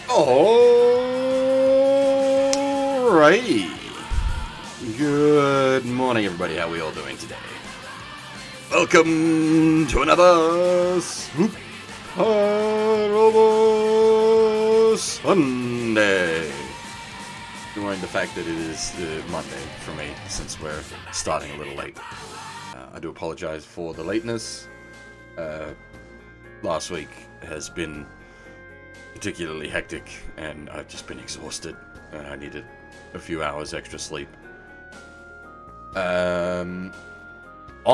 Alrighty. Good morning, everybody. How are we all doing today? Welcome to another Suparobo Sunday. Ignoring the fact that it is Monday for me, since we're starting a little late. I do apologize for the lateness. Last week has been particularly hectic, and I've just been exhausted. I needed a few hours extra sleep. On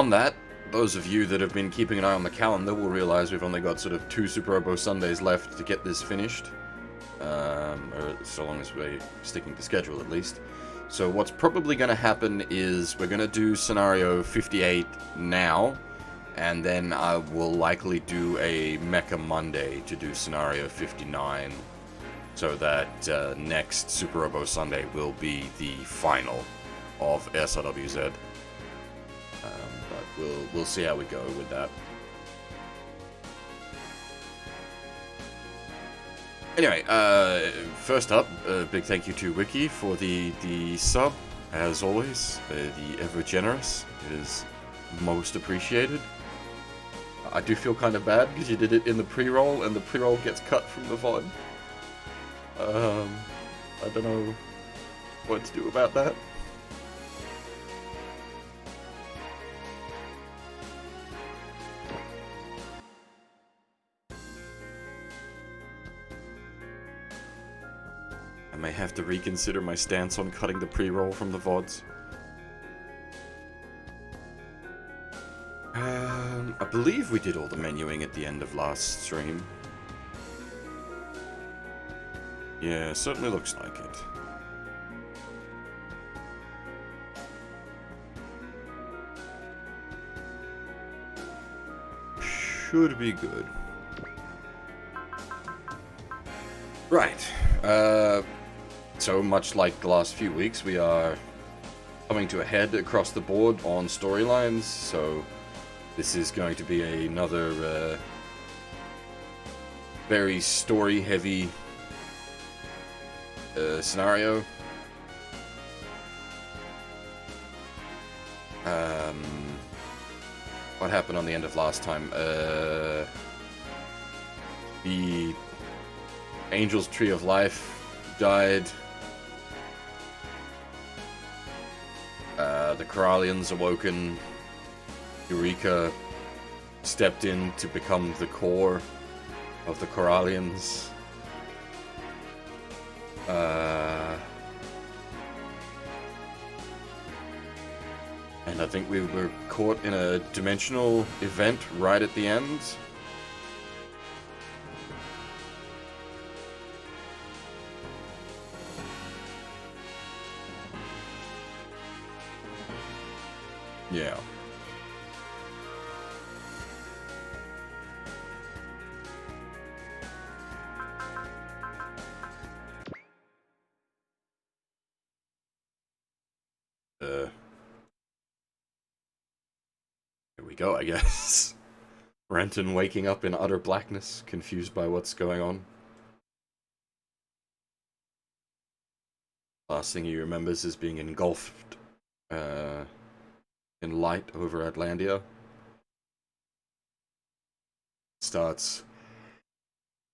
that, those of you that have been keeping an eye on the calendar will realize we've only got sort of 2 Suparobo Sundays left to get this finished. Or so long as we're sticking to schedule, at least. So what's probably going to happen is we're going to do scenario 58 now, and then I will likely do a Mecha Monday to do scenario 59, so that next Suparobo Sunday will be the final of SRWZ. But we'll see how we go with that. Anyway, first up, a big thank you to Wiki for the sub, as always. The ever generous is most appreciated. I do feel kind of bad because you did it in the pre-roll, and the pre-roll gets cut from the VOD. I don't know what to do about that. I may have to reconsider my stance on cutting the pre-roll from the VODs. I believe we did all the menuing at the end of last stream. Yeah, certainly looks like it. Should be good. Right. So much like the last few weeks, we are coming to a head across the board on storylines, so this is going to be another very story-heavy scenario. What happened on the end of last time? The Angel's Tree of Life died. The Corallians awoken. Eureka stepped in to become the core of the Corallians. And I think we were caught in a dimensional event right at the end. Yeah. Here we go, I guess. Renton waking up in utter blackness, confused by what's going on. Last thing he remembers is being engulfed in light over Atlantia. Starts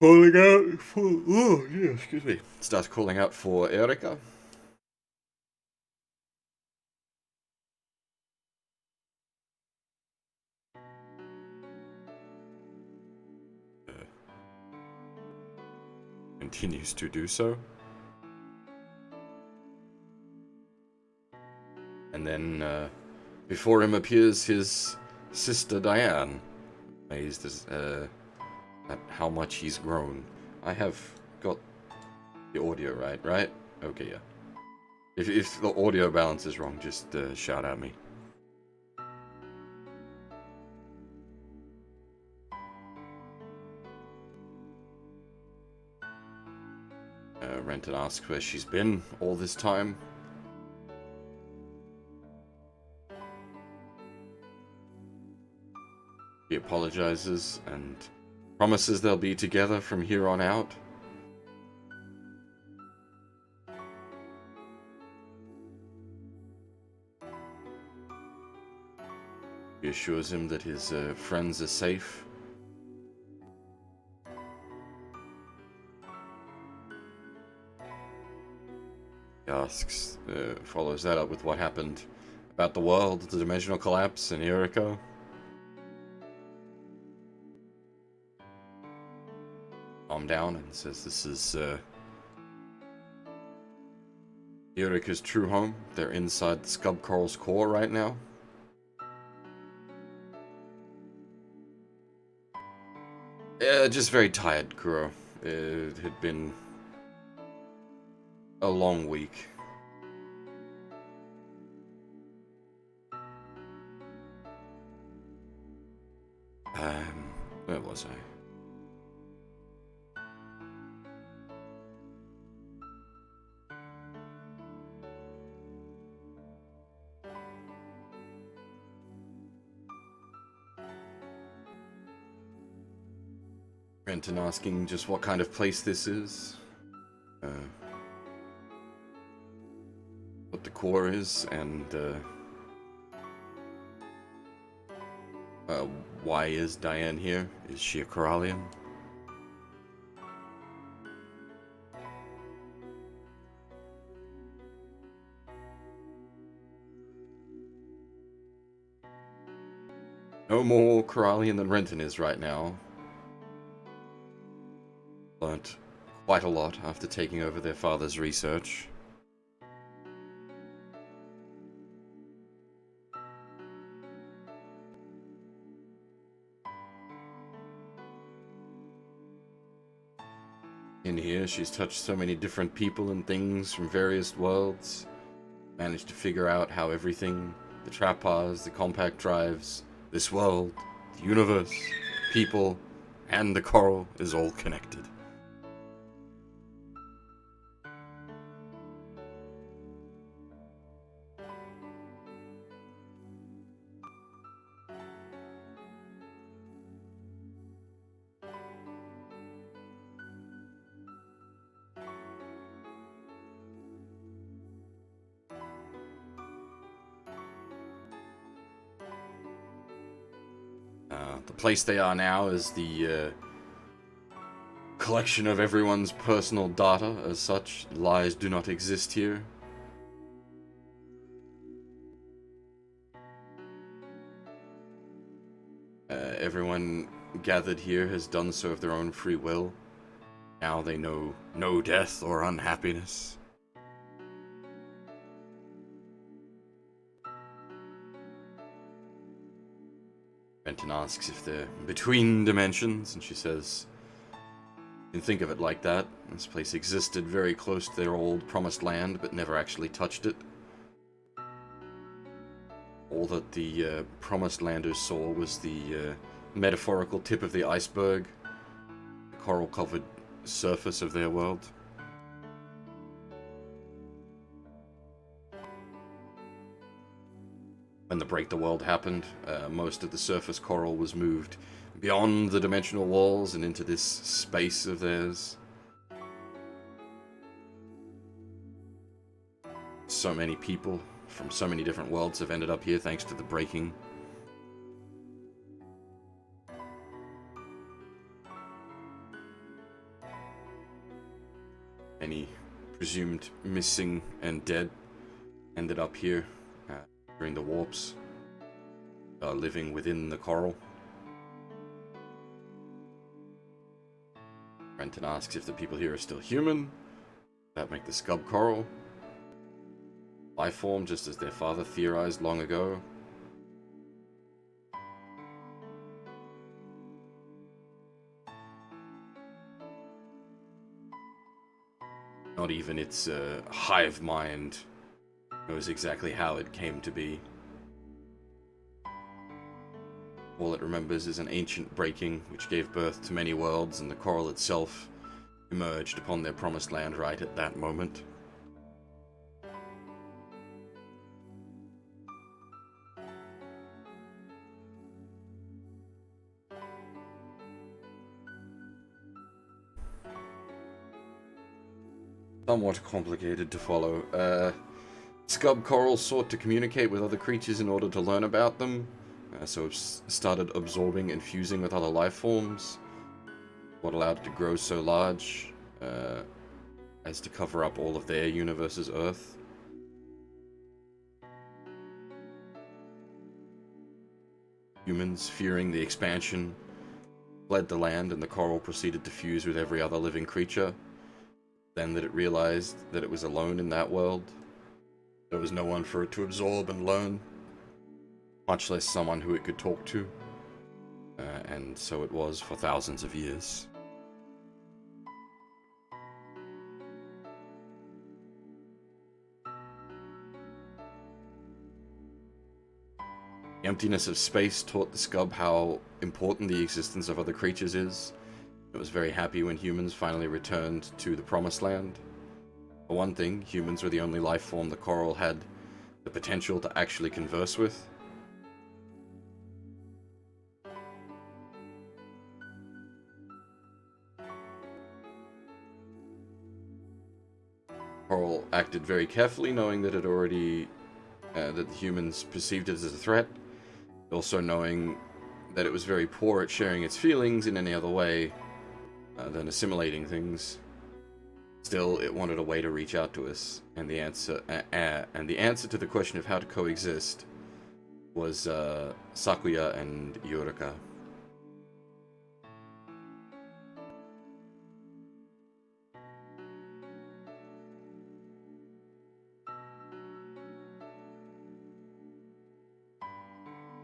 calling out for... Oh, yeah, excuse me. Starts calling out for Erika. Continues to do so. And then, before him appears his sister Diane, amazed at how much he's grown. I have got the audio right? Okay, yeah. If the audio balance is wrong, just shout at me. Renton asks where she's been all this time. He apologizes and promises they'll be together from here on out. She assures him that his friends are safe. He asks, follows that up with what happened about the world, the dimensional collapse, and Yuriko. Calm down and says this is Yuriko's true home. They're inside the Scub Coral's core right now. Just very tired, Kuro. It had been a long week. Where was I? Renton asking just what kind of place this is, what the core is, and why is Diane here? Is she a Corallian? No more Corallian than Renton is right now. Learnt quite a lot after taking over their father's research. In here, she's touched so many different people and things from various worlds. Managed to figure out how everything, the trap bars, the compact drives, this world, the universe, people, and the coral is all connected. The place they are now is the collection of everyone's personal data. As such, lies do not exist here. Everyone gathered here has done so of their own free will. Now they know no death or unhappiness. Renton asks if they're between dimensions, and she says, you can think of it like that. This place existed very close to their old promised land, but never actually touched it. All that the promised landers saw was the metaphorical tip of the iceberg, the coral-covered surface of their world. When the Break the World happened, most of the surface coral was moved beyond the dimensional walls and into this space of theirs. So many people from so many different worlds have ended up here thanks to the breaking. Any presumed missing and dead ended up here during the warps, living within the coral. Renton asks if the people here are still human. That make the Scub Coral life form, just as their father theorized long ago. Not even its hive mind knows exactly how it came to be. All it remembers is an ancient breaking which gave birth to many worlds, and the coral itself emerged upon their promised land right at that moment. Somewhat complicated to follow. Scub Coral sought to communicate with other creatures in order to learn about them. so it started absorbing and fusing with other life forms. What allowed it to grow so large as to cover up all of their universe's Earth. Humans, fearing the expansion, fled the land, and the coral proceeded to fuse with every other living creature. Then that it realized that it was alone in that world. There was no one for it to absorb and learn, much less someone who it could talk to. And so it was for thousands of years. The emptiness of space taught the scub how important the existence of other creatures is. It was very happy when humans finally returned to the Promised Land. For one thing, humans were the only life form the coral had the potential to actually converse with. Coral acted very carefully, knowing that that the humans perceived it as a threat. Also knowing that it was very poor at sharing its feelings in any other way than assimilating things. Still, it wanted a way to reach out to us, and the answer to the question of how to coexist was Sakuya and Yorika.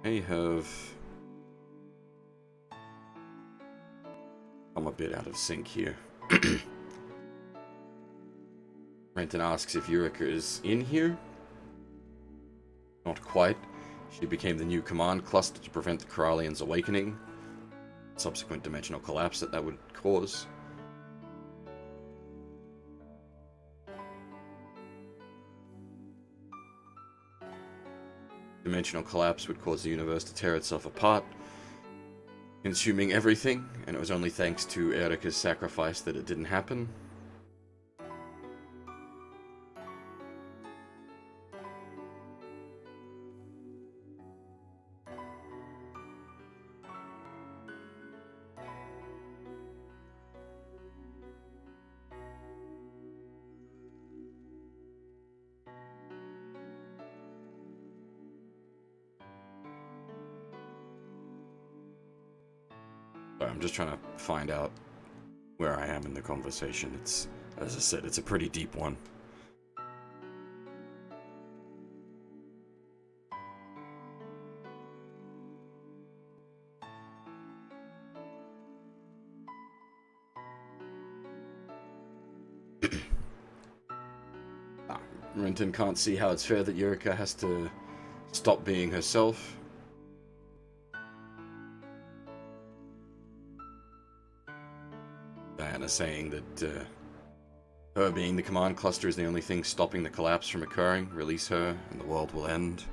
I have I'm a bit out of sync here. Renton asks if Eureka is in here. Not quite. She became the new command cluster to prevent the Corallians' awakening. Subsequent dimensional collapse that would cause. Dimensional collapse would cause the universe to tear itself apart, consuming everything, and it was only thanks to Erika's sacrifice that it didn't happen. I'm just trying to find out where I am in the conversation. It's, as I said, it's a pretty deep one. Renton can't see how it's fair that Eureka has to stop being herself. Diana saying that her being the command cluster is the only thing stopping the collapse from occurring. Release her and the world will end.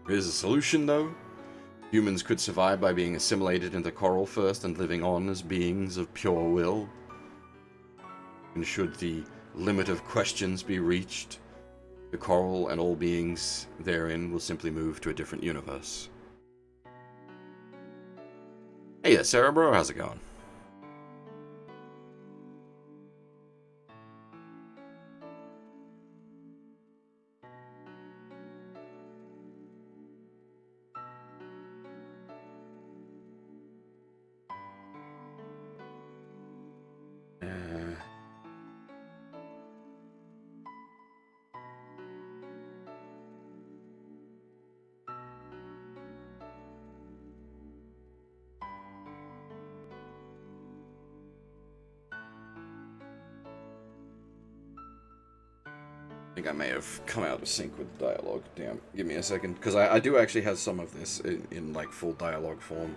There is a solution though. Humans could survive by being assimilated into coral first and living on as beings of pure will. And should the limit of questions be reached, the coral and all beings therein will simply move to a different universe. Hey there, Sarah bro, how's it going? I think I may have come out of sync with the dialogue. Damn, give me a second, because I do actually have some of this in like full dialogue form.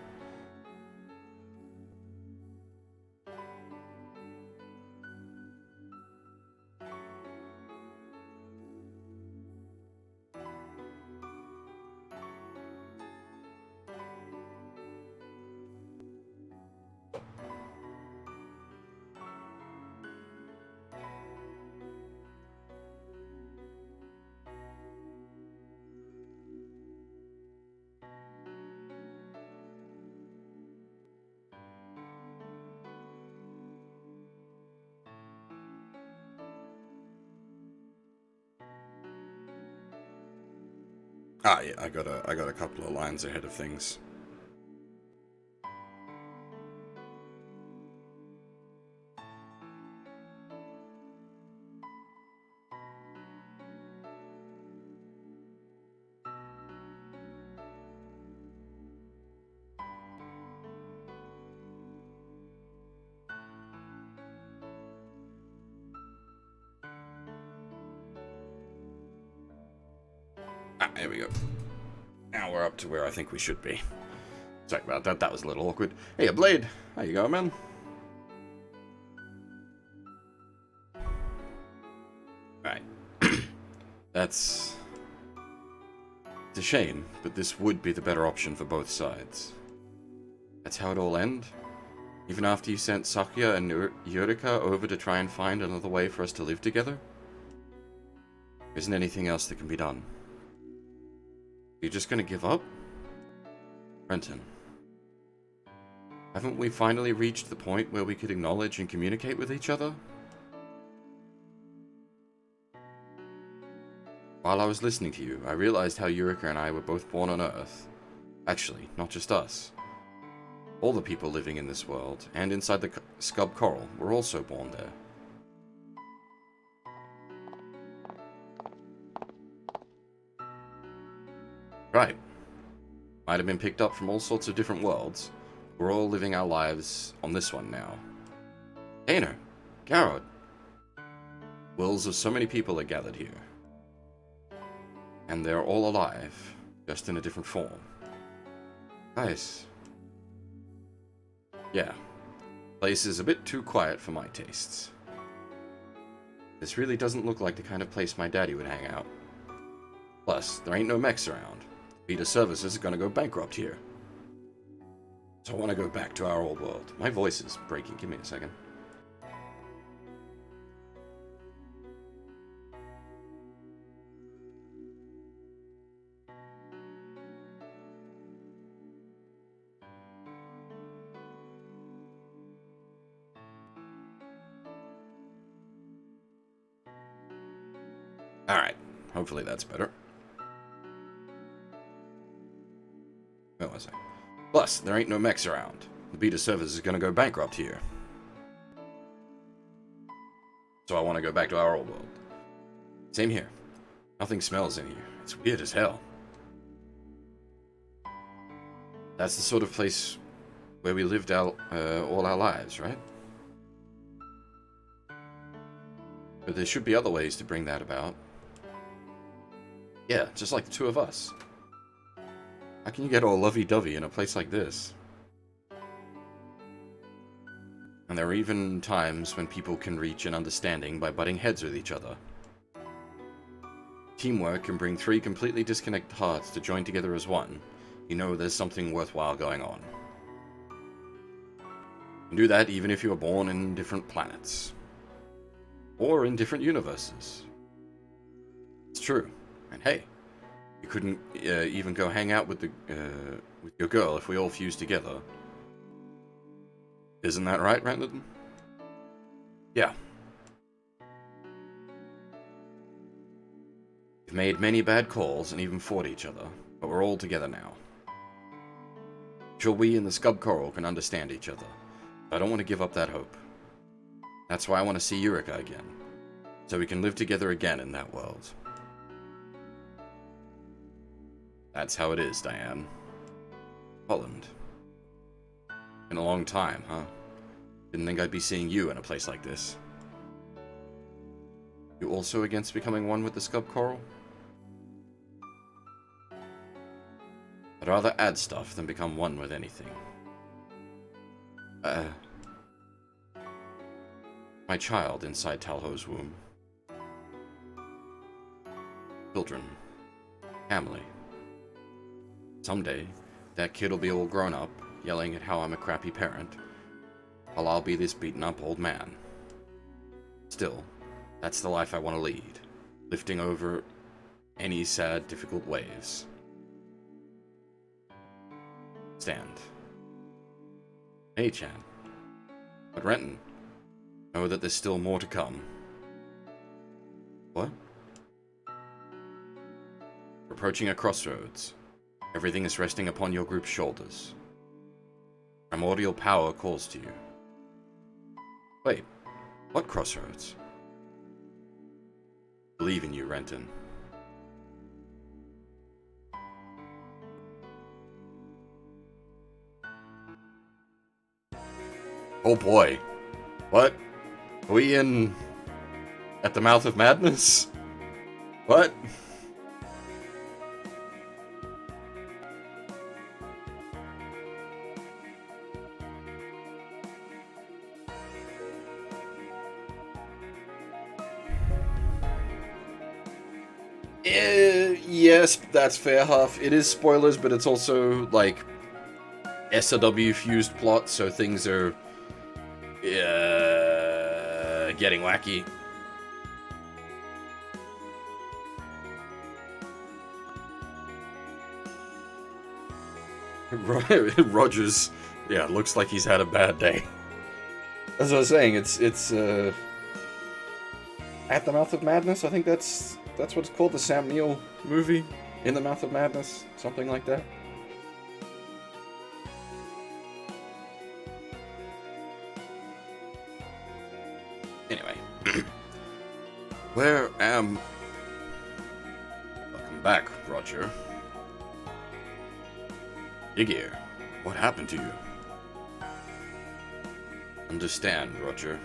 Ah, yeah, I got a couple of lines ahead of things. Ah, here we go. Now we're up to where I think we should be. Sorry about that, that was a little awkward. Hey, Blade! How you going, man? Right. It's a shame, but this would be the better option for both sides. That's how it all end? Even after you sent Sakya and Yurika over to try and find another way for us to live together? Isn't anything else that can be done? You're just gonna give up? Renton. Haven't we finally reached the point where we could acknowledge and communicate with each other? While I was listening to you, I realized how Yurika and I were both born on Earth. Actually, not just us. All the people living in this world, and inside the Scub Coral, were also born there. Right. Might have been picked up from all sorts of different worlds. We're all living our lives on this one now. Aner, Garrod. Wills of so many people are gathered here. And they're all alive, just in a different form. Nice. Yeah. Place is a bit too quiet for my tastes. This really doesn't look like the kind of place my daddy would hang out. Plus, there ain't no mechs around. Beta Services is gonna go bankrupt here. So I want to go back to our old world. My voice is breaking. Give me a second. Alright. Hopefully that's better. Where was I? Plus, there ain't no mechs around. The beta service is gonna go bankrupt here. So I want to go back to our old world. Same here. Nothing smells in here. It's weird as hell. That's the sort of place where we lived all our lives, right? But there should be other ways to bring that about. Yeah, just like the two of us. How can you get all lovey-dovey in a place like this? And there are even times when people can reach an understanding by butting heads with each other. Teamwork can bring three completely disconnected hearts to join together as one. You know there's something worthwhile going on. You can do that even if you were born in different planets. Or in different universes. It's true. And hey, you couldn't even go hang out with your girl if we all fused together. Isn't that right, Brandon? Yeah. We've made many bad calls and even fought each other, but we're all together now. Sure, we and the Scub Coral can understand each other, but I don't want to give up that hope. That's why I want to see Yurika again, so we can live together again in that world. That's how it is, Diane. Holland. Been a long time, huh? Didn't think I'd be seeing you in a place like this. You also against becoming one with the Scub Coral? I'd rather add stuff than become one with anything. My child inside Talho's womb. Children. Family. Someday, that kid'll be all grown up, yelling at how I'm a crappy parent, while I'll be this beaten up old man. Still, that's the life I want to lead, lifting over any sad, difficult waves. Stand. Hey, Chan. But Renton, know that there's still more to come. What? Approaching a crossroads. Everything is resting upon your group's shoulders. Primordial power calls to you. Wait, what crossroads? Believe in you, Renton. Oh boy. What? Are we in... at the mouth of madness? What? Yes, that's fair, Huff. It is spoilers, but it's also, like, SRW-fused plot, so things are... getting wacky. Rogers, yeah, looks like he's had a bad day. As I was saying, it's At the Mouth of Madness, I think that's what it's called, the Sam Neill movie, In the Mouth of Madness, something like that. Anyway, welcome back, Roger. Digir, what happened to you? Understand, Roger.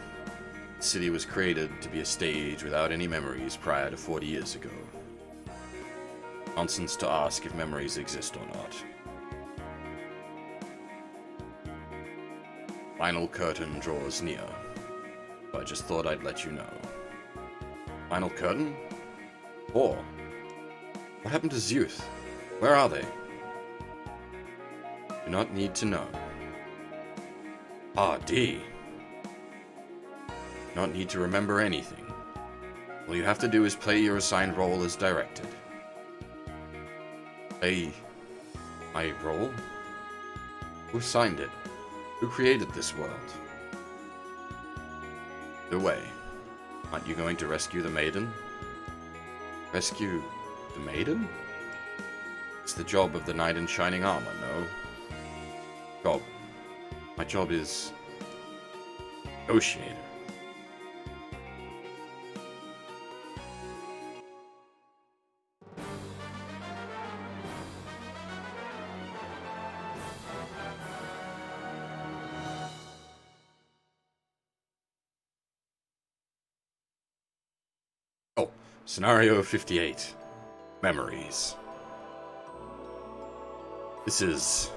The city was created to be a stage without any memories prior to 40 years ago. Nonsense to ask if memories exist or not. Final curtain draws near. So I just thought I'd let you know. Final curtain? Or what happened to Zeuth? Where are they? Do not need to know. D. Not need to remember anything. All you have to do is play your assigned role as directed. Play my role? Who signed it? Who created this world? Either way, aren't you going to rescue the maiden? Rescue the maiden? It's the job of the knight in shining armor, no? Job. My job is... negotiator. Oh, Scenario 58. Memories. This is...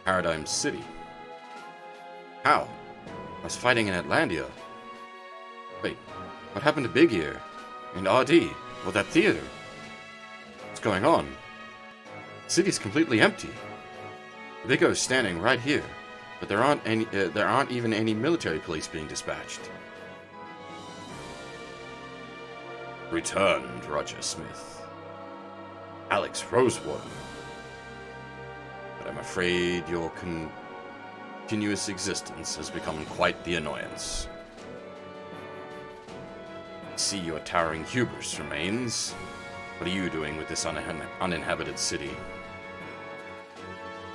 Paradigm City. How? I was fighting in Atlantia. Wait, what happened to Big Ear? And RD? Or that theater? What's going on? The city's completely empty. The Big O's standing right here, but there aren't even any military police being dispatched. Returned, Roger Smith. Alex Rosewater. But I'm afraid your continuous existence has become quite the annoyance. I see your towering hubris remains. What are you doing with this uninhabited city?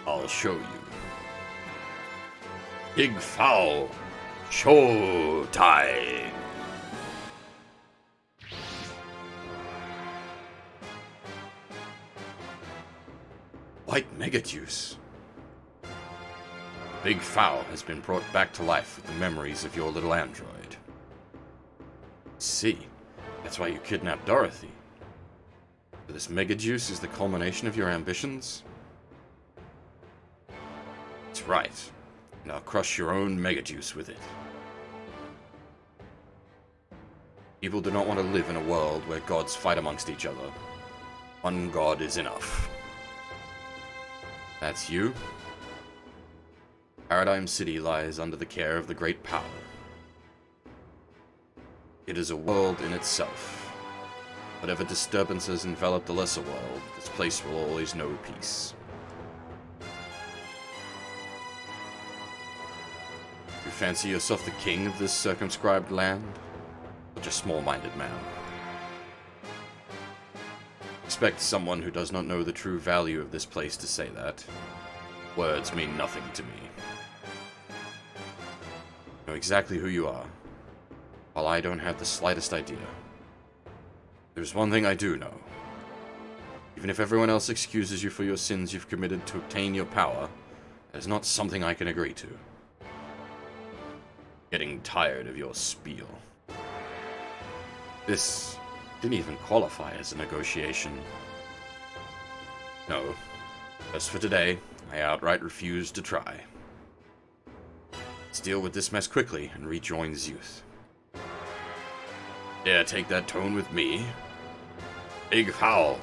I'll show you. Big Foul Showtime! White Megajuice. Big Foul has been brought back to life with the memories of your little android. See, that's why you kidnapped Dorothy. So this Megajuice is the culmination of your ambitions? That's right, and I'll crush your own Megajuice with it. People do not want to live in a world where gods fight amongst each other. One god is enough. That's you? Paradigm City lies under the care of the Great Power. It is a world in itself. Whatever disturbances envelop the lesser world, this place will always know peace. You fancy yourself the king of this circumscribed land? Such a small-minded man. Expect someone who does not know the true value of this place to say that. Words mean nothing to me. I know exactly who you are, while I don't have the slightest idea. There's one thing I do know. Even if everyone else excuses you for your sins you've committed to obtain your power, that is not something I can agree to. Getting tired of your spiel. This didn't even qualify as a negotiation. No. Just for today, I outright refuse to try. Let's deal with this mess quickly and rejoin Zeus. Dare take that tone with me? Big foul.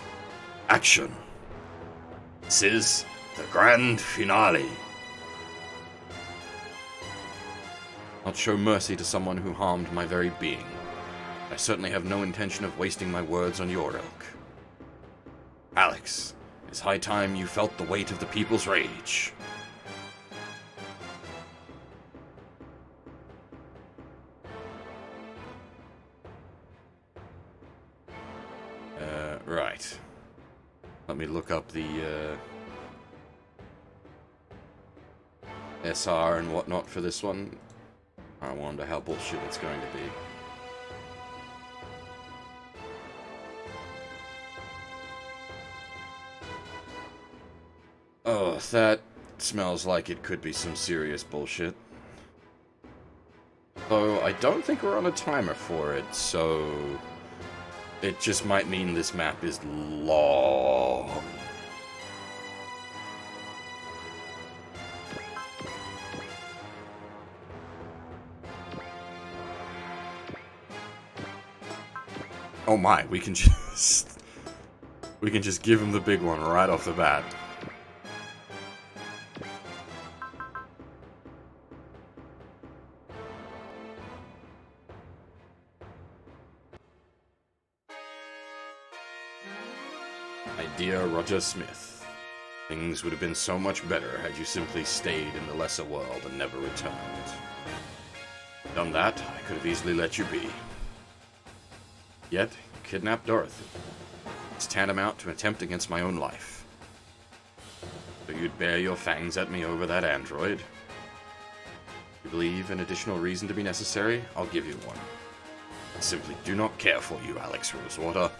Action. This is the grand finale. Not show mercy to someone who harmed my very being. I certainly have no intention of wasting my words on your ilk. Alex, it's high time you felt the weight of the people's rage. Right. Let me look up the, SR and whatnot for this one. I wonder how bullshit it's going to be. Oh, that smells like it could be some serious bullshit. Though, I don't think we're on a timer for it, so... it just might mean this map is long. Oh my, we can just give him the big one right off the bat. My dear Roger Smith, things would have been so much better had you simply stayed in the lesser world and never returned. Done that, I could have easily let you be. Yet, you kidnapped Dorothy. It's tantamount to an attempt against my own life. So you'd bare your fangs at me over that android? If you believe an additional reason to be necessary, I'll give you one. I simply do not care for you, Alex Rosewater.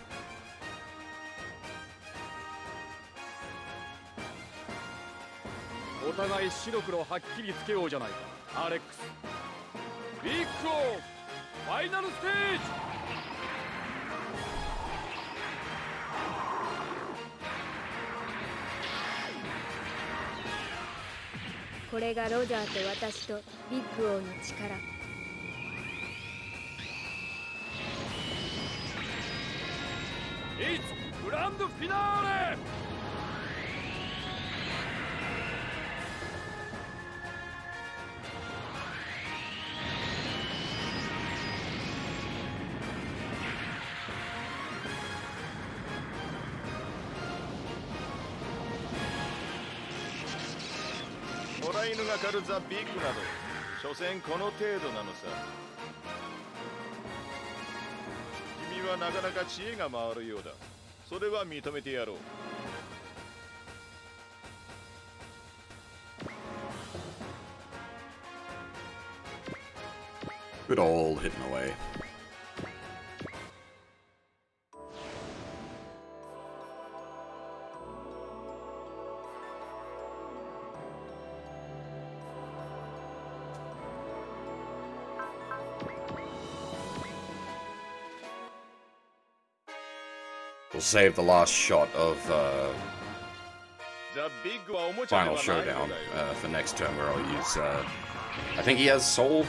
Final stage! これがロジャーと私とビッグ王の力。It's グランドフィナーレ。野良犬が狩るザ・ビッグなど、所詮この程度なのさ。君はなかなか知恵が回るようだ。それは認めてやろう。Good old hitting away. We'll save the last shot of Final Showdown for next turn, where I'll use. I think he has Soul.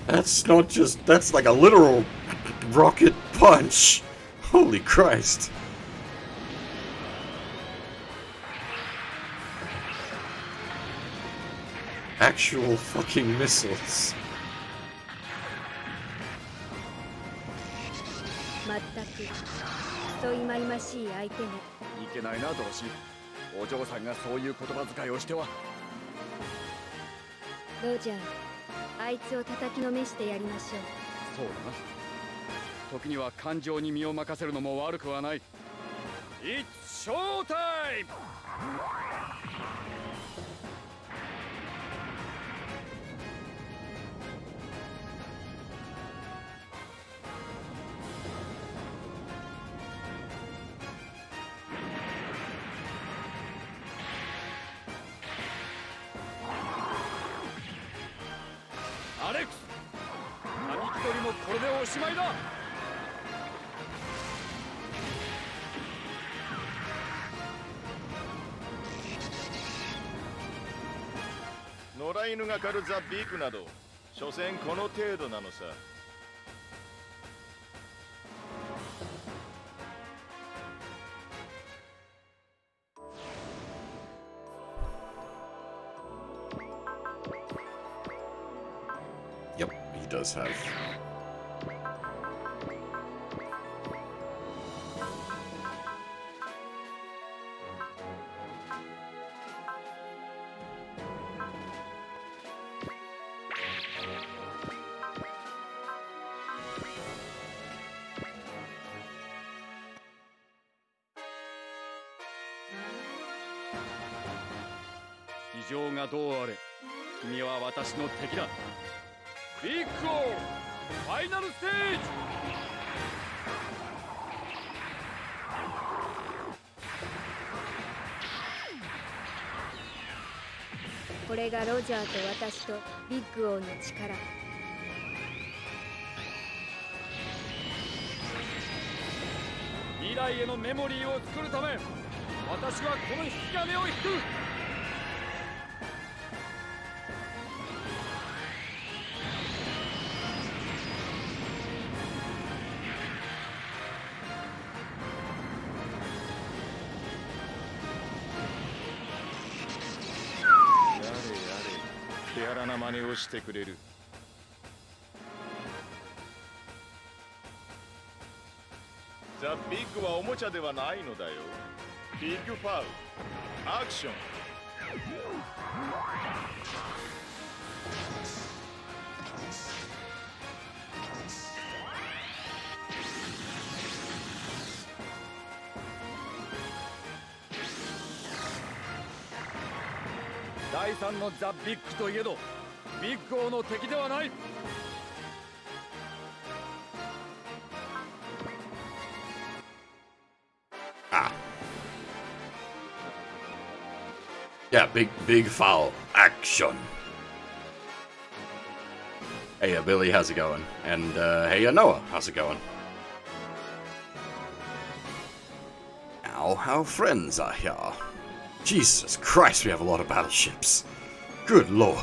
That's not just. That's like a literal rocket punch. Holy Christ. Actual fucking missiles. そいまいましい相手ね。いけないな、同志。お嬢さんがそういう言葉遣いをしては。ロジャー、あいつを叩きのめしてやりましょう。そうだな。時には感情に身を任せるのも悪くはない。It's showtime! アレックス、紙切取りもこれでおしまいだ。野良犬が狩るザ・ビークなど所詮この程度なのさ。Yep, he does have.事情がどうあれ、君は私の敵だ。ビッグオーファイナルステージ。これがロジャーと私とビッグ王の力。未来へのメモリーを作るため、私はこの引き金を引く。手荒な真似をしてくれる。ザ・ビッグはおもちゃではないのだよ。ビッグファウル、アクション。第3のザ・ビッグといえど、ビッグ王の敵ではない。Ah. Yeah, big foul action. Hey, Billy, how's it going? And hey, Noah, how's it going? Now, our friends are here. Jesus Christ, we have a lot of battleships. Good lord.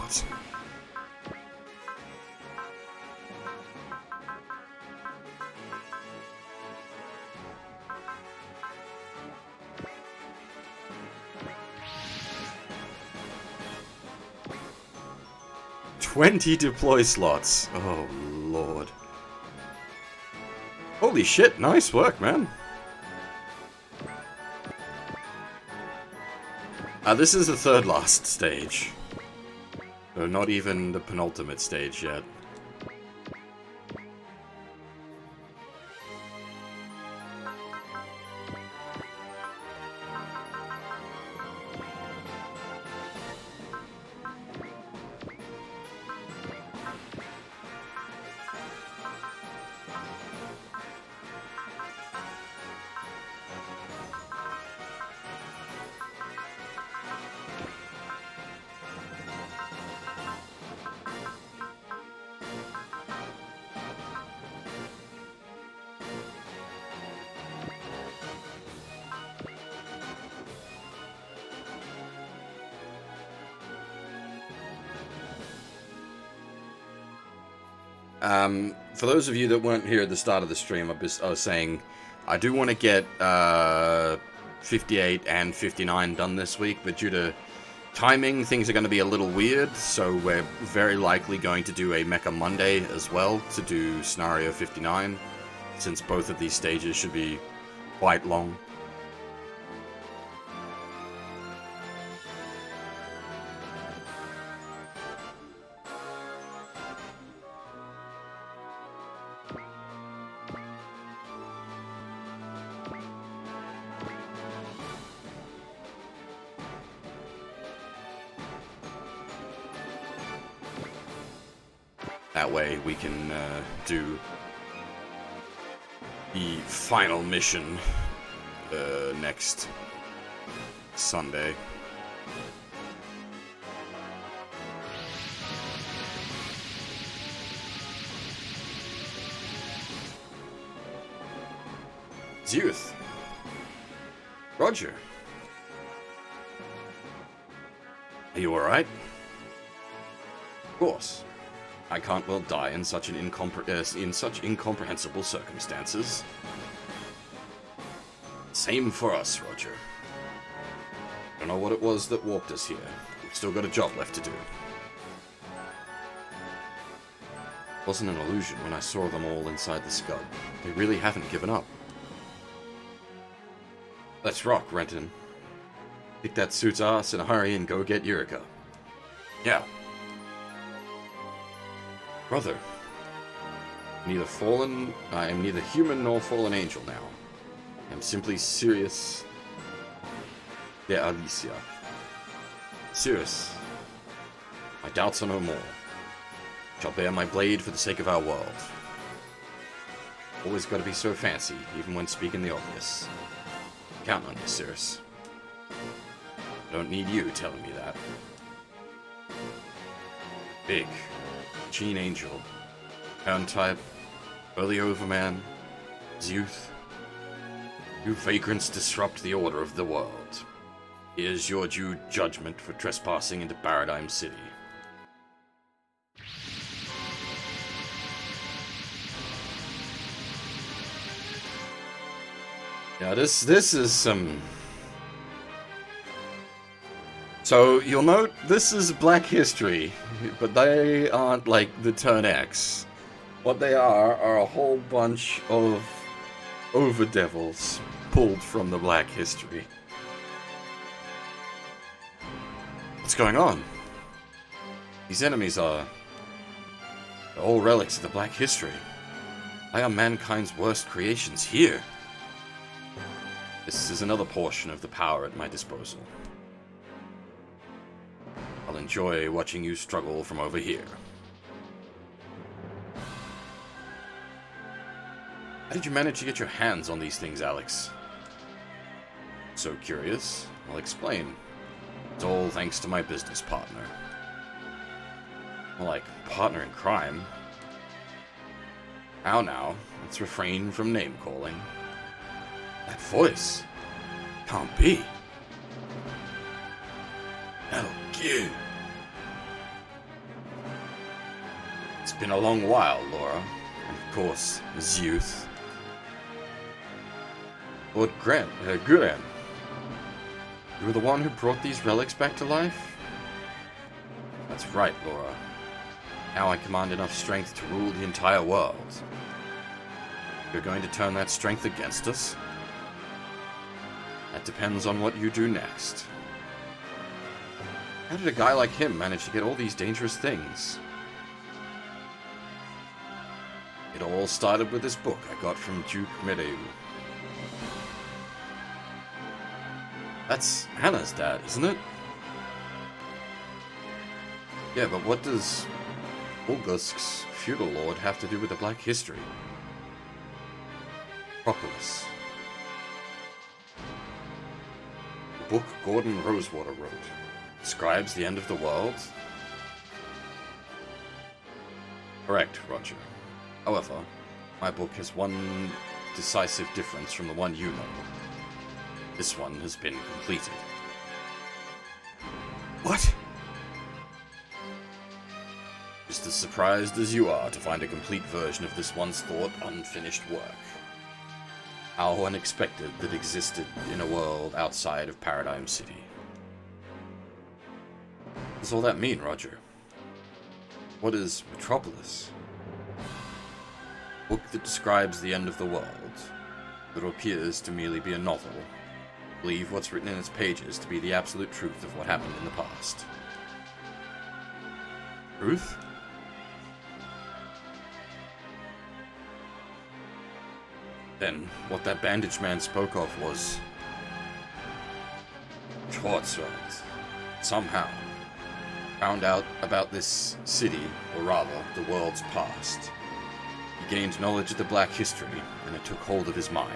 $20 deploy slots. Oh lord. Holy shit, nice work, man. This is the third last stage. So not even the penultimate stage yet. For those of you that weren't here at the start of the stream, I was saying I do want to get 58 and 59 done this week, but due to timing, things are going to be a little weird, so we're very likely going to do a Mecha Monday as well to do Scenario 59, since both of these stages should be quite long. That way we can do the final mission next Sunday. Youth. Roger. Are you alright? Of course. I can't well die in such incomprehensible circumstances. Same for us, Roger. Don't know what it was that walked us here. We've still got a job left to do. It wasn't an illusion when I saw them all inside the Scud. They really haven't given up. Let's rock, Renton. Kick that suit's ass in a hurry and go get Eureka. Yeah. Brother, I am neither human nor fallen angel now. I am simply Sirius de Alicia. Sirius, my doubts are no more. Shall bear my blade for the sake of our world. Always gotta be so fancy, even when speaking the obvious. Count on you, Sirius. I don't need you telling me that. Big. Gene Angel, Pound Type, Early Overman, Youth. You vagrants disrupt the order of the world. Here's your due judgment for trespassing into Paradigm City. Yeah, this is some... So, you'll note, this is Black History, but they aren't like the Turn X. What they are a whole bunch of overdevils pulled from the Black History. What's going on? These enemies are all relics of the Black History. Why are mankind's worst creations here? This is another portion of the power at my disposal. I'll enjoy watching you struggle from over here. How did you manage to get your hands on these things, Alex? So curious. I'll explain. It's all thanks to my business partner. More like partner in crime. Now, let's refrain from name-calling. That voice can't be. Metal Gear. It's been a long while, Laura. And of course, as youth. Lord Guren. You were the one who brought these relics back to life? That's right, Laura. Now I command enough strength to rule the entire world. You're going to turn that strength against us? That depends on what you do next. How did a guy like him manage to get all these dangerous things? It all started with this book I got from Duke Medeu. That's Hannah's dad, isn't it? Yeah, but what does Olgusk's feudal lord have to do with the Black History? Propolis. The book Gordon Rosewater wrote describes the end of the world? Correct, Roger. However, my book has one decisive difference from the one you know. This one has been completed. What? Just as surprised as you are to find a complete version of this once thought unfinished work. How unexpected that existed in a world outside of Paradigm City. What does all that mean, Roger? What is Metropolis? A book that describes the end of the world. that appears to merely be a novel, believe what's written in its pages to be the absolute truth of what happened in the past. Truth? Then, what that bandaged man spoke of was... Schwarzwald, somehow, found out about this city, or rather, the world's past. He gained knowledge of the Black history, and it took hold of his mind.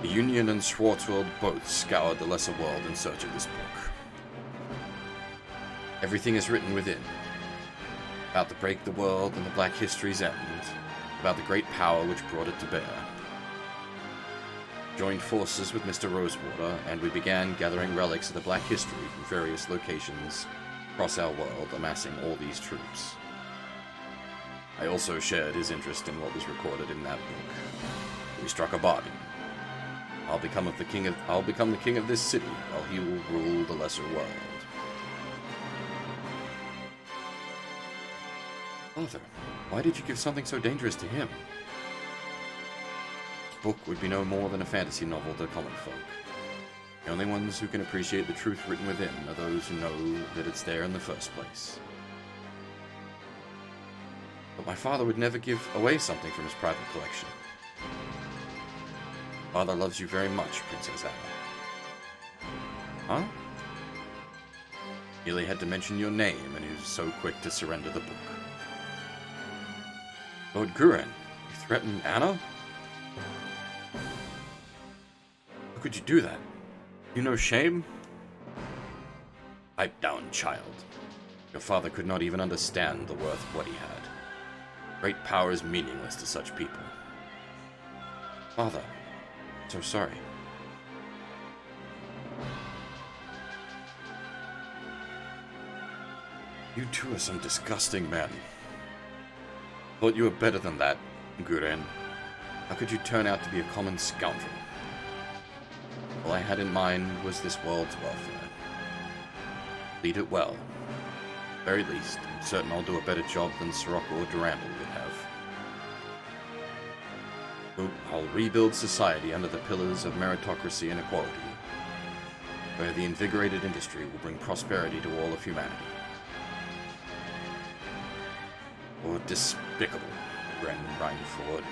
The Union and Schwarzwald both scoured the lesser world in search of this book. Everything is written within. About the break the world and the Black history's end. About the great power which brought it to bear. Joined forces with Mr. Rosewater, and we began gathering relics of the Black history from various locations across our world, amassing all these troops. I also shared his interest in what was recorded in that book. We struck a bargain. I'll become the king of this city, while he will rule the lesser world. Father, why did you give something so dangerous to him? The book would be no more than a fantasy novel to common folk. The only ones who can appreciate the truth written within are those who know that it's there in the first place. But my father would never give away something from his private collection. Father loves you very much, Princess Anna. Huh? Merely had to mention your name, and he was so quick to surrender the book. Lord Guren, you threatened Anna? How could you do that? You know shame? Pipe down, child. Your father could not even understand the worth of what he had. Great power is meaningless to such people. Father, I'm so sorry. You two are some disgusting men. Thought you were better than that, Guren. How could you turn out to be a common scoundrel? All I had in mind was this world's welfare. Lead it well. At the very least, I'm certain I'll do a better job than Sirocco or Durandal would have. I'll rebuild society under the pillars of meritocracy and equality, where the invigorated industry will bring prosperity to all of humanity. Or despicable, Ren Rhineford.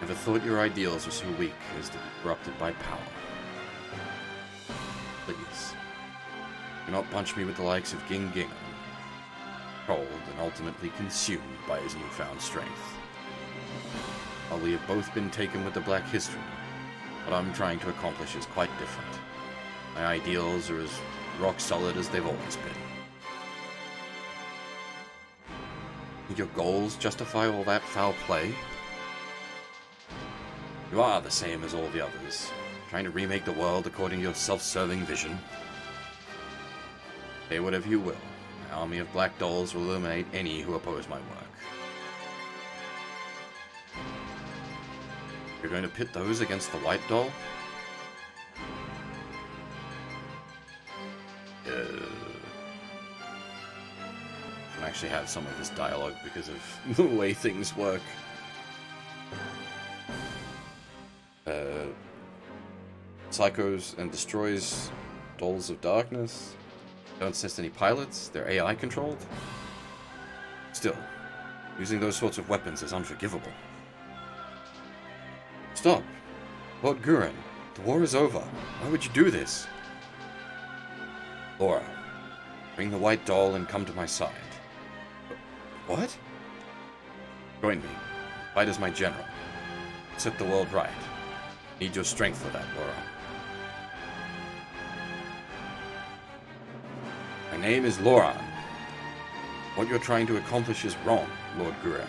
Never thought your ideals were so weak as to be corrupted by power. Please, do not punch me with the likes of Gingham, cold and ultimately consumed by his newfound strength. While we have both been taken with the Black history, what I'm trying to accomplish is quite different. My ideals are as rock solid as they've always been. Did your goals justify all that foul play? You are the same as all the others, trying to remake the world according to your self-serving vision. Say whatever you will, my army of black dolls will eliminate any who oppose my work. You're going to pit those against the white doll? I actually have some of this dialogue because of the way things work. Psychos and destroys dolls of darkness. Don't assist any pilots. They're AI controlled. Still, using those sorts of weapons is unforgivable. Stop! Lord Guren, the war is over. Why would you do this? Laura, bring the white doll and come to my side. What? Join me. Fight as my general. Set the world right. Need your strength for that, Laura. My name is Loran. What you're trying to accomplish is wrong, Lord Guren.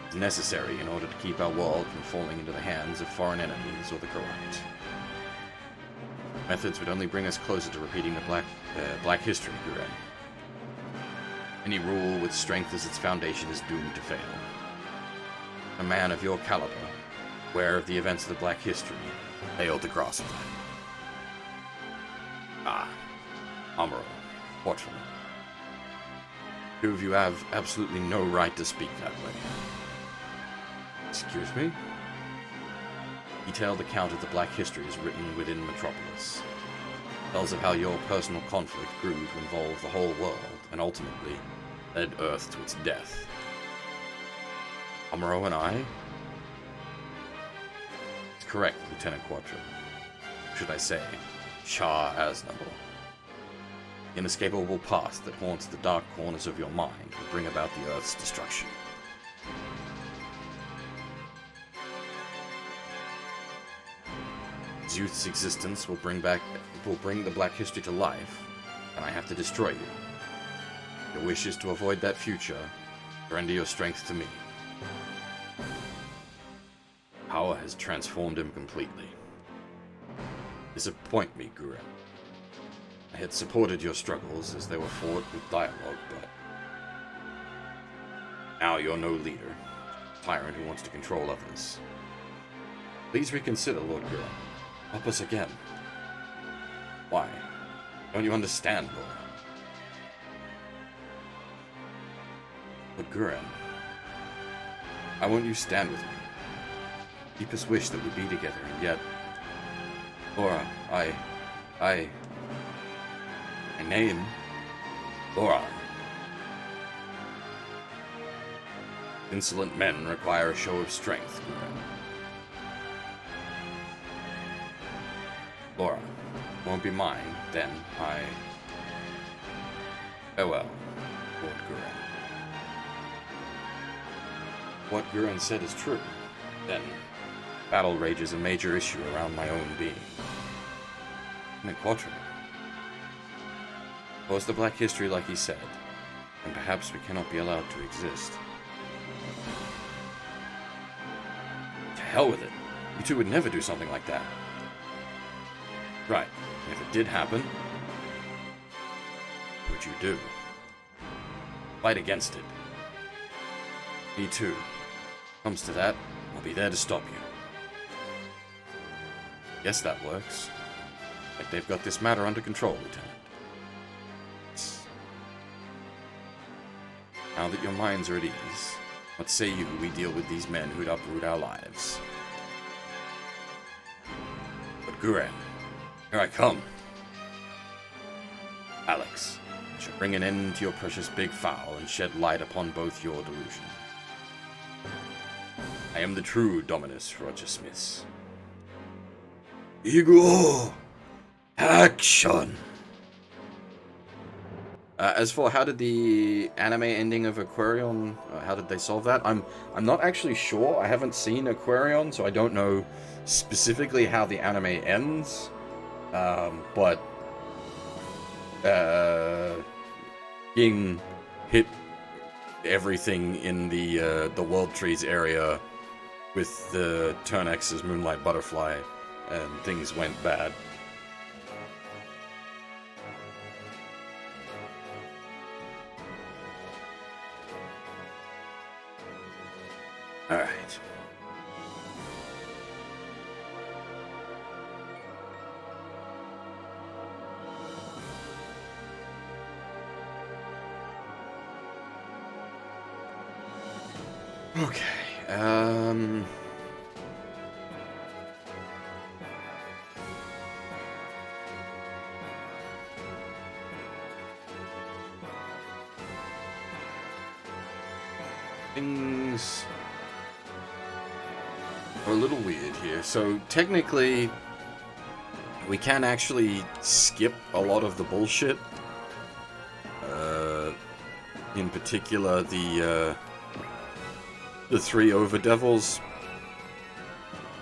It's necessary in order to keep our world from falling into the hands of foreign enemies or the corrupt. Methods would only bring us closer to repeating the Black history, Guren. Any rule with strength as its foundation is doomed to fail. A man of your caliber, aware of the events of the Black history, failed to grasp that. Ah, Amaro, Portland. Two of you have absolutely no right to speak that way. Excuse me? Detailed account of the Black History is written within Metropolis. Tells of how your personal conflict grew to involve the whole world, and ultimately led Earth to its death. Amuro and I? It's correct, Lieutenant Quattro. Should I say, Shah Aznable. The inescapable past that haunts the dark corners of your mind will bring about the Earth's destruction. Youth's existence will bring the Black History to life, and I have to destroy you. Your wish is to avoid that future. Surrender your strength to me. Power has transformed him completely. Disappoint me, Gurren. I had supported your struggles as they were fought with dialogue, but now you're no leader, a tyrant who wants to control others. Please reconsider, Lord Gurren. Help us again. Why? Don't you understand, Lord? But Gurren, I want you to stand with me. Deepest wish that we be together, and yet, Laura, my name, Laura. Insolent men require a show of strength, Gurren. Laura, won't be mine, then farewell, Lord Gurren. What Gurren said is true. Then, battle rage is a major issue around my own being. Quattro. Was the Black History like he said, and perhaps we cannot be allowed to exist. To hell with it. You two would never do something like that. Right. And if it did happen, what would you do? Fight against it. Me too. Comes to that, I'll be there to stop you. Guess that works. Like they've got this matter under control, Lieutenant. Now that your minds are at ease, what say you we deal with these men who'd uproot our lives? But Gurren, here I come. Alex, I shall bring an end to your precious big foul and shed light upon both your delusion. I am the true Dominus Roger Smiths. Ego! Action! As for how did the anime ending of Aquarion, how did they solve that? I'm not actually sure. I haven't seen Aquarion, so I don't know specifically how the anime ends. But King hit everything in the World Trees area with the Turnex's Moonlight Butterfly, and things went bad. Alright. Okay, things are a little weird here. So technically, we can actually skip a lot of the bullshit. In particular, the 3 Overdevils.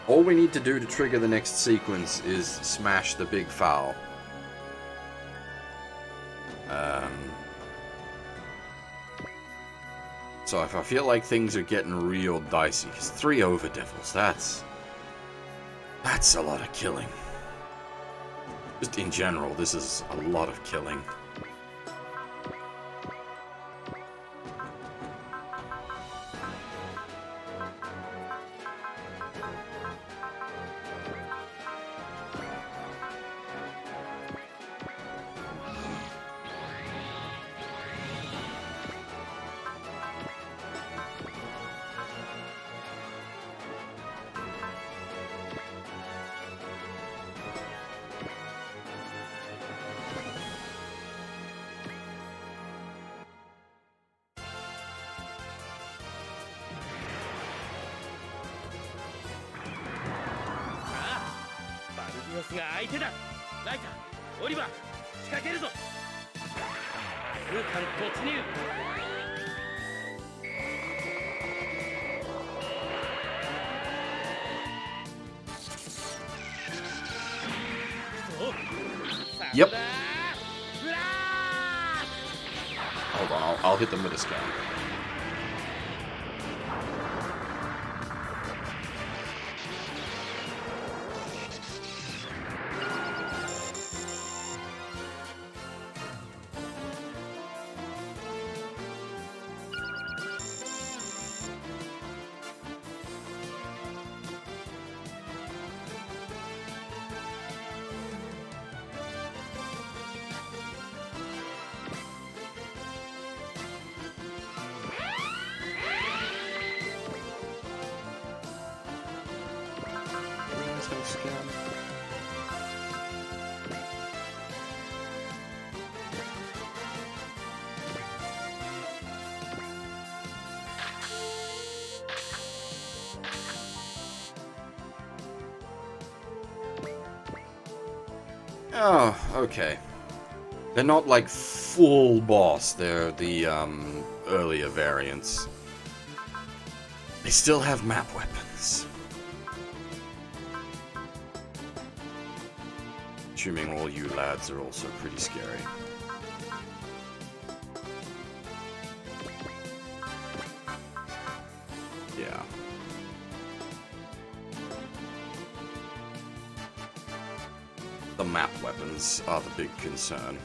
All we need to do to trigger the next sequence is smash the big foul. So if I feel like things are getting real dicey, because 3 Overdevils, that's a lot of killing. Just in general, this is a lot of killing. ロスが相手だ。ライター、オリバー、仕掛けるぞ。空間突入。Yep. Hold on, I'll hit them with a scan. Oh, okay. They're not like full boss, they're the earlier variants. They still have map weapons. Assuming all you lads are also pretty scary. Yeah. The map weapons are the big concern.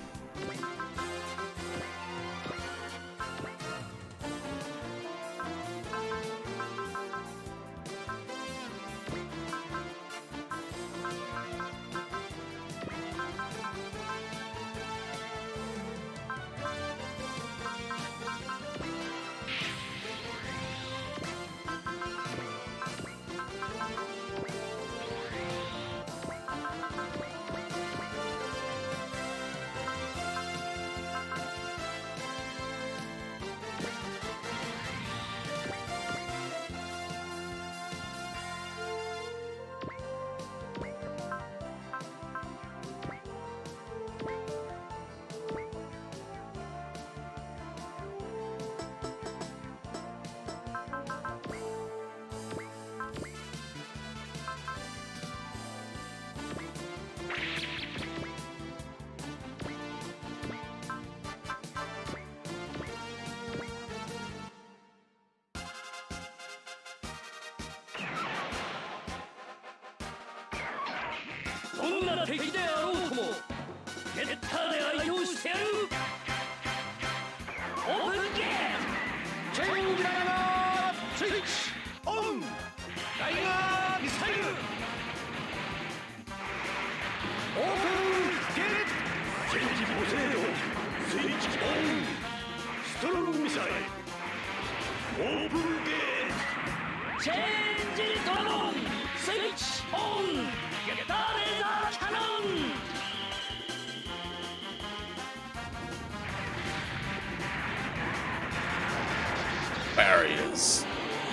Barriers.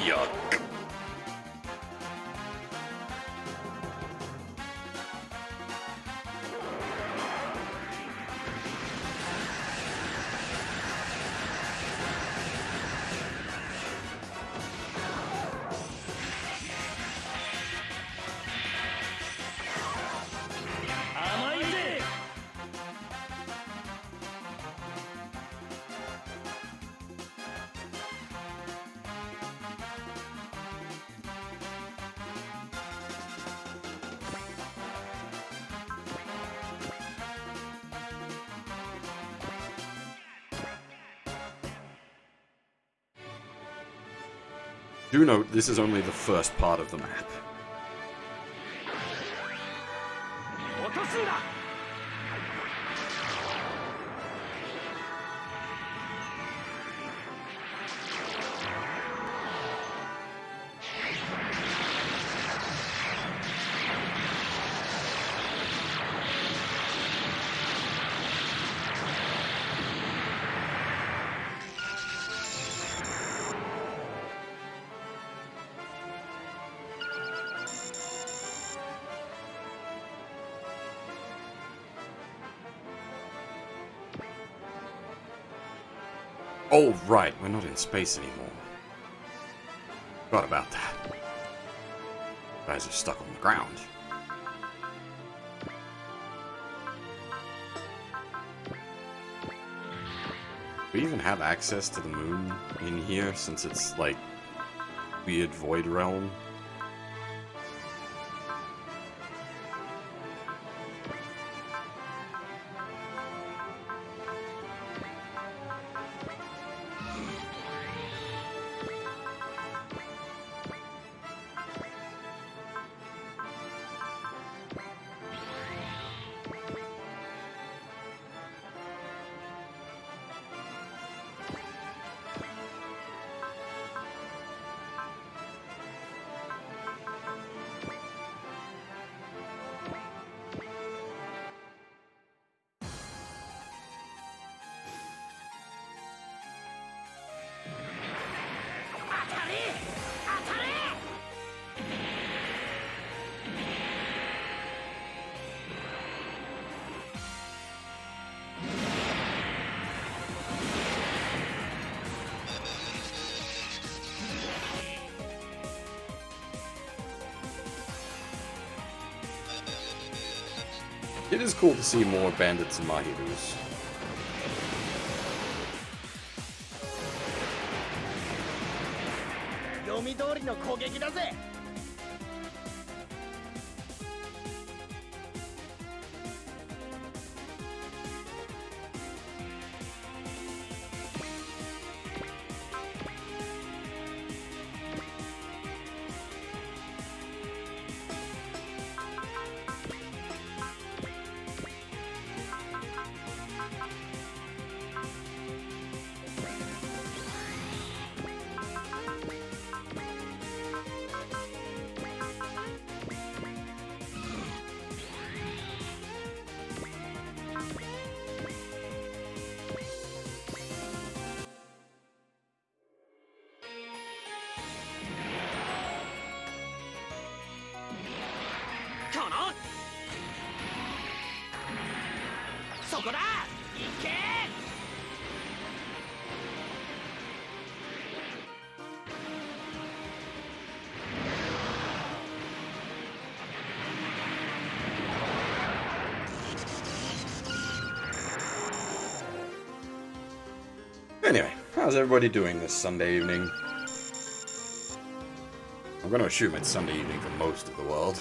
Yuck. Do note, this is only the first part of the map. Oh, right, we're not in space anymore. Forgot about that. You guys are stuck on the ground. Do we even have access to the moon in here, since it's, like, weird void realm? It is cool to see more bandits and mahirus. 読み通りの攻撃だぜ。そこだ。行け。Anyway, how's everybody doing this Sunday evening? I'm going to assume it's Sunday evening for most of the world.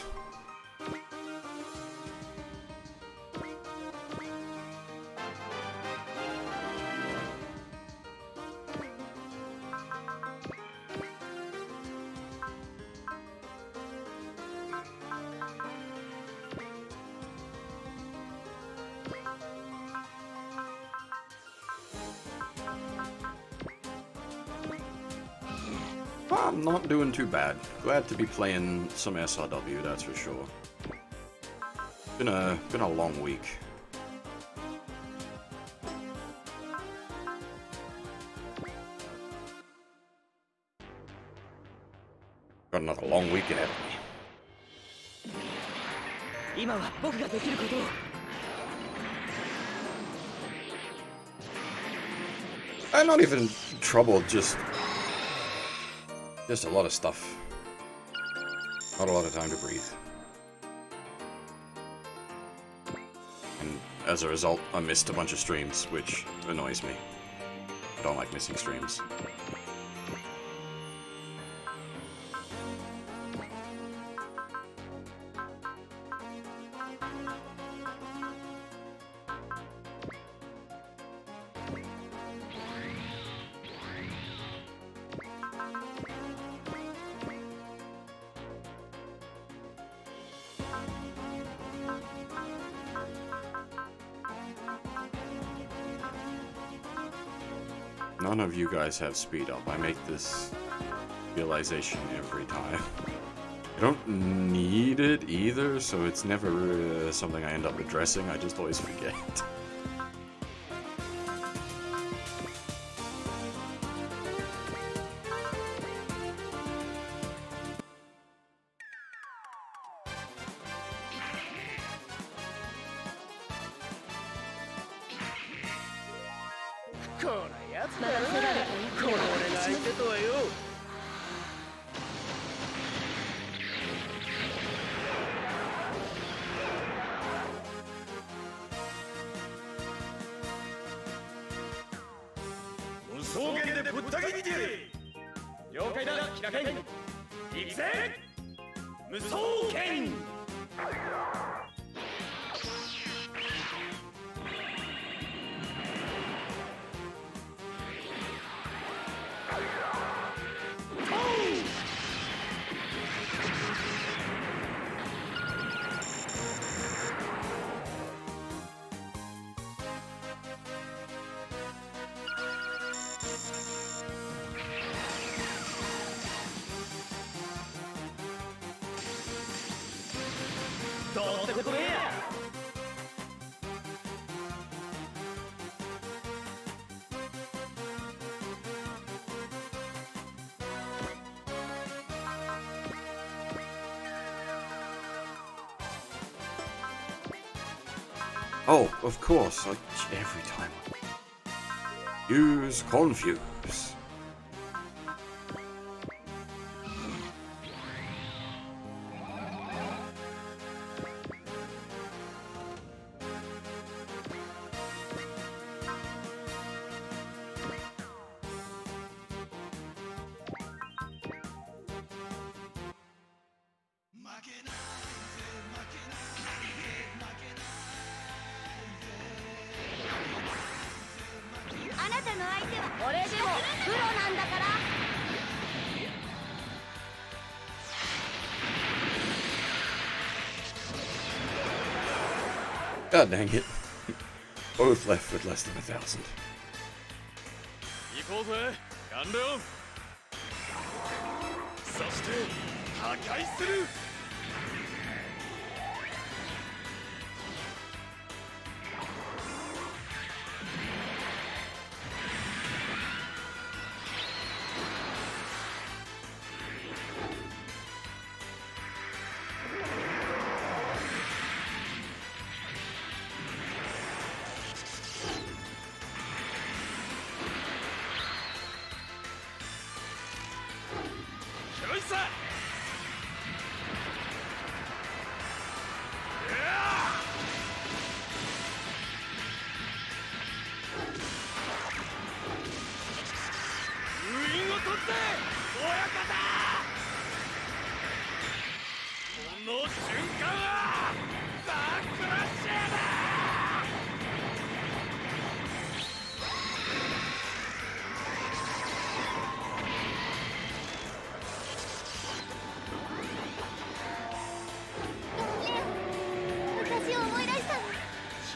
I'm not doing too bad. Glad to be playing some SRW, that's for sure. Been a long week. Got another long week ahead of me. 今は僕ができることを。I'm not even troubled, just a lot of stuff. Not a lot of time to breathe. And as a result, I missed a bunch of streams, which annoys me. I don't like missing streams. None of you guys have speed up. I make this realization every time. I don't need it either, so it's never something I end up addressing. I just always forget. 任せられたよ。この俺が相手とはよ。無双剣でぶった切ってやれ。了解だ、キラケン。行くぜ。無双剣。どうってことねえや。Oh, of course. Every time. Use confuse. God dang it. Both left with less than 1,000. 行こうぜガンレオン。そして破壊する。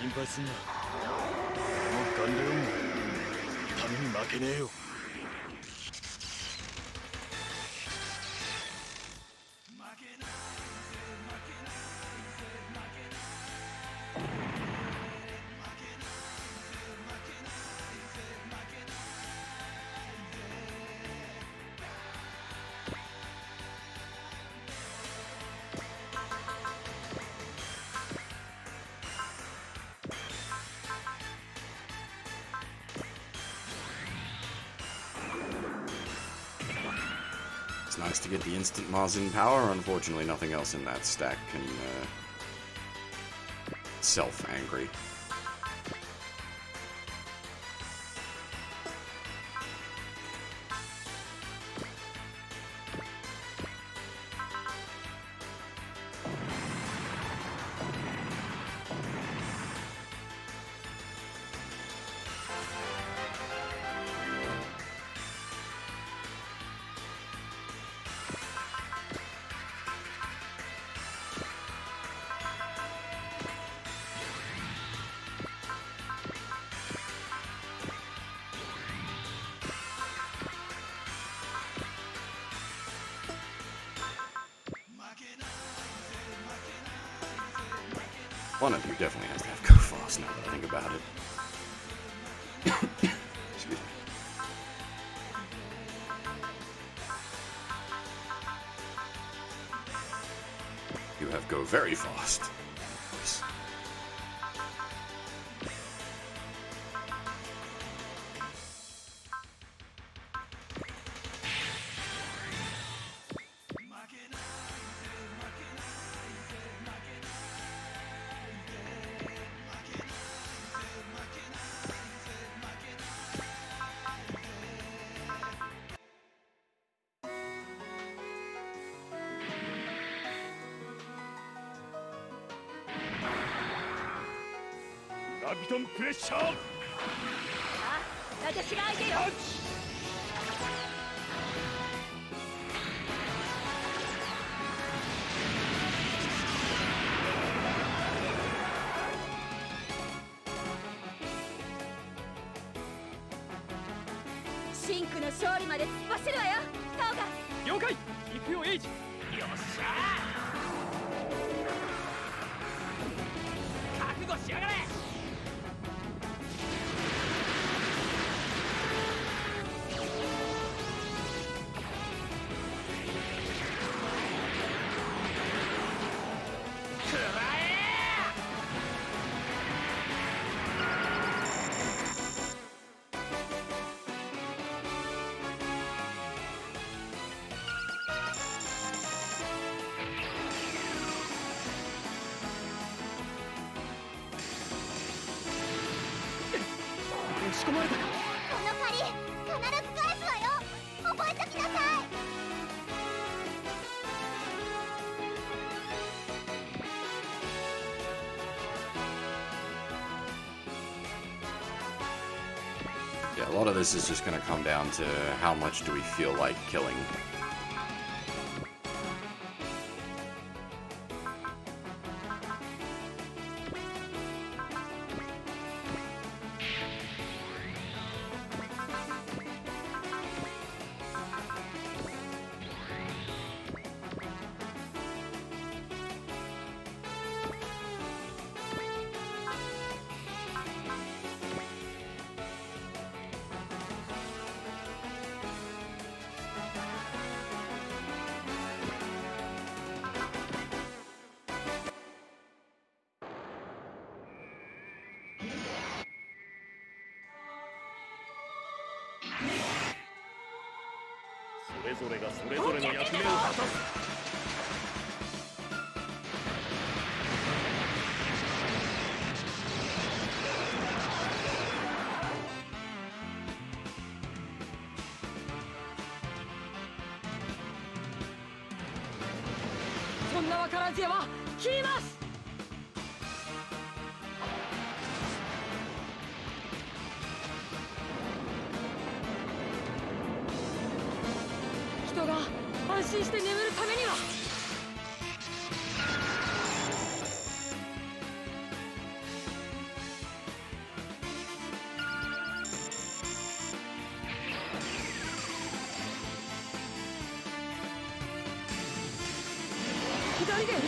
心配すんな。このガンレオンのために負けねえよ。It's nice to get the instant Mazin power. Unfortunately, nothing else in that stack can self-angry. One of you definitely has to have go fast now that I think about it. Excuse me. You have go very fast. Nice. ャビトンプレッシャー。あ、私が相手よ。シンクの勝利まで突っ走るわよ、トーガ。了解。行くよエイジ。よっしゃー、覚悟しやがれ。押し込まれたか。この借り必ず返すわよ。覚えときなさい。Yeah, a lot of this is just going to come down to how much do we feel like killing.それぞれがそれぞれの役目を果たす。そんなわからずやは切ります。人が安心して眠るためには。左で来る。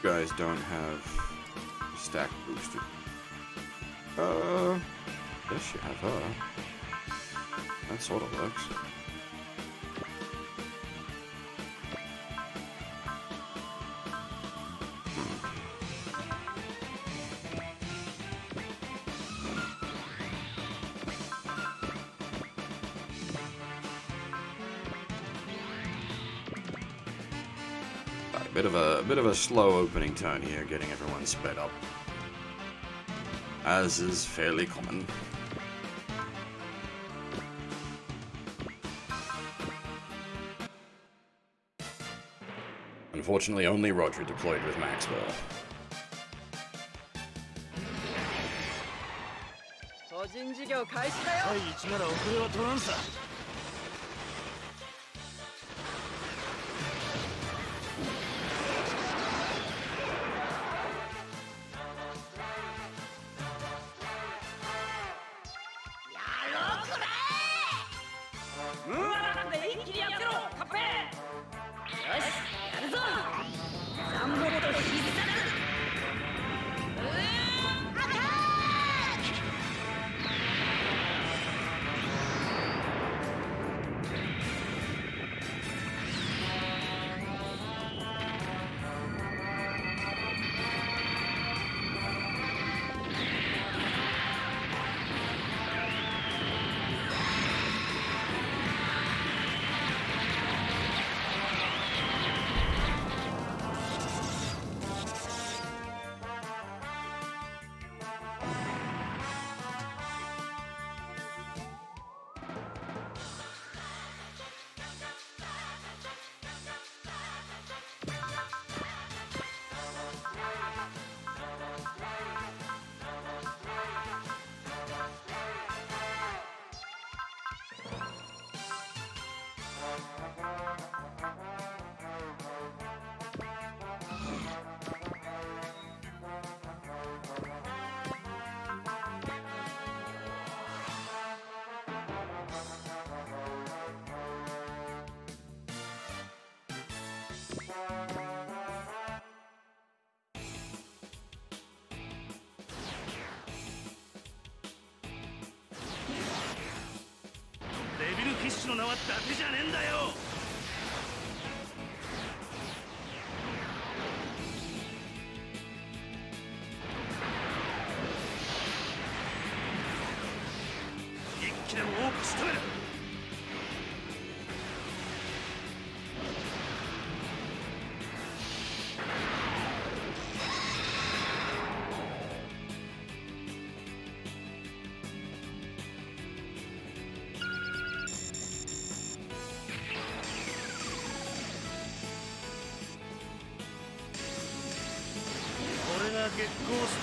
You guys don't have stack booster. Yes, you have her. That sort of works. A bit of a slow opening turn here, getting everyone sped up, as is fairly common. Unfortunately, only Roger deployed with Maxwell. 個人事業開始だよ。第一なら遅れは取らんさ。の名は伊達じゃねえんだよ。一気でも多く仕留める。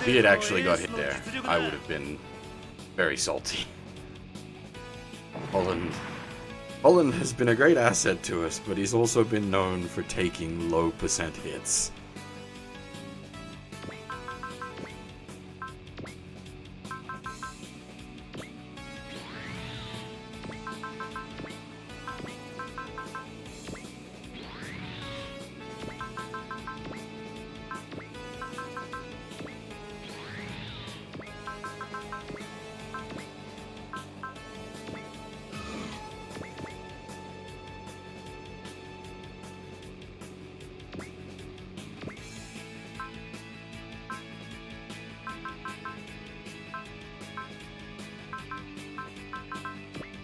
If he had actually got hit there, I would have been very salty. Holland has been a great asset to us, but he's also been known for taking low % hits.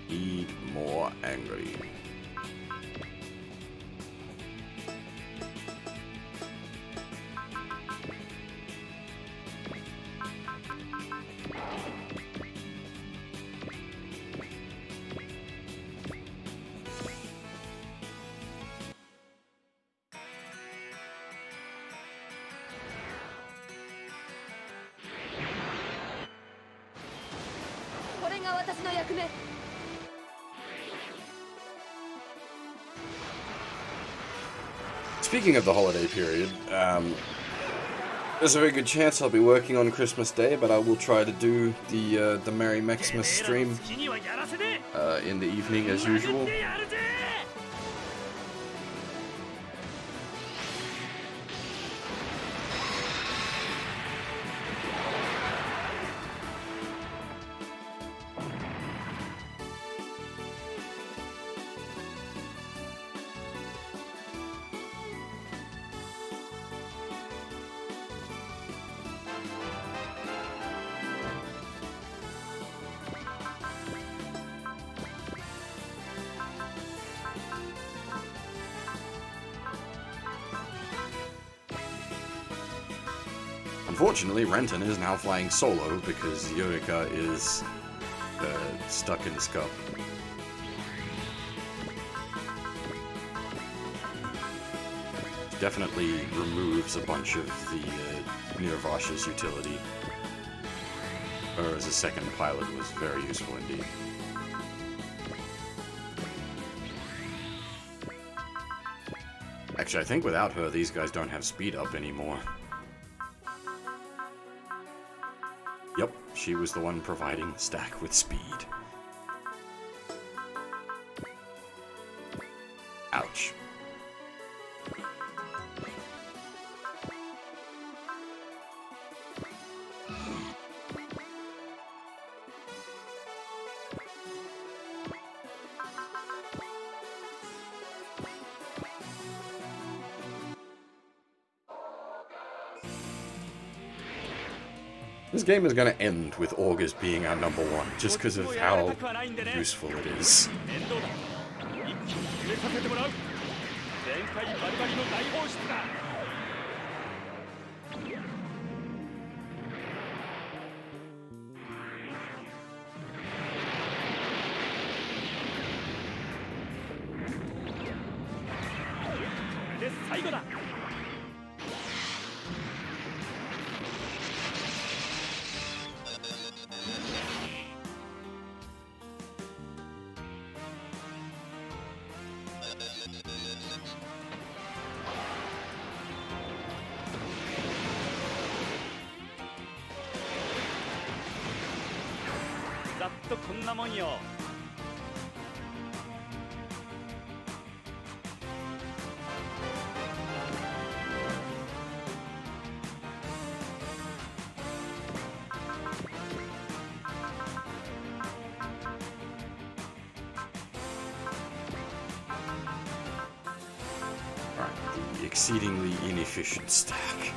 Be more angry. Speaking of the holiday period, there's a very good chance I'll be working on Christmas Day, but I will try to do the Merry Xmas stream in the evening as usual. Unfortunately, Renton is now flying solo because Yurika is stuck in his cup. Definitely removes a bunch of the Nirvasha's utility. Her as a second pilot was very useful indeed. Actually, I think without her, these guys don't have speed up anymore. Yep, she was the one providing the stack with speed. Ouch. This game is going to end with August being our number one, just because of how useful it is. exceedingly inefficient stack.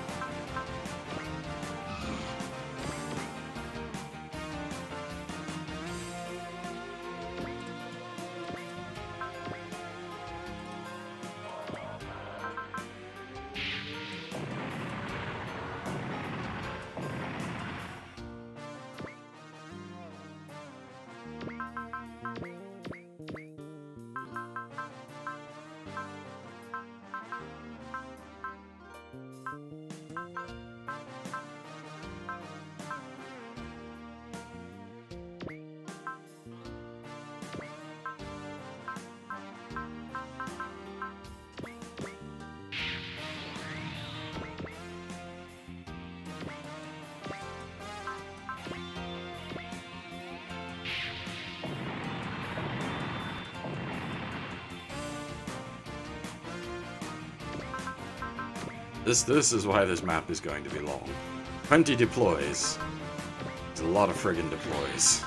This is why this map is going to be long. 20 deploys. It's a lot of friggin' deploys.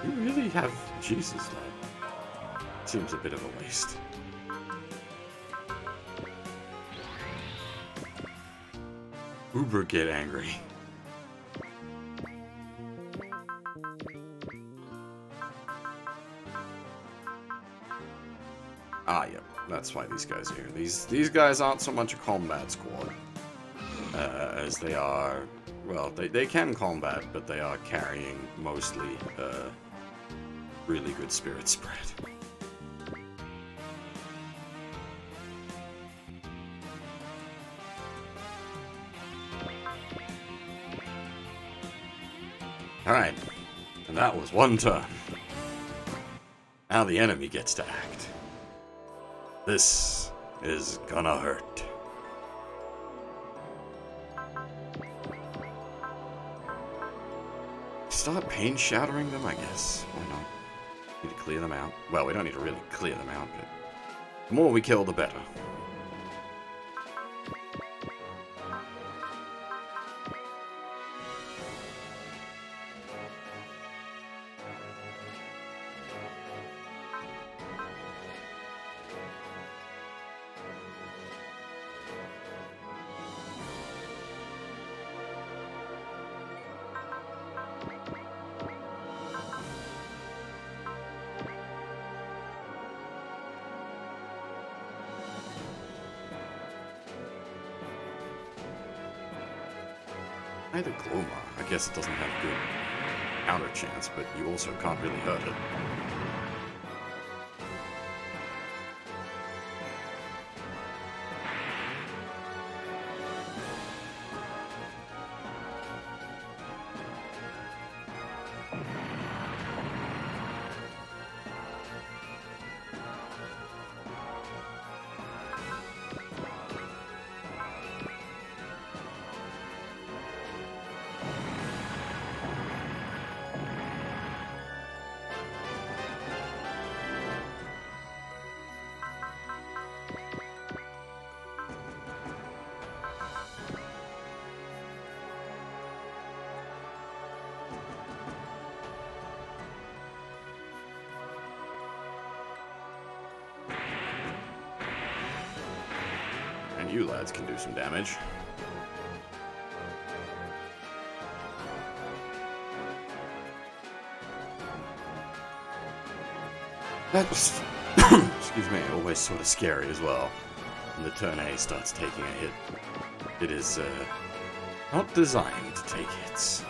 You really have... Jesus, lad. Seems a bit of a waste. Uber get angry. Ah, yep. That's why these guys are here. These guys aren't so much a combat squad. As they are... Well, they can combat, but they are carrying mostly really good spirit spread. Alright, and that was one turn. Now the enemy gets to act. This is gonna hurt. Start pain shattering them, I guess. Why not? Need to clear them out. Well, we don't need to really clear them out, but the more we kill, the better. Either Gloma. I guess it doesn't have good counter chance, but you also can't really hurt it. And you lads can do some damage. That was, excuse me, always sort of scary as well. When the turn A starts taking a hit. It is, not designed to take hits.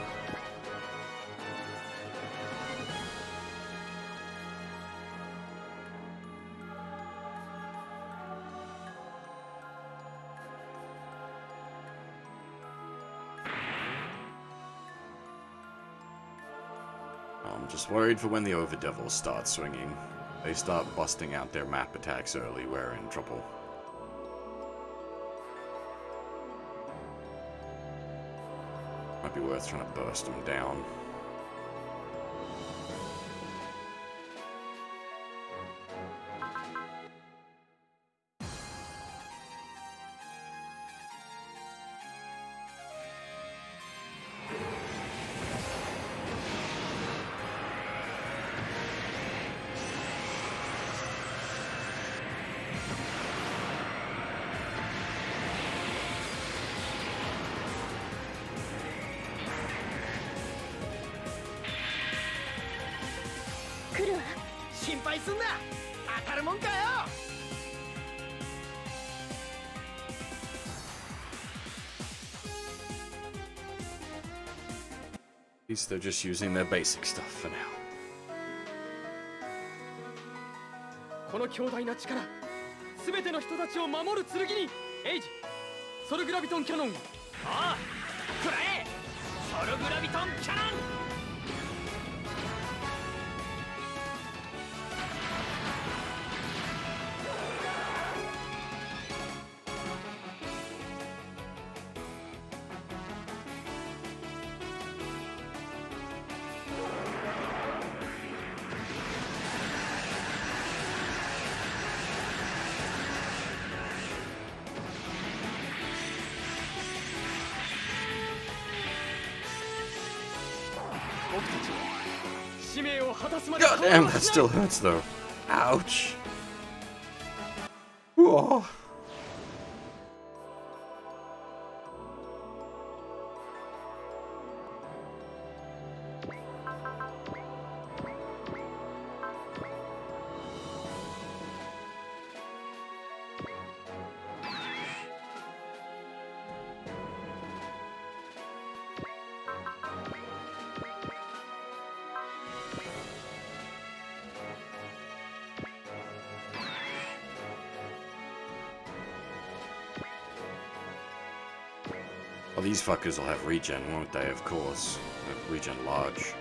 I'm just worried for when the Overdevils start swinging. They start busting out their map attacks early, we're in trouble. Might be worth trying to burst them down. 配すんな。当たるもんかよ。At least they're just using their basic stuff for now. この強大な力、すべての人たちを守る剣にエイジ、ソルグラビトンキャノン。ああ、くらえソルグラビトンキャノン。僕たちは使命を果たすまで God damn, that still hurts though. Ouch. Whoa. Well, these fuckers will have regen, won't they? Of course. Regen large.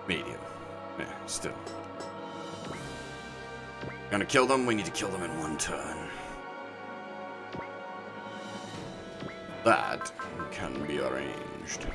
Medium. Yeah, still. Gonna kill them? We need to kill them in one turn. That can be arranged.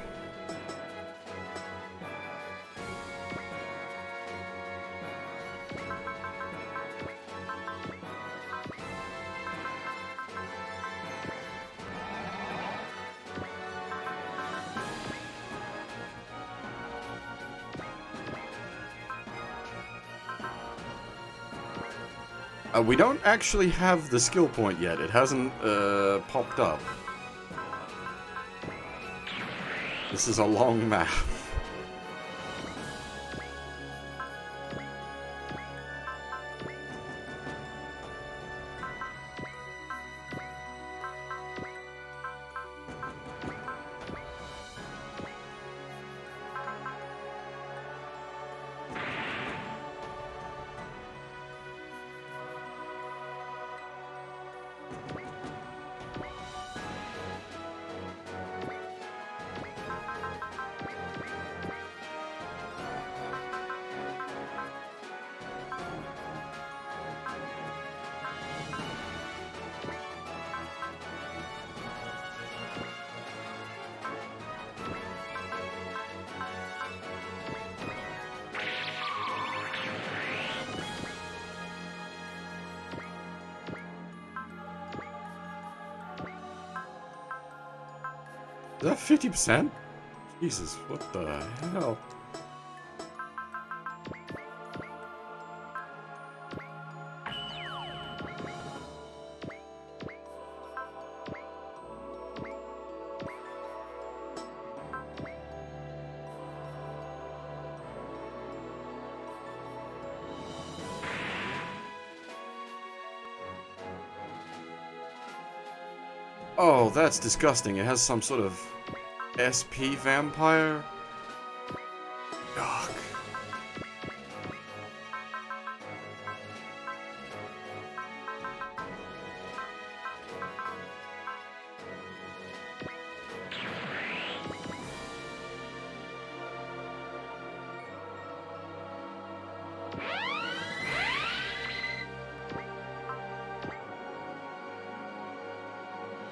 We don't actually have the skill point yet. It hasn't popped up. This is a long map. Is that 50%? Jesus, what the hell? Oh, that's disgusting. It has some sort of SP vampire. Ugh.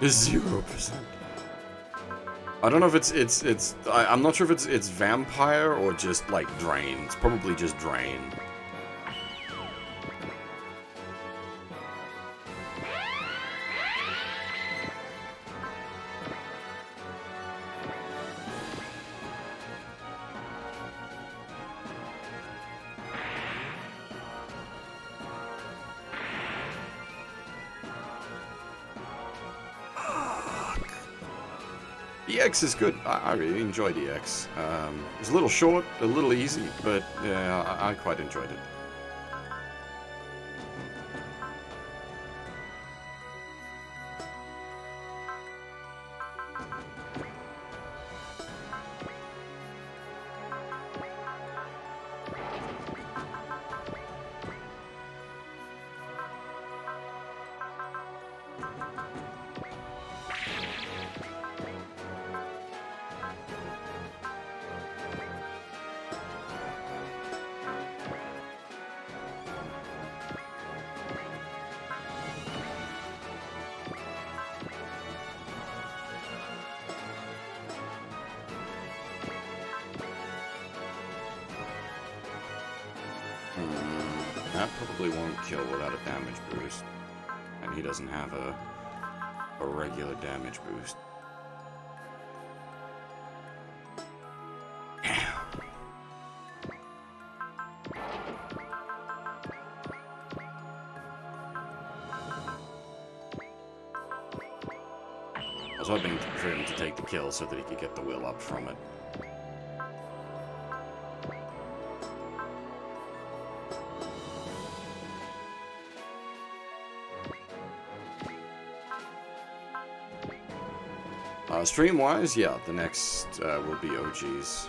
Is 0%. I don't know if I'm not sure if it's vampire or just like drain. It's probably just drain. EX is good. I really enjoyed EX. It was a little short, a little easy, but yeah, I quite enjoyed it. That probably won't kill without a damage boost. And he doesn't have a regular damage boost. I was hoping for him to take the kill so that he could get the will up from it. Stream-wise, yeah, the next will be OGs.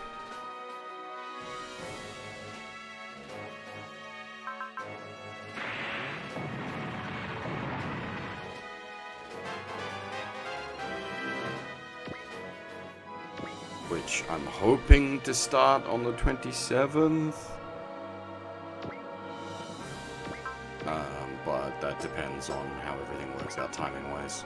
Which I'm hoping to start on the 27th. But that depends on how everything works out timing-wise.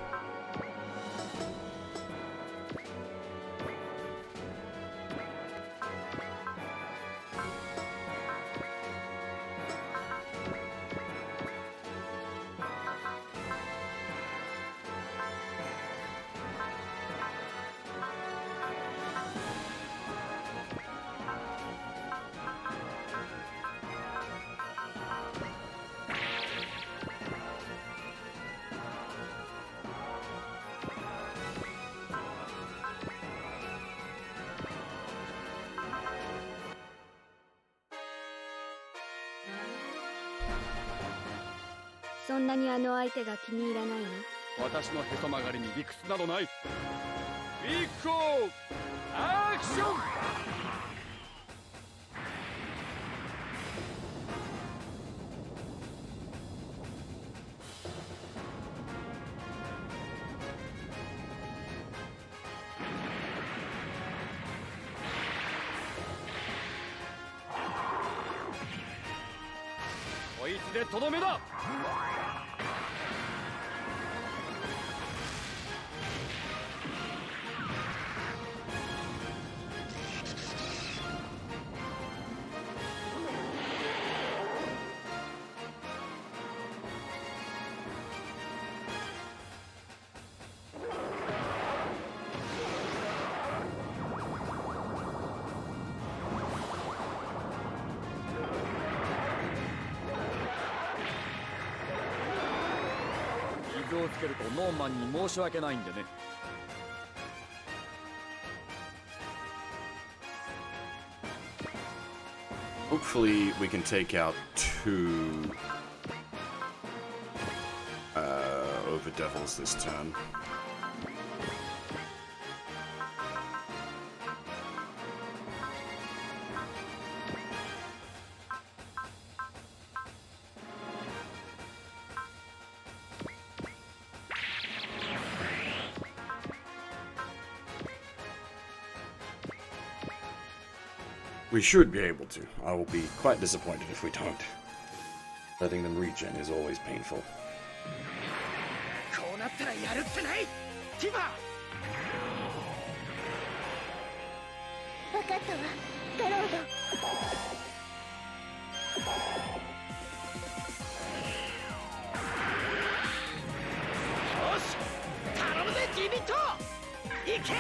そんなにあの相手が気に入らないの？私のへそ曲がりに理屈などない。ビッグオーアクション。こいつでとどめだ。傷をつけるとノーマンに申し訳ないんでね。Hopefully we can take out 2 over devils this turn. We should be able to. I will be quite disappointed if we don't. Letting them regen is always painful. こうなったらやるってない。ティファ。分かったわ、ガロード。よし、頼むぜジビット。行け。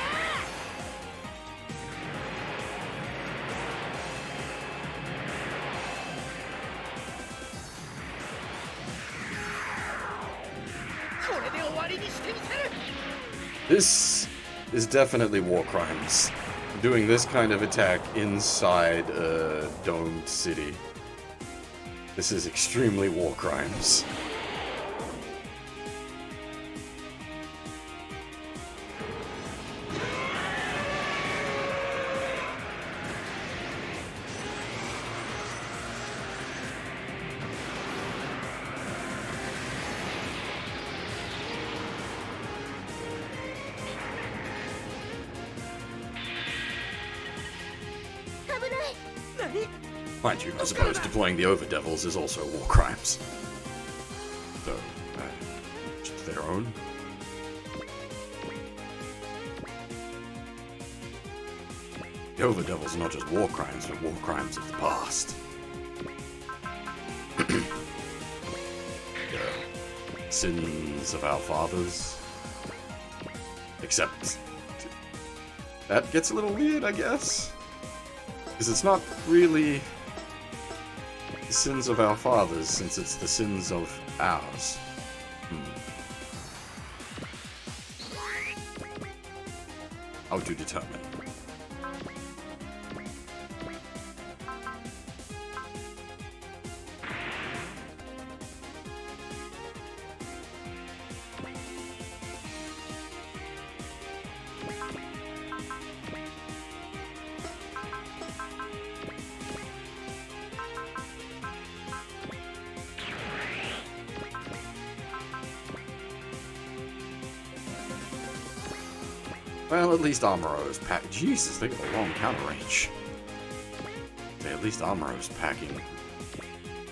This is definitely war crimes. Doing this kind of attack inside a domed city. This is extremely war crimes. Mind you, I suppose deploying the Overdevils is also war crimes. So, just their own. The Overdevils are not just war crimes, but war crimes of the past. Sins of our fathers. Except that gets a little weird, I guess. Because it's not really the sins of our fathers, since it's the sins of ours. How to determine. Well, at least Amuro's pack. Jesus, they got a long counter range. Okay, at least Amuro's packing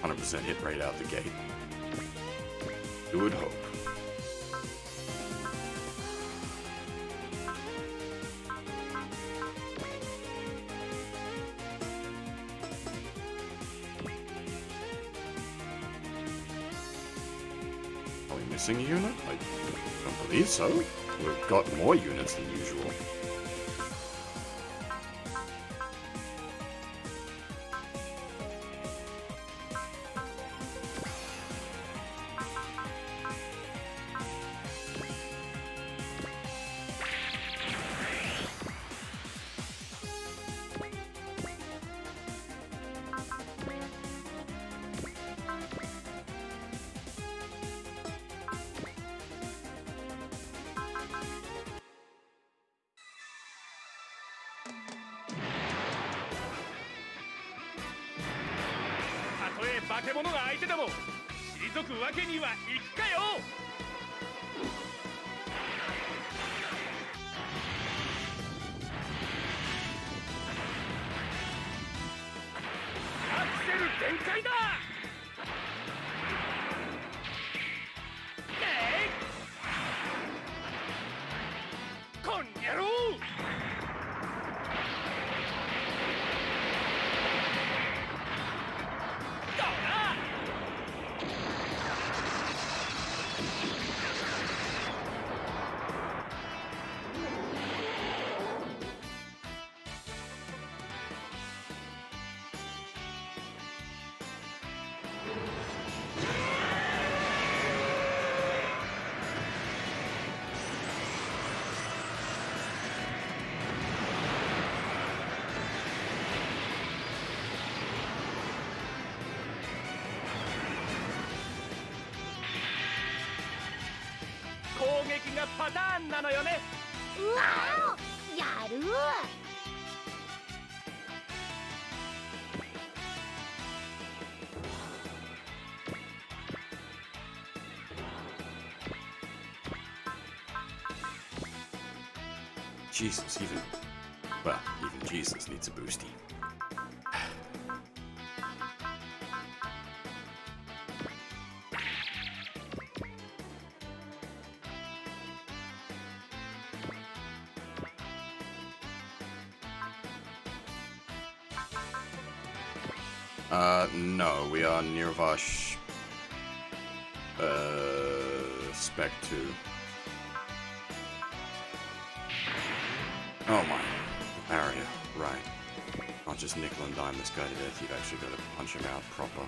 100% hit rate out the gate. You would hope. Are we missing a unit? I don't believe so. We've got more units than usual. Jesus, even Jesus needs a boosty. No, we are near Vash. Spec 2. Oh my, the barrier, right. Not just nickel and dime this guy to death, you've actually got to punch him out proper.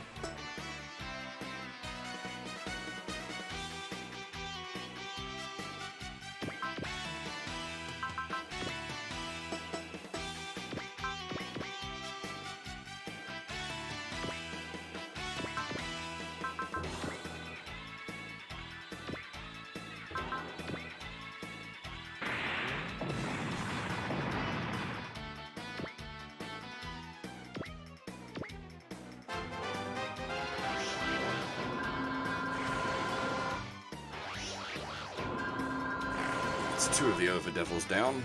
That's 2 of the Overdevils down.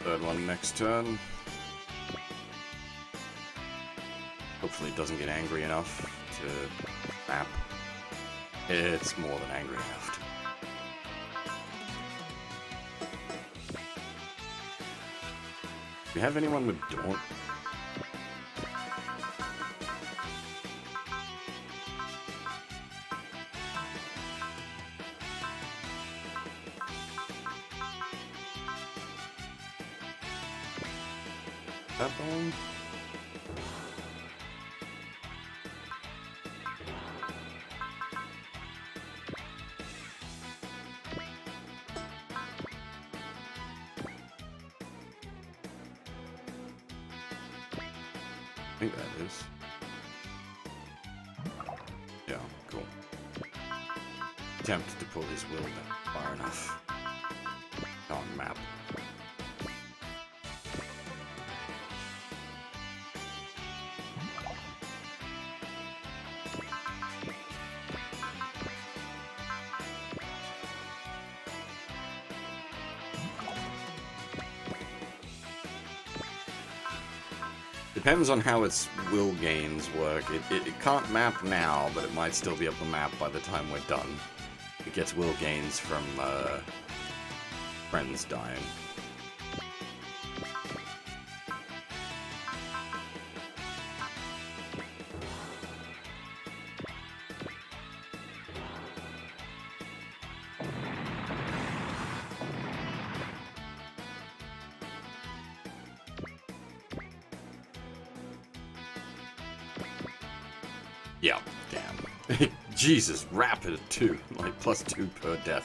Third one next turn. Hopefully it doesn't get angry enough to map. It's more than angry enough to. Do you have anyone with Daunt? That one? I think that is. Yeah, cool. Attempt to pull his will down far enough. On map. Depends on how its will gains work. It can't map now, but it might still be able to map by the time we're done. It gets will gains from friends dying. Yeah, damn. Jesus, rapid 2. Like, +2 per death.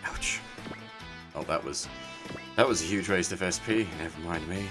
Ouch. Oh, that was a huge waste of SP. Never mind me.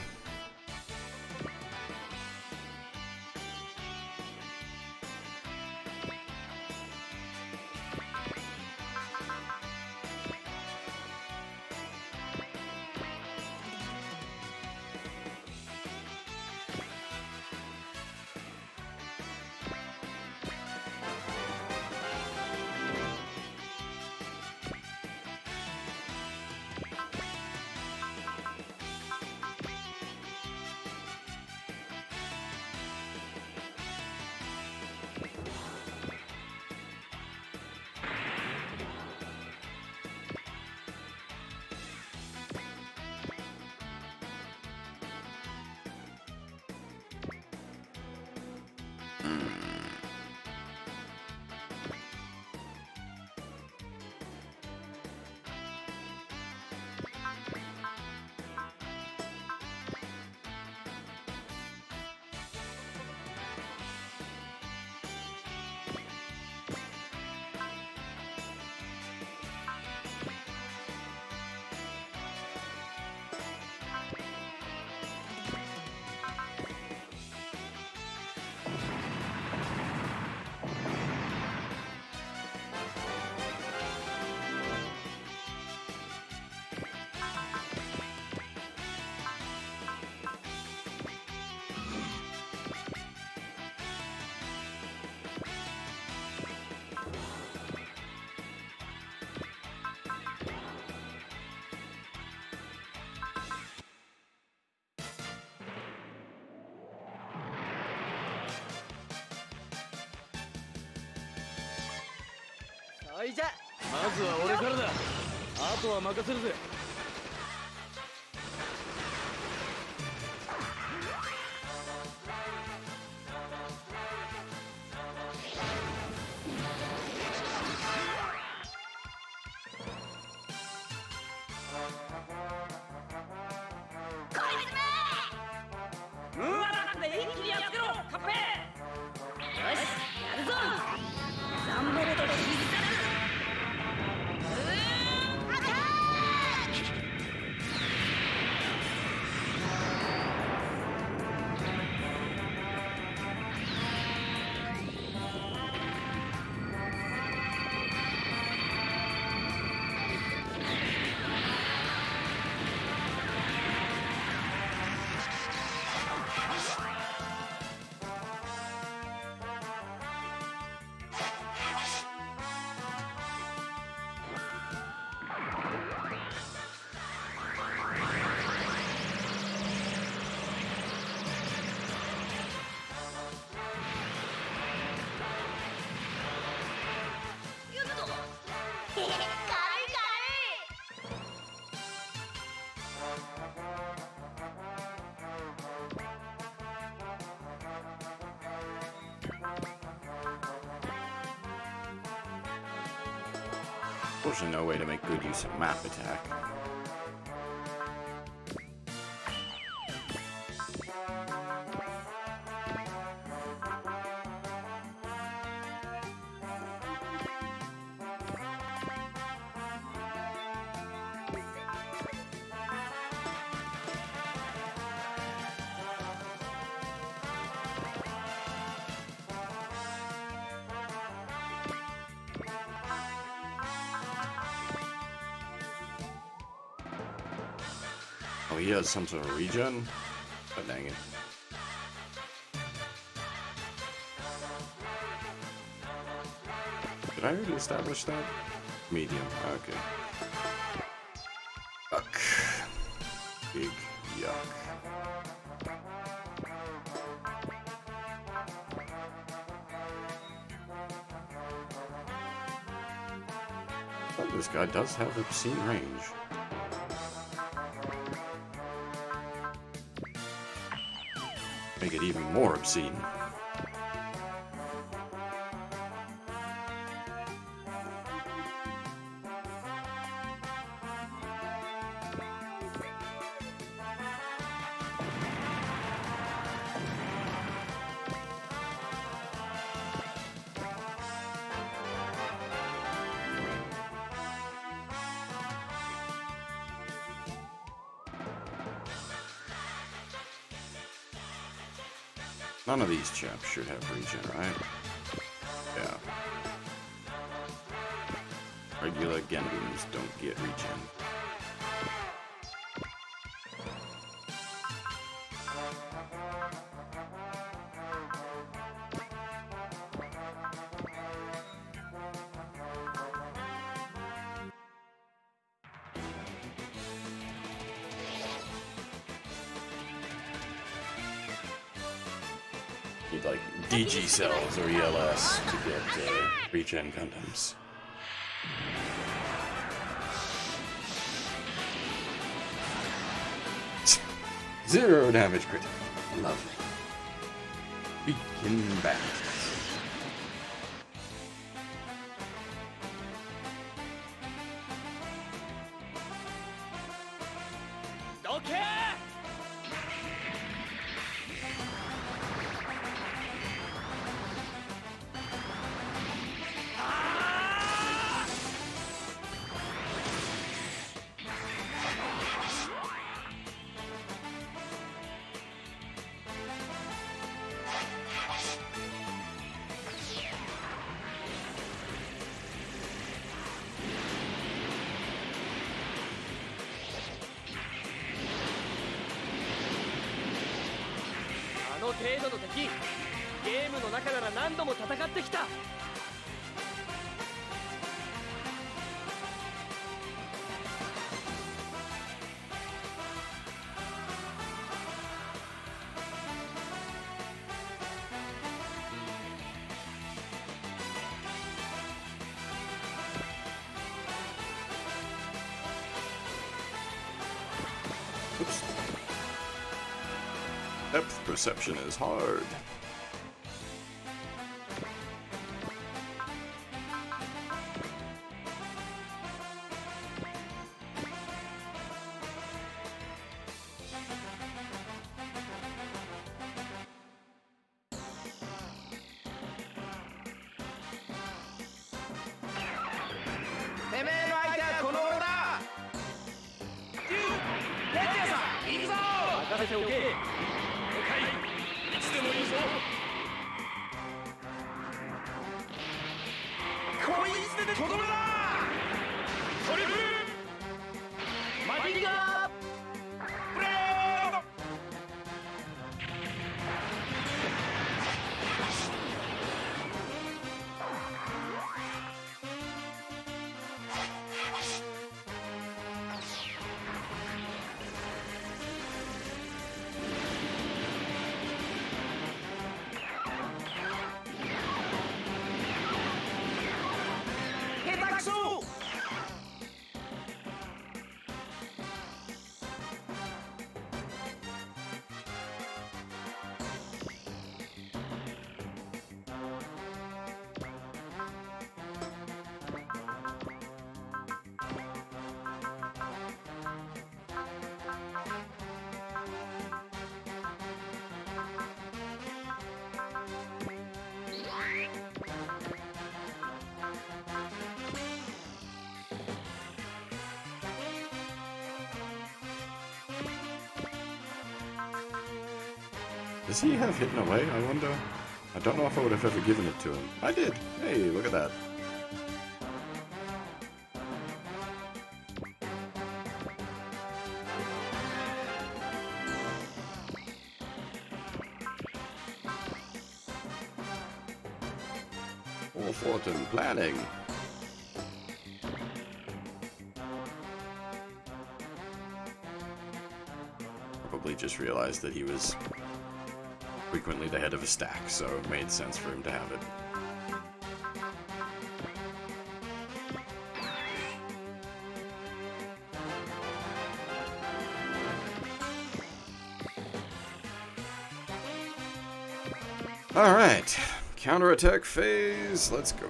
はいじゃまずは俺からだ。あとは任せるぜ。Unfortunately, no way to make good use of map attack. Oh, he has some sort of regen? Oh, dang it. Did I already establish that? Medium, okay. Yuck. Big yuck. But this guy does have obscene range. Make it even more obscene. None of these chaps should have regen, right? Yeah. Regular Gendums don't get regen. Need like DG cells or ELS to get regen Gundams. Zero damage crit. Lovely. Begin battle. Okay! あの程度の敵、ゲームの中なら何度も戦ってきた。Oops. Depth perception is hard. Does he have hidden away, I wonder? I don't know if I would have ever given it to him. I did! Hey, look at that. All Fortin planning. Probably just realized that he was frequently the head of a stack, so it made sense for him to have it. Alright, counterattack phase, let's go.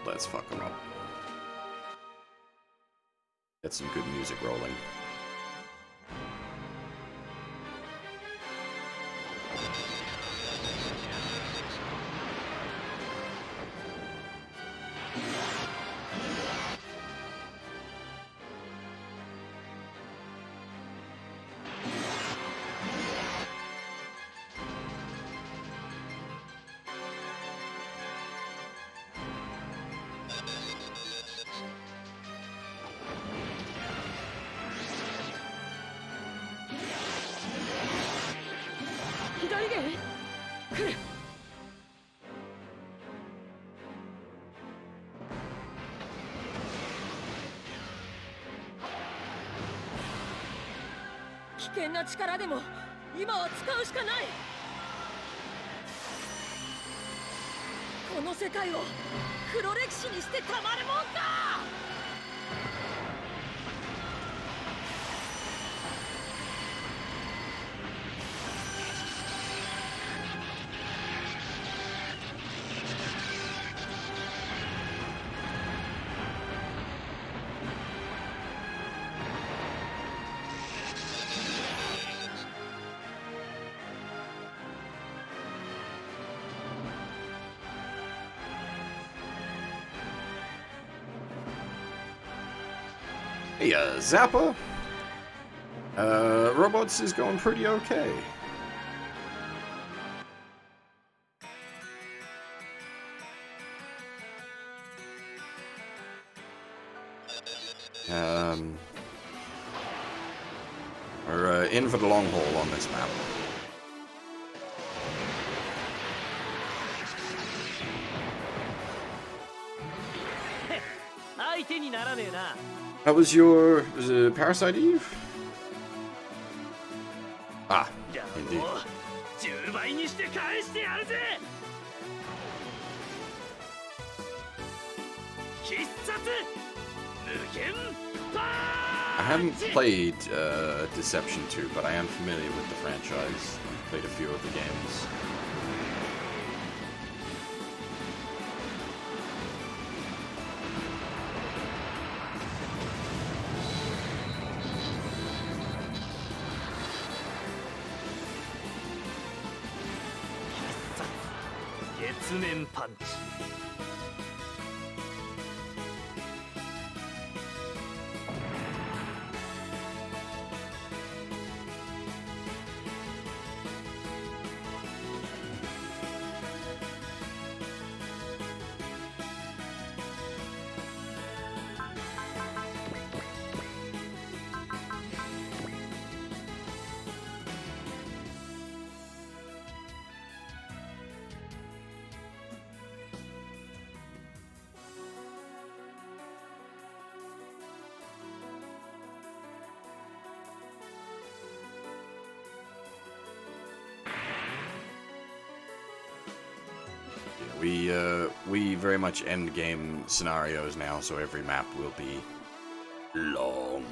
Let's fuck him up. Get some good music rolling.危険な力でも今は使うしかない。この世界を黒歴史にしてたまるもんか。Hey, Zappa. Robots is going pretty okay. We're in for the long haul on this map. That was your... was it Parasite Eve? Ah, indeed. I haven't played Deception 2, but I am familiar with the franchise. I've played a few of the games. We very much end game scenarios now, so every map will be long.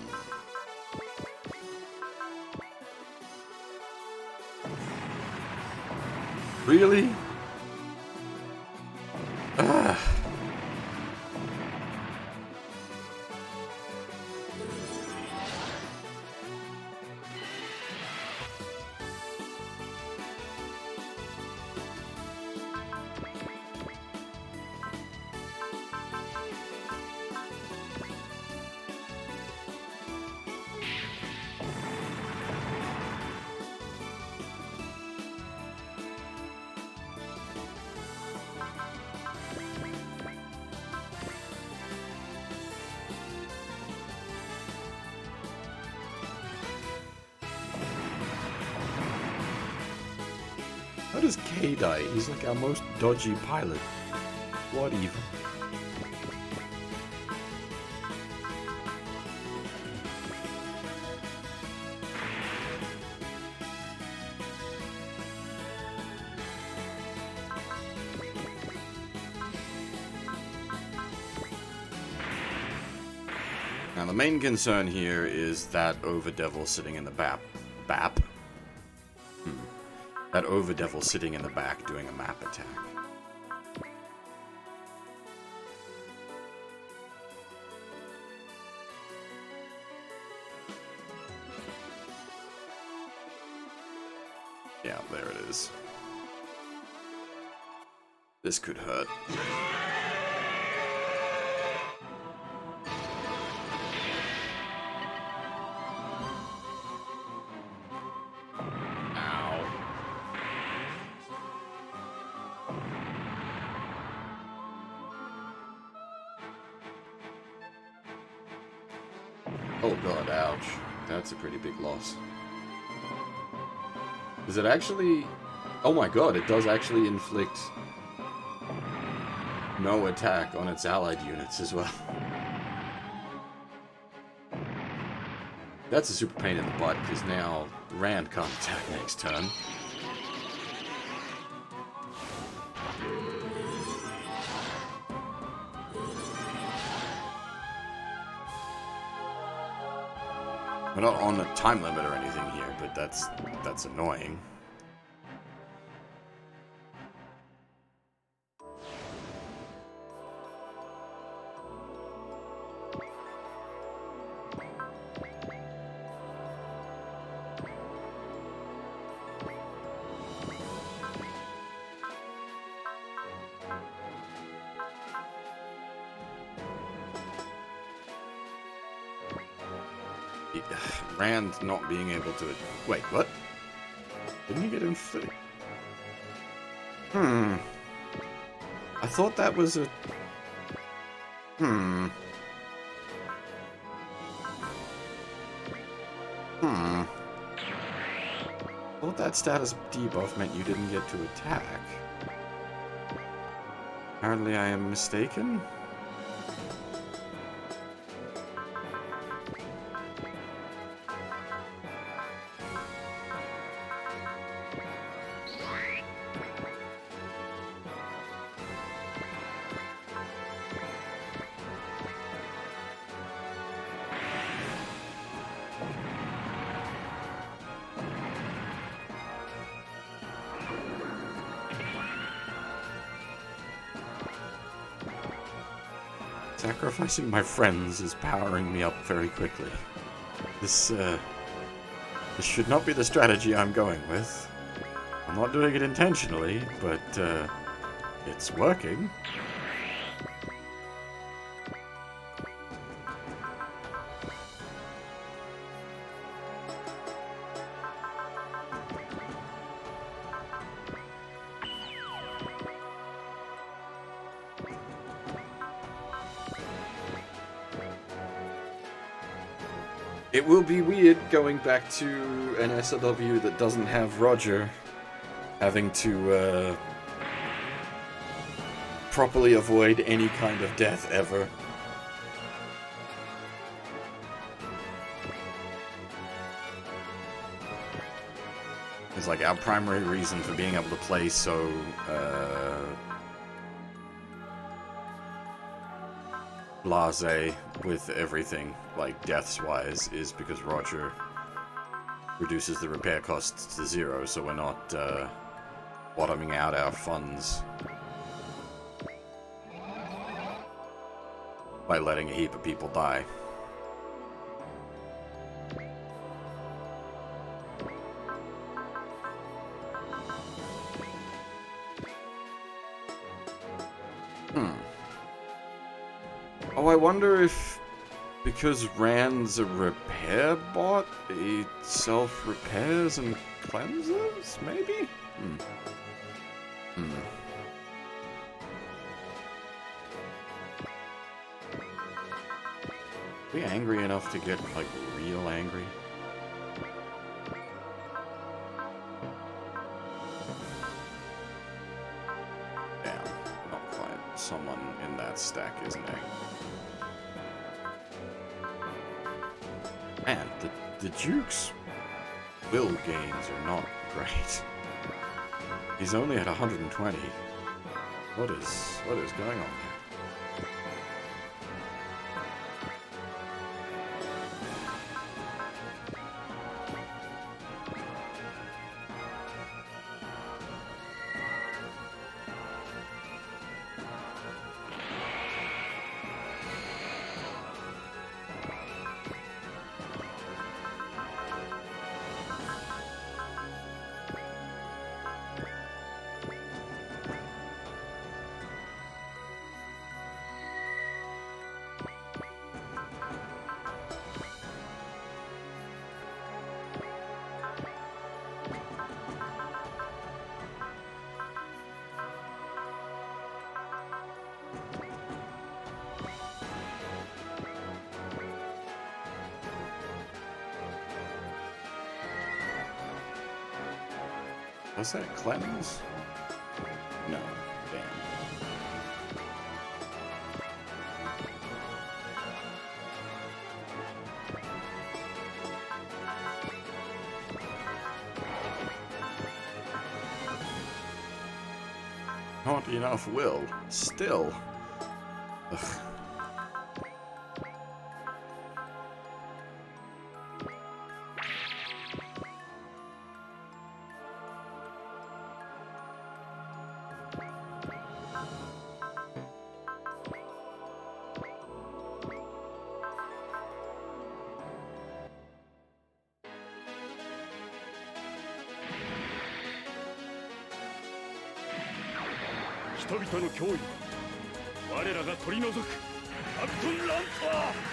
Really? Ugh. How does K die? He's like our most dodgy pilot. What even? Now the main concern here is that Overdevil sitting in the BAP. That Overdevil sitting in the back doing a map attack. Yeah, there it is. This could hurt. Oh god, ouch. That's a pretty big loss. Is it actually... Oh my god, it does actually inflict no attack on its allied units as well. That's a super pain in the butt, because now Rand can't attack next turn. We're not on a time limit or anything here, but that's annoying. Rand not being able to... Wait, what? Didn't he get inflicted? I thought that was a... I thought that status debuff meant you didn't get to attack. Apparently I am mistaken. Sacrificing my friends is powering me up very quickly. This should not be the strategy I'm going with. I'm not doing it intentionally, but it's working. It will be weird going back to an SLW that doesn't have Roger having to properly avoid any kind of death ever. It's like our primary reason for being able to play so blasé with everything, like deaths-wise, is because Roger reduces the repair costs to 0, so we're not bottoming out our funds by letting a heap of people die. Oh, I wonder if, because Rand's a repair bot, it self-repairs and cleanses, maybe? Are we angry enough to get, like, real angry? – isn't he? Man, the Duke's will gains are not great. He's only at 120. What is going on there? Was that Clemens? No, damn. Not enough will. Still. Ugh.人々の脅威、我らが取り除くアクトンランパー。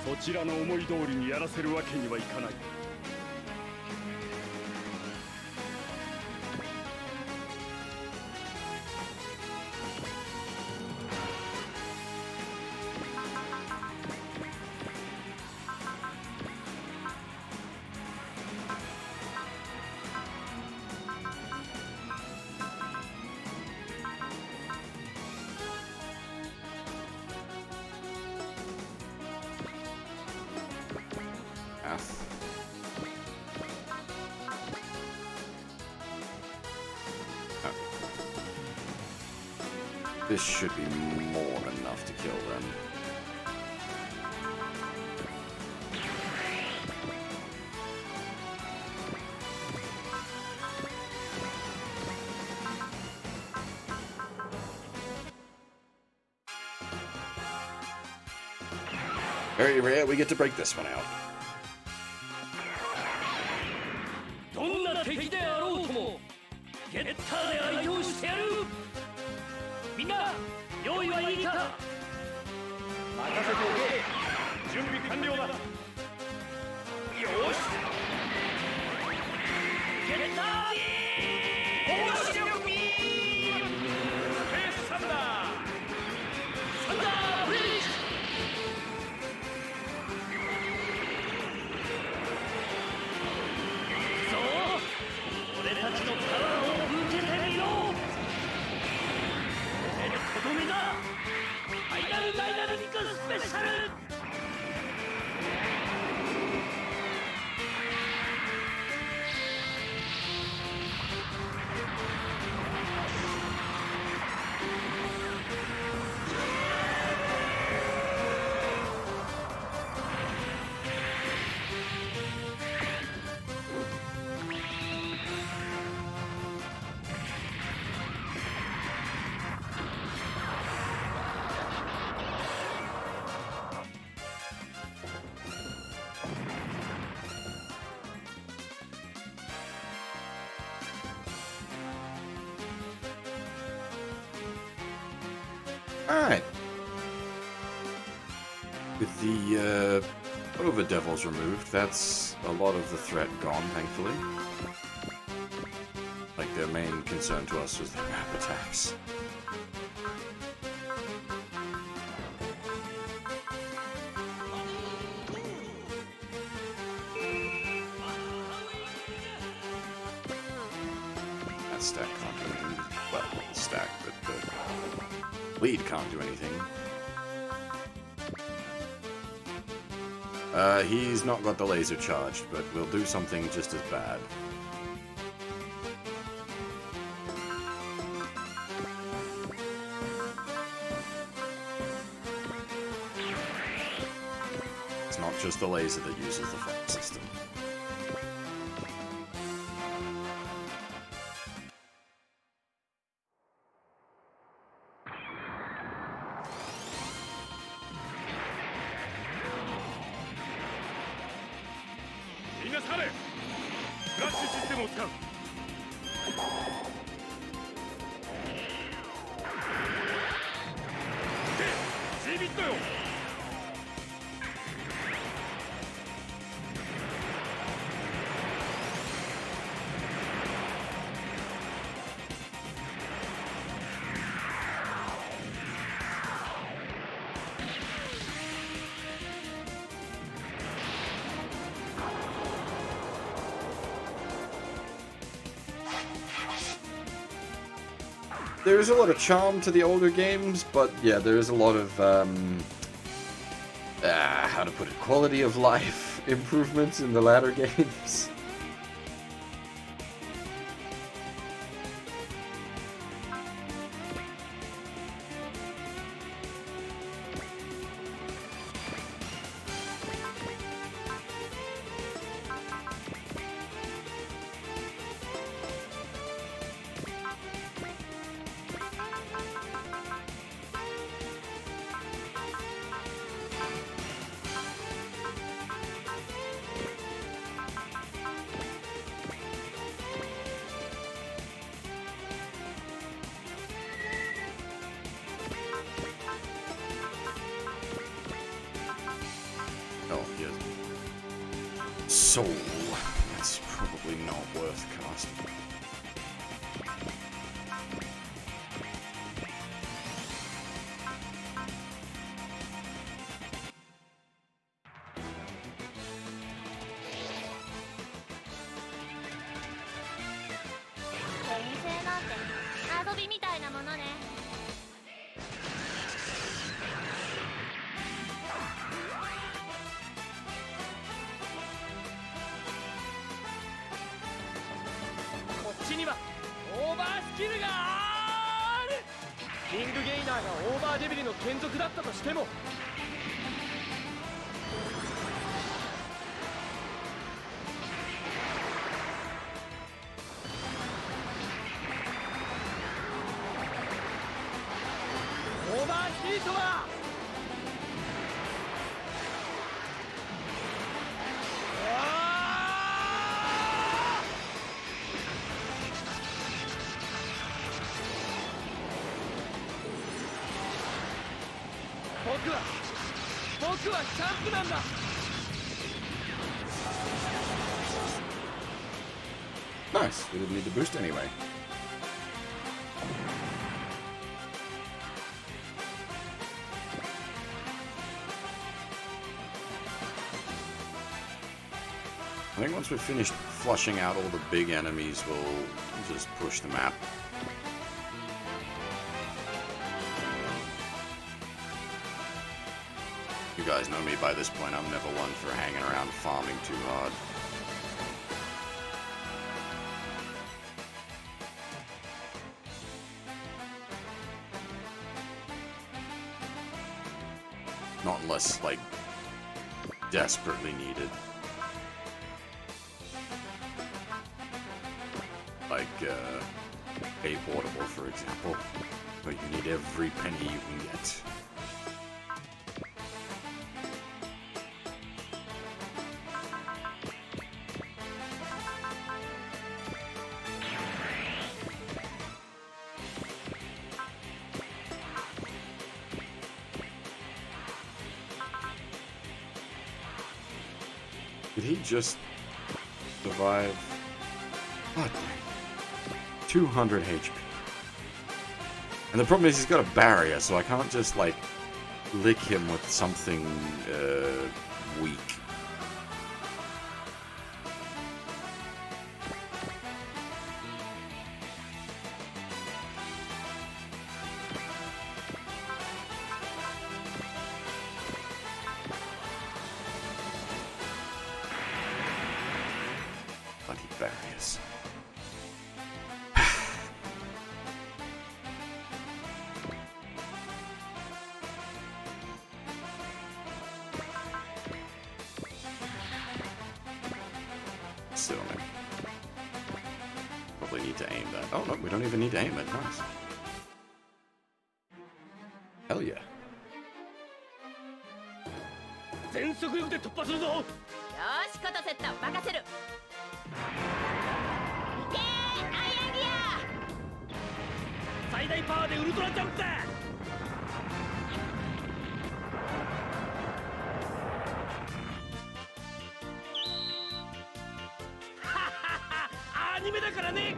そちらの思い通りにやらせるわけにはいかない。This should be more than enough to kill them. Very rare we get to break this one out. どんな敵であろうともゲッターで相手をしてやる。みんな用意はいいか。任せておけ。準備完了だ。よし。ゲッタービーム。面白ビーム。フェイスサンダー。サンダーブリッジ。そう俺たちのパワーを受けてみろ。とどめだ。ファイナルダイナミックスペシャル。Alright. With the Overdevils removed, that's a lot of the threat gone, thankfully. Like, their main concern to us was the map attacks. That stack can't do anything. Well, the stack, but the lead can't do anything. He's not got the laser charged, but we'll do something just as bad. It's not just the laser that uses the fire system. There's a lot of charm to the older games, but yeah, there's a lot of, how to put it, quality of life improvements in the latter games. Soul. That's probably not worth casting. Nice, we didn't need to boost anyway. I think once we've finished flushing out all the big enemies, we'll just push the map. You guys know me by this point, I'm never one for hanging around farming too hard. Not unless, like, desperately needed. Like, a portable, for example, where you need every penny you can get. Did he just survive? God dang. 200 HP. And the problem is he's got a barrier, so I can't just, like, lick him with something, weak. Bloody barriers. Sit on him. Probably need to aim that. Oh no, we don't even need to aim it. Nice. Hell yeah. 全速力で突破するぞ。よしコトセット任せる。いけーアイアンギア。最大パワーでウルトラジャンプだ。はっはっはアニメだからね。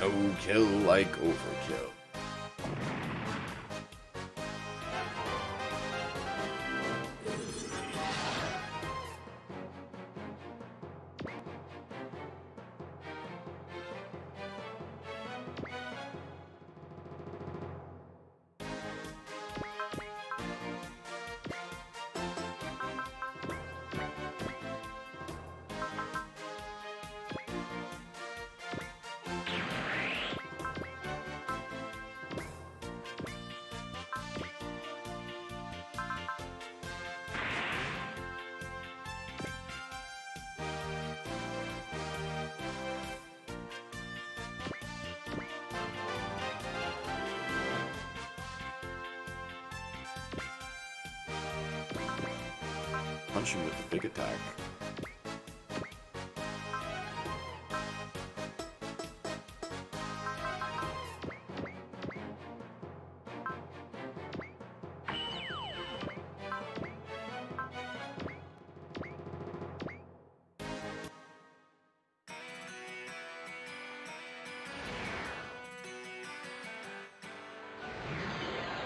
No kill like overkill. Punch him with the big attack.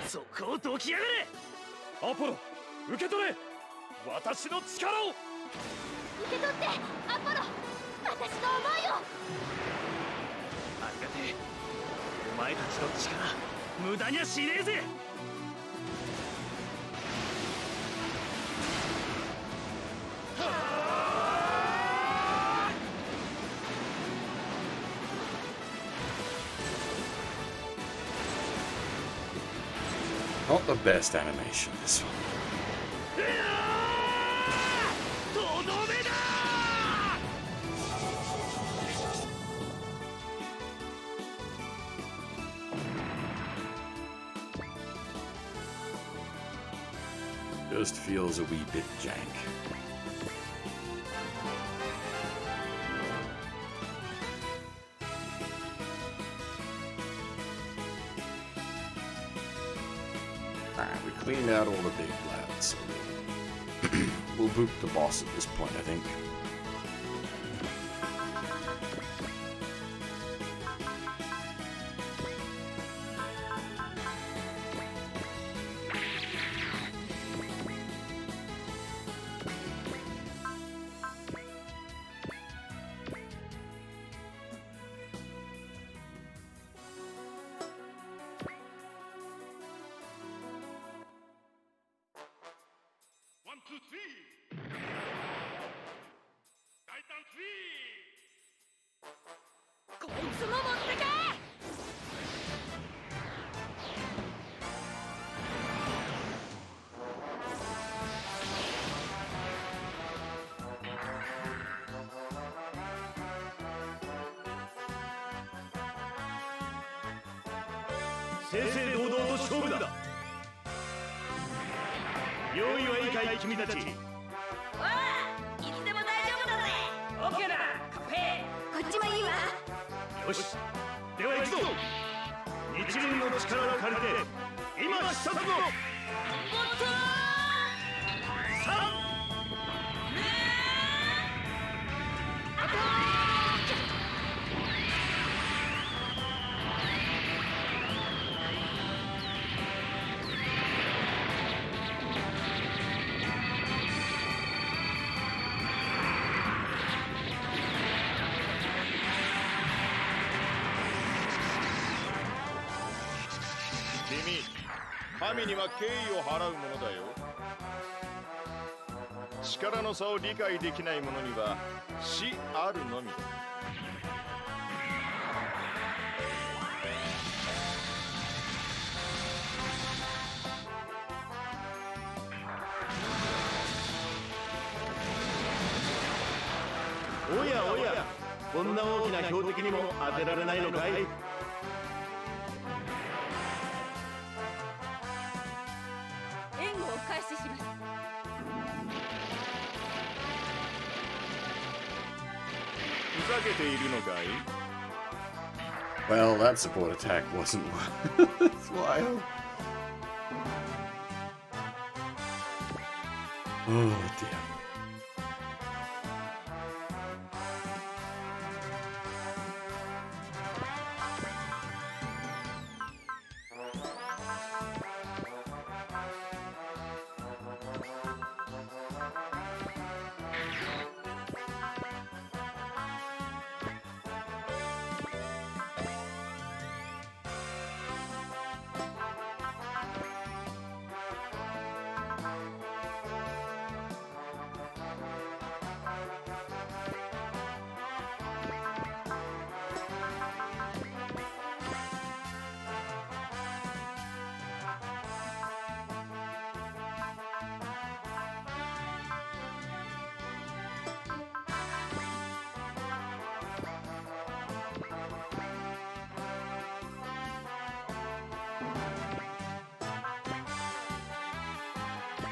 「そこをどきやがれ！アポロ、受け取れ！私の力を！受け取ってアポロ、私の思いを。ありがてえ。お前たちの力無駄にはしねえぜ。Not the best animation, this one. とどめだJust feels a wee bit jank. Alright, we cleaned out all the big lads, so we'll boot the boss at this point, I think.こいつも持ってけ。正々堂々と勝負だ。用意はいいかい君たち。わあ、いつでも大丈夫だぜ。オッケーだ、カフェ。こっちちまいいわ。よし、では行くぞ。日輪の力を借りて今出発ぞ。君、神には敬意を払うものだよ。力の差を理解できない者には死あるのみだ。おやおや、こんな大きな標的にも当てられないのかい。援護を開始します。ふざけているのかい？ Well, that support attack wasn't worthwhile. Oh dear.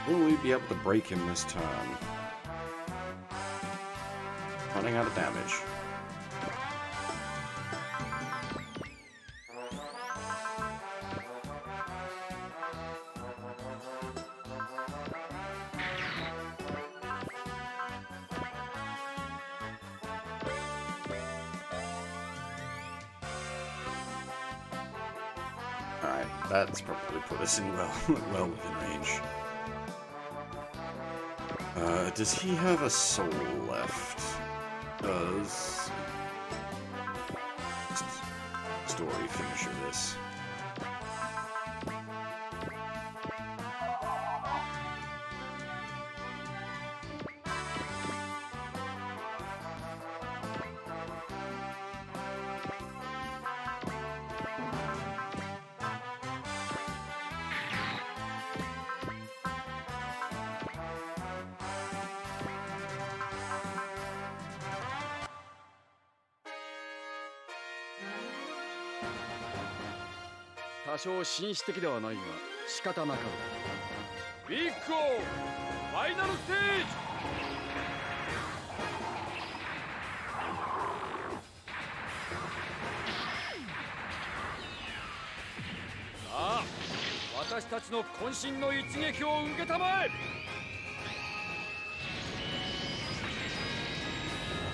Will we be able to break him this time? Running out of damage. Alright, that's probably put us in well within range. Does he have a soul left? Does... Story finisher this. to多少紳士的ではないが仕方なかろう。ビッグオーファイナルステージ。さあ、私たちの渾身の一撃を受けたまえ。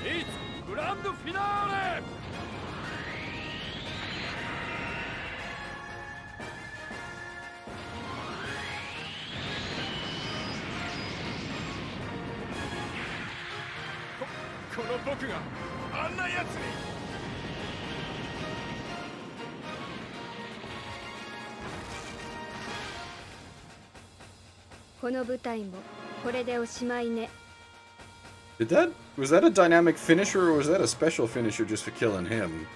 いつグランドフィナーレ。この僕があんなやつに。この舞台もこれでおしまいね。Was that a dynamic finisher or was that a special finisher just for killing him?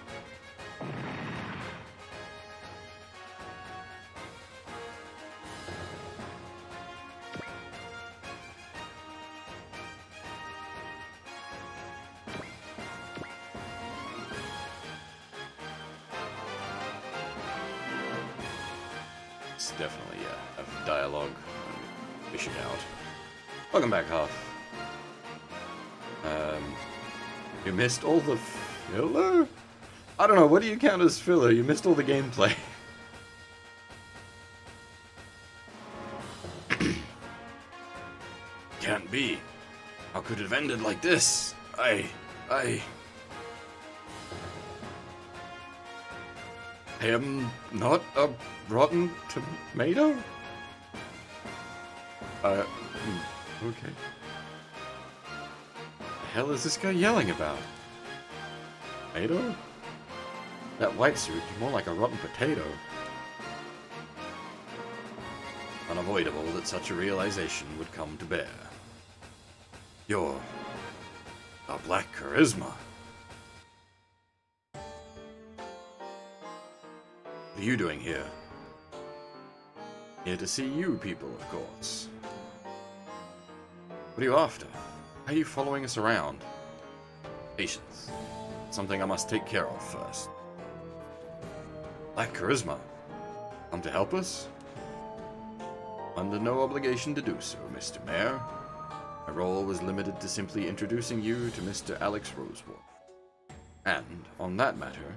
It's definitely a dialogue fishing out. Welcome back, Huff. You missed all the Filler? I don't know, what do you count as filler? You missed all the gameplay. Can't be. How could it have ended like this? I am not a rotten tomato? Okay. The hell is this guy yelling about? Tomato? That white suit is more like a rotten potato. Unavoidable that such a realization would come to bear. You're a black charisma. What are you doing here? Here to see you people, of course. What are you after? Why are you following us around? Patience. Something I must take care of first. Black charisma. Come to help us? Under no obligation to do so, Mr. Mayor. My role was limited to simply introducing you to Mr. Alex Rosewater. And, on that matter,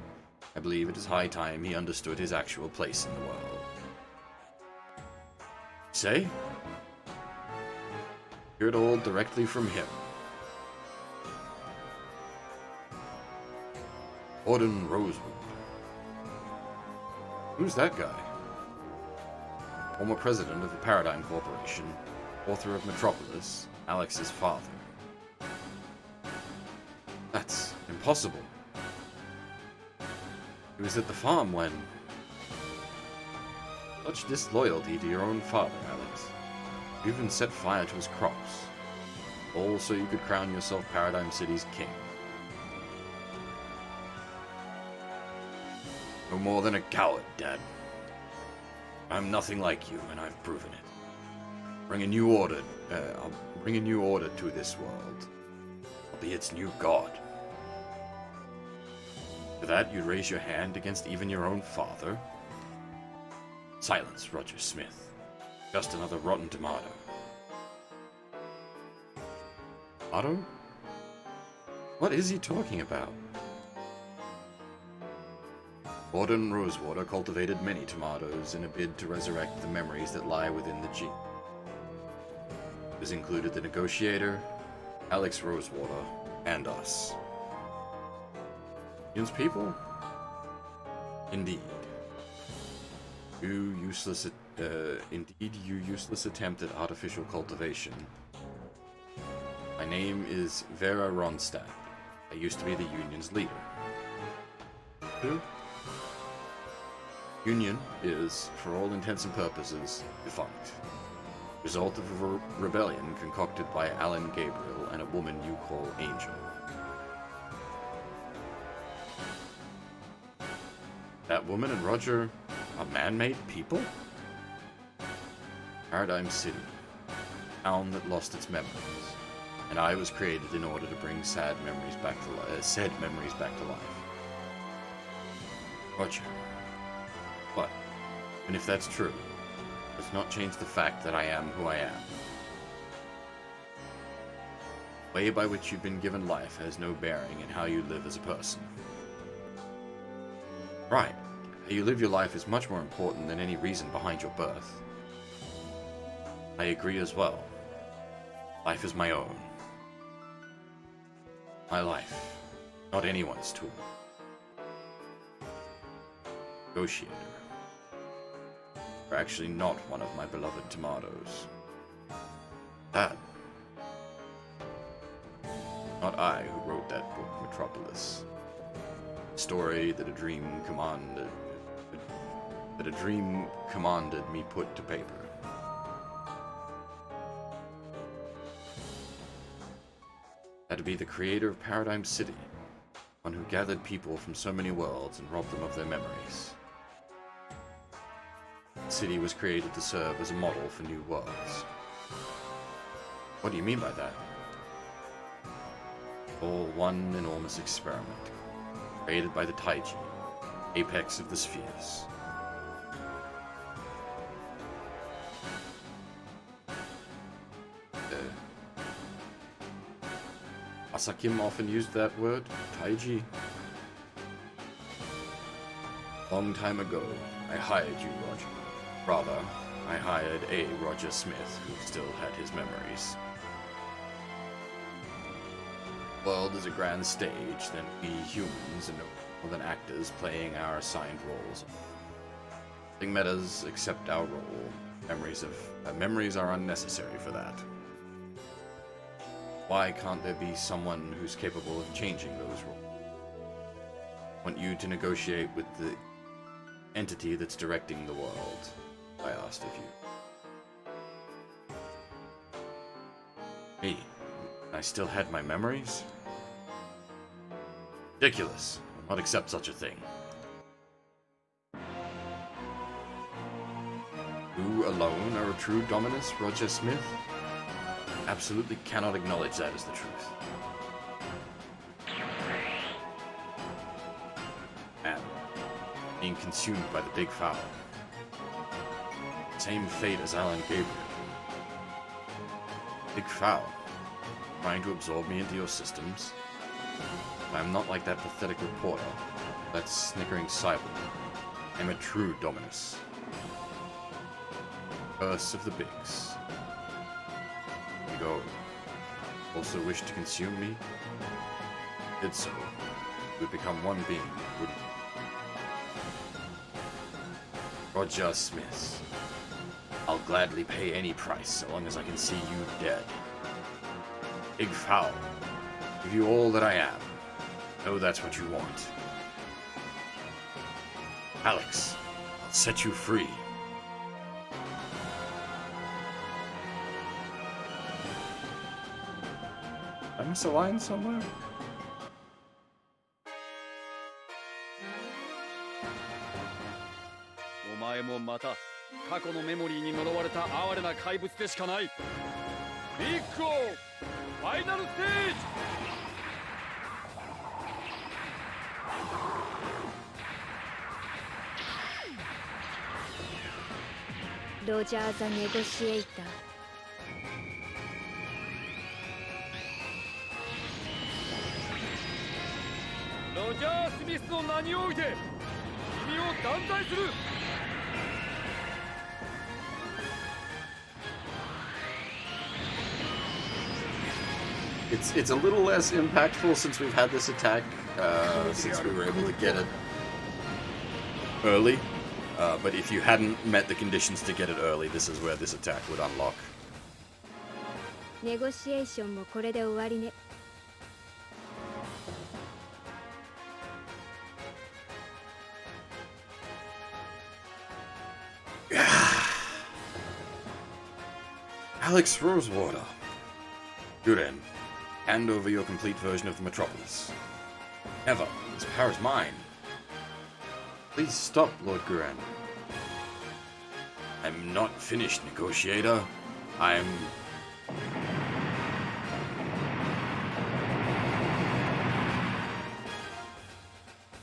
I believe it is high time he understood his actual place in the world. Say? Hear it all directly from him. Gordon Rosewood. Who's that guy? Former president of the Paradigm Corporation, author of Metropolis, Alex's father. That's impossible. He was at the farm when... Such disloyalty to your own father, Alex. You even set fire to his crops. All so you could crown yourself Paradigm City's king. No more than a coward, Dad. I'm nothing like you, and I've proven it. I'll bring a new order to this world. I'll be its new god. For that, you'd raise your hand against even your own father? Silence, Roger Smith. Just another rotten tomato. Tomato? What is he talking about? Gordon Rosewater cultivated many tomatoes in a bid to resurrect the memories that lie within the gene. This included the Negotiator, Alex Rosewater, and us. Union's people? Indeed. You useless attempt at artificial cultivation. My name is Vera Ronstadt. I used to be the Union's leader. Who? Union is, for all intents and purposes, defunct. Result of a rebellion concocted by Alan Gabriel and a woman you call Angel. That woman and Roger are man-made people? Paradigm City, a town that lost its memories, and I was created in order to bring said memories back to life. Roger. But, and if that's true, does not change the fact that I am who I am. The way by which you've been given life has no bearing in how you live as a person. Right. How you live your life is much more important than any reason behind your birth. I agree as well. Life is my own. My life, not anyone's tool. Negotiator. You're actually not one of my beloved tomatoes. That. Not I who wrote that book, Metropolis. A story that a dream commanded me put to paper. Had to be the creator of Paradigm City, one who gathered people from so many worlds and robbed them of their memories. The city was created to serve as a model for new worlds. What do you mean by that? All one enormous experiment, created by the Taiji, apex of the spheres. Asakim often used that word, Taiji. Long time ago, I hired you, Roger. Rather, I hired a Roger Smith who still had his memories. The world is a grand stage, then we humans are no more than actors playing our assigned roles. Nothing matters except our role. Memories are unnecessary for that. Why can't there be someone who's capable of changing those roles? I want you to negotiate with the entity that's directing the world, I asked of you. Me? I still had my memories? Ridiculous. I'll not accept such a thing. You alone are a true Dominus, Roger Smith? Absolutely cannot acknowledge that as the truth. And being consumed by the big foul. Same fate as Alan Gabriel. Big foul. Trying to absorb me into your systems. I'm not like that pathetic reporter, that snickering cyborg. I'm a true Dominus. Curse of the Bigs. You go. Also wish to consume me? Did so. You would become one being, wouldn't you? Roger Smith. I'll gladly pay any price so long as I can see you dead. Big foul. Give you all that I am. Know that's what you want. Alex, I'll set you free. I miss a line somewhere?お前もまた過去のメモリーに呪われた哀れな怪物でしかない。ビッグオーファイナルステージ。ロジャー・ザ・ネゴシエイター。ロジャー・スミスの名において君を断罪する。It's a little less impactful since we've had this attack, since we were able to get it early. But if you hadn't met the conditions to get it early, this is where this attack would unlock. ネゴシエーションもこれで終わりね。Alex Rosewater. Guren, hand over your complete version of the Metropolis. Never. This power is mine. Please stop, Lord Guren. I'm not finished, negotiator. I'm...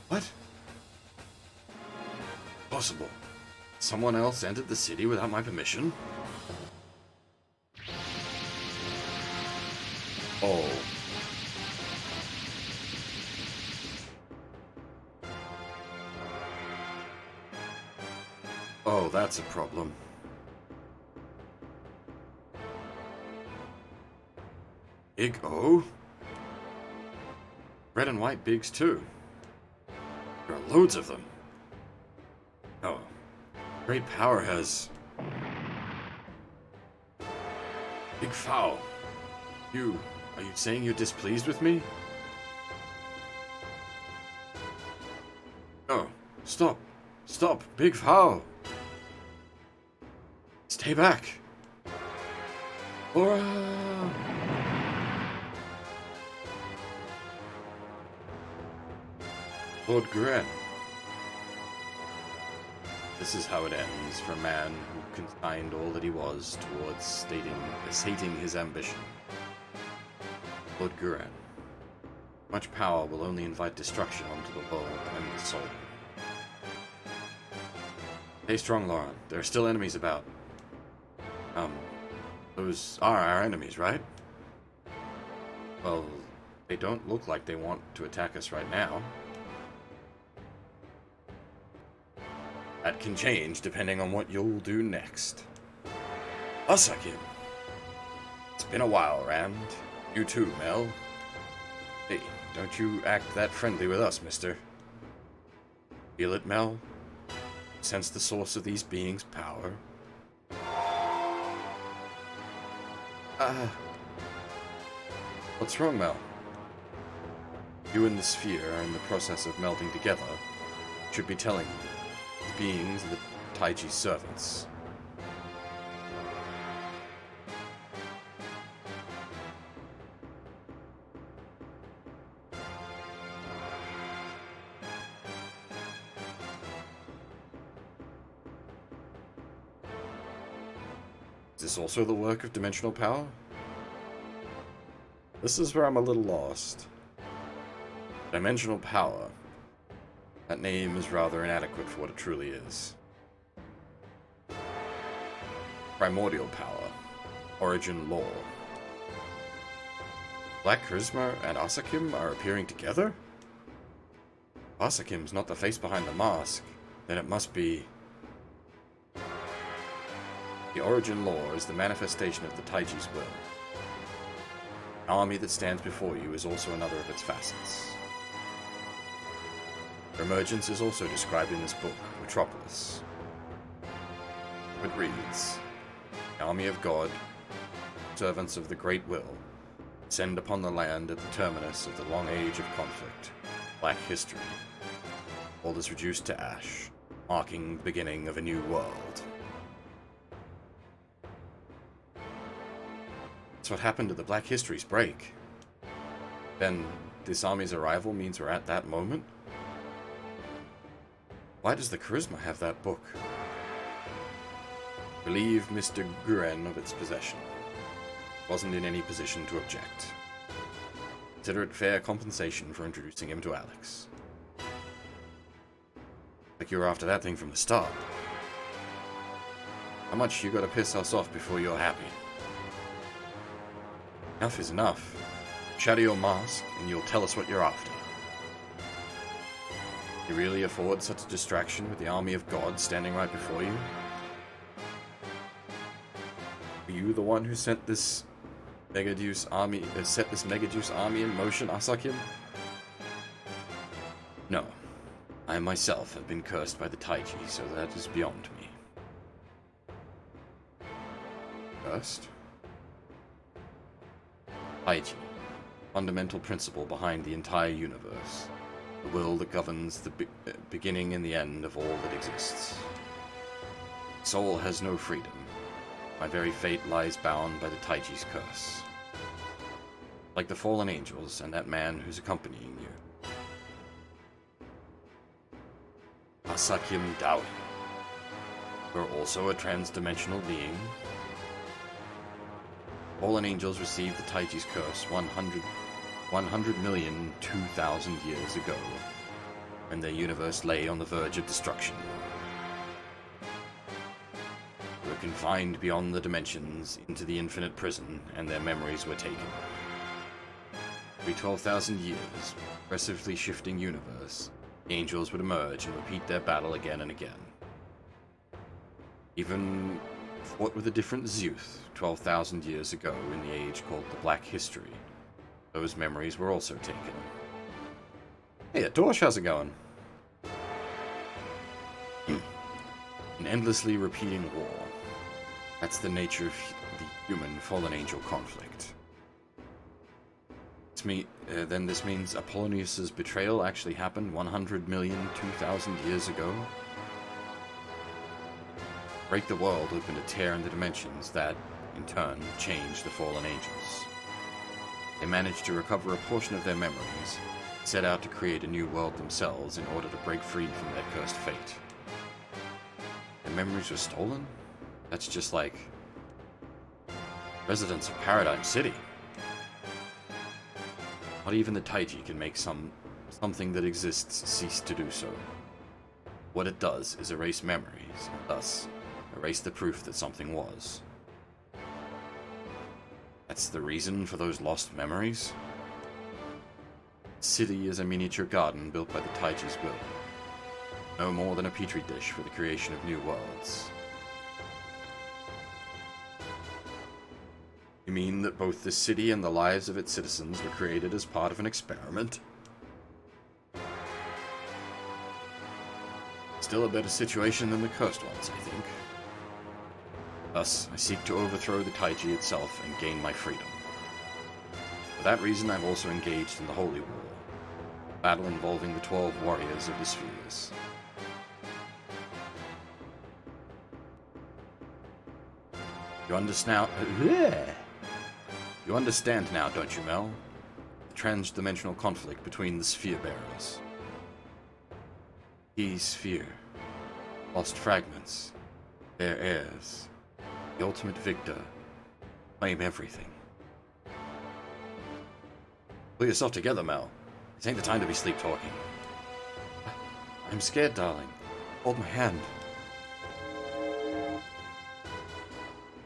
What? Possible. Someone else entered the city without my permission? Oh. Oh, that's a problem. Big O? Red and white bigs too. There are loads of them. Oh. Great power has... Big foul. You... Are you saying you're displeased with me? No. Stop. Stop. Big foul. Stay back. Laura! Lord Guren. This is how it ends for a man who consigned all that he was towards sating his ambition. Lord Guren. Much power will only invite destruction onto the world and the soul. Stay strong, Lauren. There are still enemies about. Those are our enemies, right? Well, they don't look like they want to attack us right now. can change depending on what you'll do next. Asakin. It's been a while, Rand. You too, Mel. Hey, don't you act that friendly with us, mister. Feel it, Mel? Sense the source of these beings' power? What's wrong, Mel? You and the sphere are in the process of melding together. Should be telling you. The beings are the Taiji's servants. Is this also the work of dimensional power? This is where I'm a little lost. Dimensional power. That name is rather inadequate for what it truly is. Primordial power. Origin lore. Black Charisma and Asakim are appearing together? If Asakim's not the face behind the mask, then it must be... The origin lore is the manifestation of the Taiji's will. The army that stands before you is also another of its facets. Their emergence is also described in this book, Metropolis. It reads, The army of God, servants of the great will, descend upon the land at the terminus of the long age of conflict, black history. All is reduced to ash, marking the beginning of a new world. That's what happened to the Black Histories break. Then, this army's arrival means we're at that moment? Why does the Charisma have that book? Relieve Mr. Guren of its possession. Wasn't in any position to object. Consider it fair compensation for introducing him to Alex. Like you were after that thing from the start. How much you gotta piss us off before you're happy? Enough is enough. Shadow your mask, and you'll tell us what you're after. You really afford such a distraction with the army of God standing right before you? Were you the one who sent this Megadeus army, set this Megadeus army in motion, Asakim? No. I myself have been cursed by the Taiji, so that is beyond me. Cursed? Taiji, fundamental principle behind the entire universe, the will that governs the beginning and the end of all that exists. Soul has no freedom. My very fate lies bound by the Taiji's curse. Like the fallen angels and that man who's accompanying you. Asakim Dawi. You're also a trans-dimensional being. Fallen angels received the Taiji's curse 100,002,000 years ago, when their universe lay on the verge of destruction. They were confined beyond the dimensions into the infinite prison, and their memories were taken. Every 12,000 years, progressively shifting universe, the angels would emerge and repeat their battle again and again. Even fought with a different Zeuth 12,000 years ago in the age called the Black History. Those memories were also taken. Hey, Dorsch, how's it going? An endlessly repeating war. That's the nature of the human fallen angel conflict. Then this means Apollonius's betrayal actually happened 100,002,000 years ago? Break the world opened a tear in the dimensions that, in turn, changed the fallen angels. They managed to recover a portion of their memories, set out to create a new world themselves in order to break free from their cursed fate. Their memories were stolen? That's just like residents of Paradigm City. Not even the Taiji can make something that exists cease to do so. What it does is erase memories, and thus erase the proof that something was. That's the reason for those lost memories? The city is a miniature garden built by the Taiji's will. No more than a petri dish for the creation of new worlds. You mean that both this city and the lives of its citizens were created as part of an experiment? Still a better situation than the cursed ones, I think. Thus, I seek to overthrow the Taiji itself and gain my freedom. For that reason, I've also engaged in the Holy War, a battle involving the 12 warriors of the spheres. You understand? You understand now, don't you, Mel? The trans-dimensional conflict between the sphere bearers. Key sphere. Lost fragments. Their heirs. The ultimate victor. Claim everything. Pull yourself together, Mel. This ain't the time to be sleep-talking. I'm scared, darling. Hold my hand.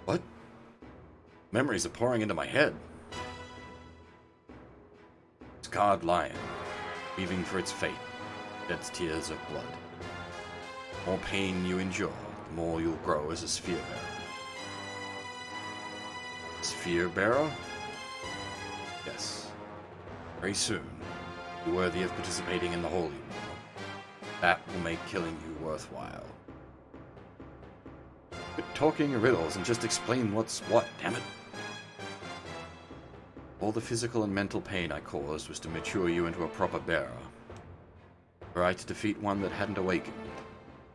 What? Memories are pouring into my head. Scarred lion, grieving for its fate, sheds tears of blood. The more pain you endure, the more you'll grow as a sphere bearer. Sphere bearer? Yes. Very soon, you're worthy of participating in the Holy War. That will make killing you worthwhile. Quit talking riddles and just explain what's what, damn it. All the physical and mental pain I caused was to mature you into a proper bearer. Were I to defeat one that hadn't awakened,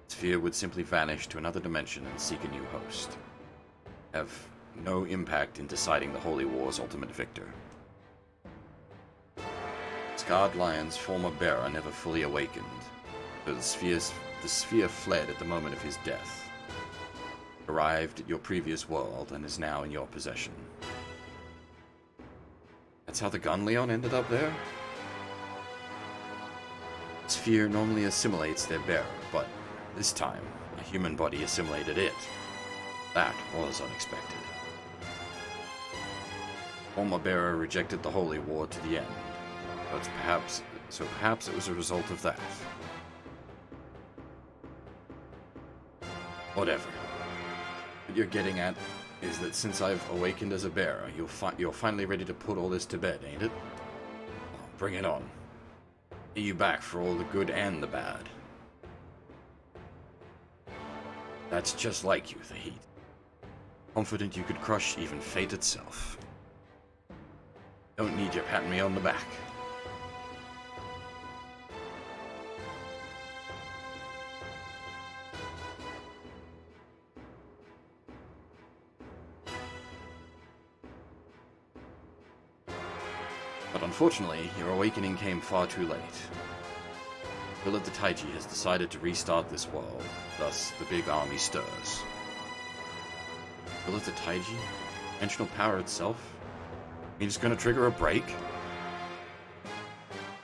Sphere would simply vanish to another dimension and seek a new host. Have no impact in deciding the Holy War's ultimate victor. Scarred Lion's former bearer never fully awakened, but the sphere fled at the moment of his death. Arrived at your previous world and is now in your possession. That's how the Gunleon ended up there? Sphere normally assimilates their bearer, but this time, a human body assimilated it. That was unexpected. Former bearer rejected the Holy War to the end, but perhaps it was a result of that. Whatever. What you're getting at is that since I've awakened as a bearer, you're finally ready to put all this to bed, ain't it? Oh, bring it on. Get you back for all the good and the bad. That's just like you, the Heat. Confident you could crush even fate itself. Don't need you patting me on the back. But unfortunately, your awakening came far too late. The will of the Taiji has decided to restart this world, thus the big army stirs. The will of the Taiji? Dimensional power itself? Mean it's gonna trigger a break?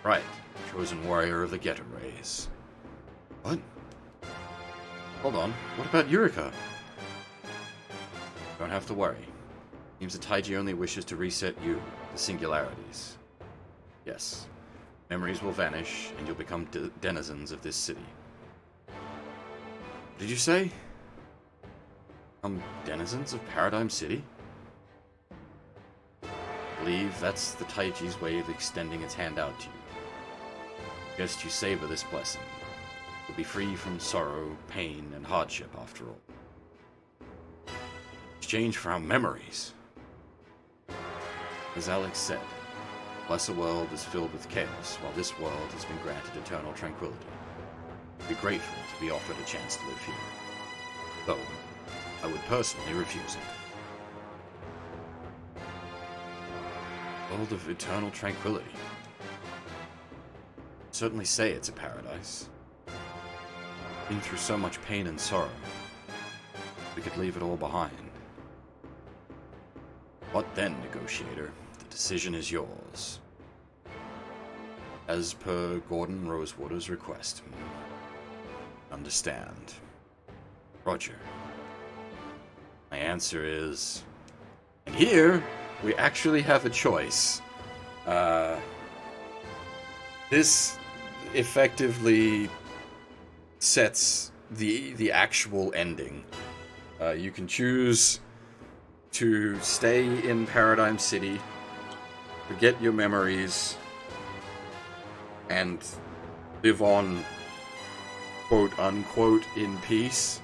Right, chosen warrior of the Getter race. What? Hold on, what about Eureka? Don't have to worry. Seems the Taiji only wishes to reset you, the singularities. Yes, memories will vanish, and you'll become denizens of this city. What did you say? Become denizens of Paradigm City? I believe that's the Taiji's way of extending its hand out to you. Just you savor this blessing. You'll be free from sorrow, pain, and hardship after all. Exchange for our memories. As Alex said, the lesser world is filled with chaos, while this world has been granted eternal tranquility. Be grateful to be offered a chance to live here. Though, I would personally refuse it. World of eternal tranquility. I'd certainly say it's a paradise. Been through so much pain and sorrow. We could leave it all behind. What then, negotiator? The decision is yours. As per Gordon Rosewater's request. Understand. Roger. My answer is... And here, we actually have a choice. This effectively sets the actual ending. You can choose to stay in Paradigm City, forget your memories, and live on, quote unquote, in peace.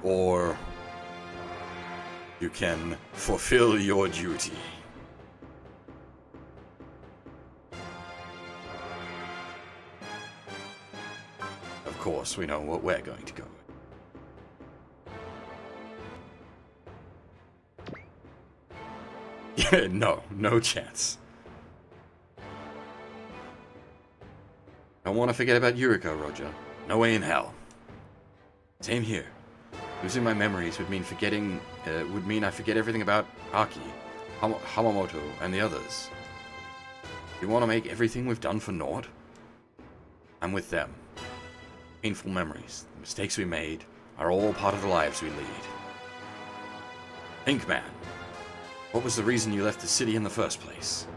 Or you can fulfill your duty. Of course, we know what we're going to go with. Yeah, no chance. Don't want to forget about Yuriko, Roger. No way in hell. Same here. Losing my memories would mean I forget everything about Aki, Hamamoto, and the others. You want to make everything we've done for naught? I'm with them. Painful memories, the mistakes we made, are all part of the lives we lead. Think, man. What was the reason you left the city in the first place?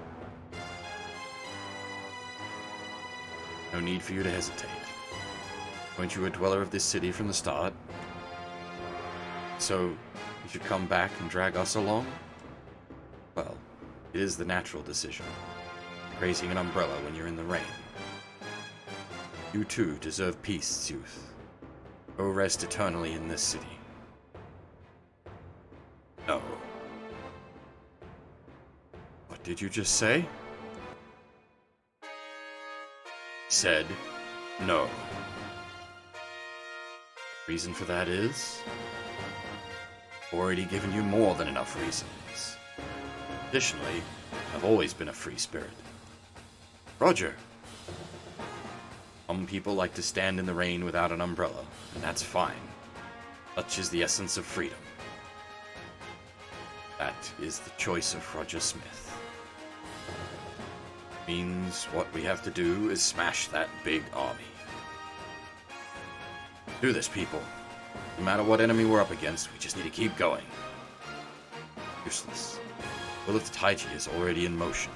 No need for you to hesitate. Weren't you a dweller of this city from the start? So, you should come back and drag us along? Well, it is the natural decision. Raising an umbrella when you're in the rain. You too deserve peace, youth. Go rest eternally in this city. No. What did you just say? Said no. Reason for that is? Already given you more than enough reasons. Additionally, I've always been a free spirit. Roger. Some people like to stand in the rain without an umbrella, and that's fine. Such is the essence of freedom. That is the choice of Roger Smith. Means what we have to do is smash that big army. Do this, people. No matter what enemy we're up against, we just need to keep going. Useless. Will of the Taiji is already in motion.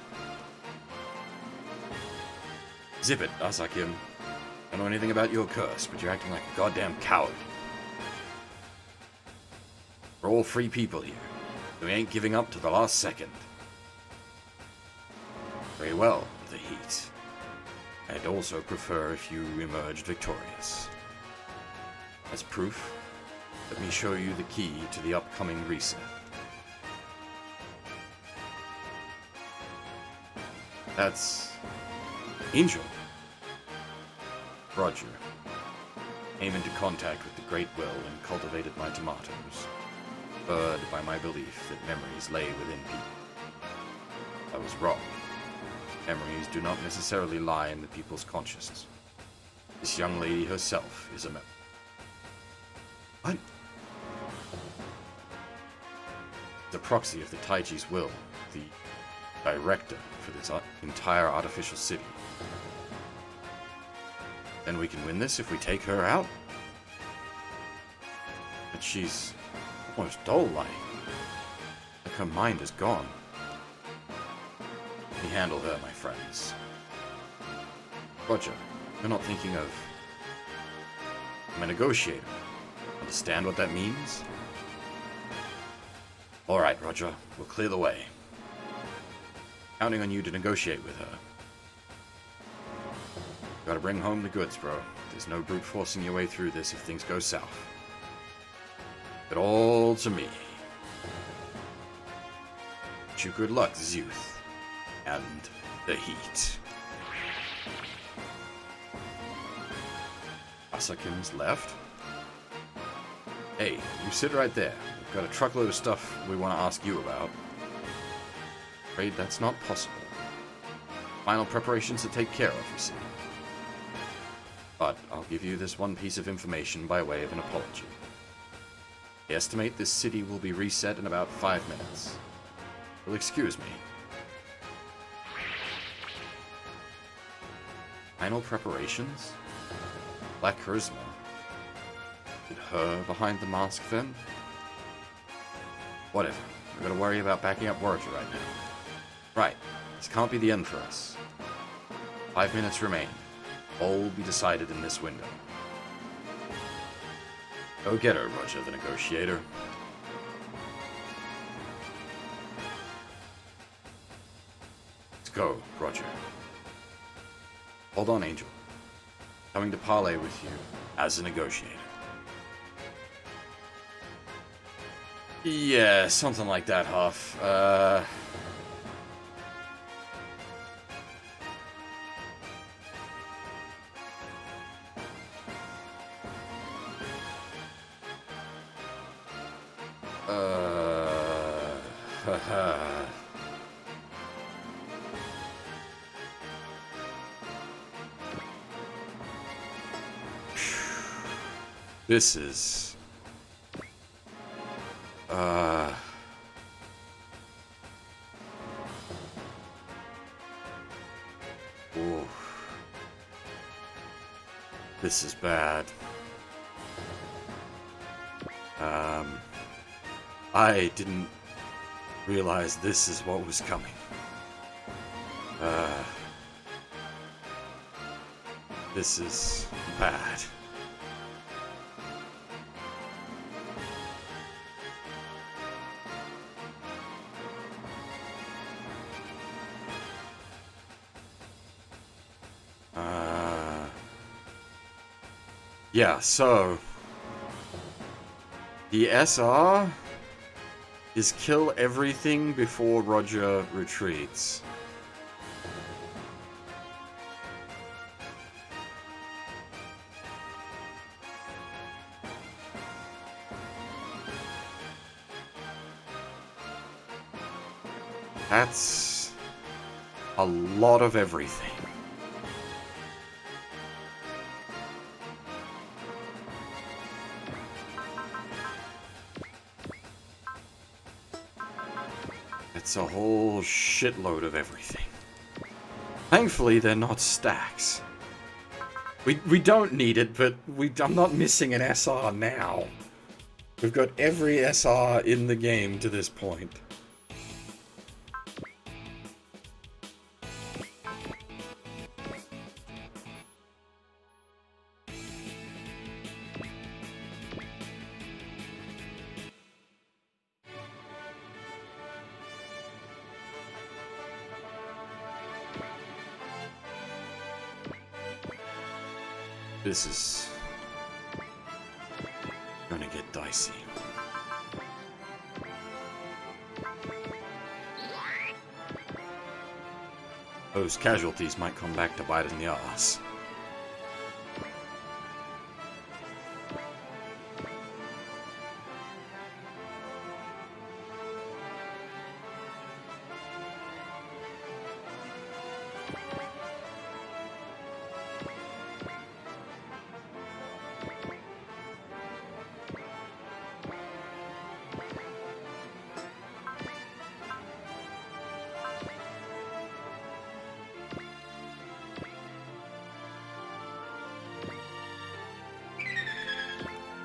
Zip it, Asakim. I don't know anything about your curse, but you're acting like a goddamn coward. We're all free people here. We ain't giving up to the last second. Very well, the heat. I'd also prefer if you emerged victorious. As proof, let me show you the key to the upcoming reset. That's... Angel. Roger. Came into contact with the Great Will and cultivated my tomatoes. Spurred by my belief that memories lay within people. I was wrong. Memories do not necessarily lie in the people's consciousness. This young lady herself is a memory. What? The proxy of the Taiji's will, the director for this entire artificial city. Then we can win this if we take her out? But she's almost doll-like. Like her mind is gone. We handle her, my friends. Roger, you're not thinking of... I'm a negotiator. Understand what that means? Alright, Roger. We'll clear the way. Counting on you to negotiate with her. Gotta bring home the goods, bro. There's no brute forcing your way through this if things go south. It all to me. Wish you good luck, youth. And the heat. Asakim's left. Hey, you sit right there. We've got a truckload of stuff we want to ask you about. Afraid that's not possible. Final preparations to take care of, you see. But I'll give you this one piece of information by way of an apology. I estimate this city will be reset in about 5 minutes. You'll excuse me. Final preparations? Black charisma. Is it her behind the mask then? Whatever. We're gonna worry about backing up Roger right now. Right. This can't be the end for us. 5 minutes remain. all will be decided in this window. Go get her, Roger the Negotiator. Let's go, Roger. Hold on, Angel. Coming to parley with you as a negotiator. Yeah, something like that, Huff. This is... Ooh. This is bad. I didn't realize this is what was coming. This is bad. Yeah, so the SR is kill everything before Roger retreats. That's a lot of everything. It's a whole shitload of everything. Thankfully, they're not stacks. We don't need it, but I'm not missing an SR now. We've got every SR in the game to this point. This is gonna get dicey. Those casualties might come back to bite us in the ass.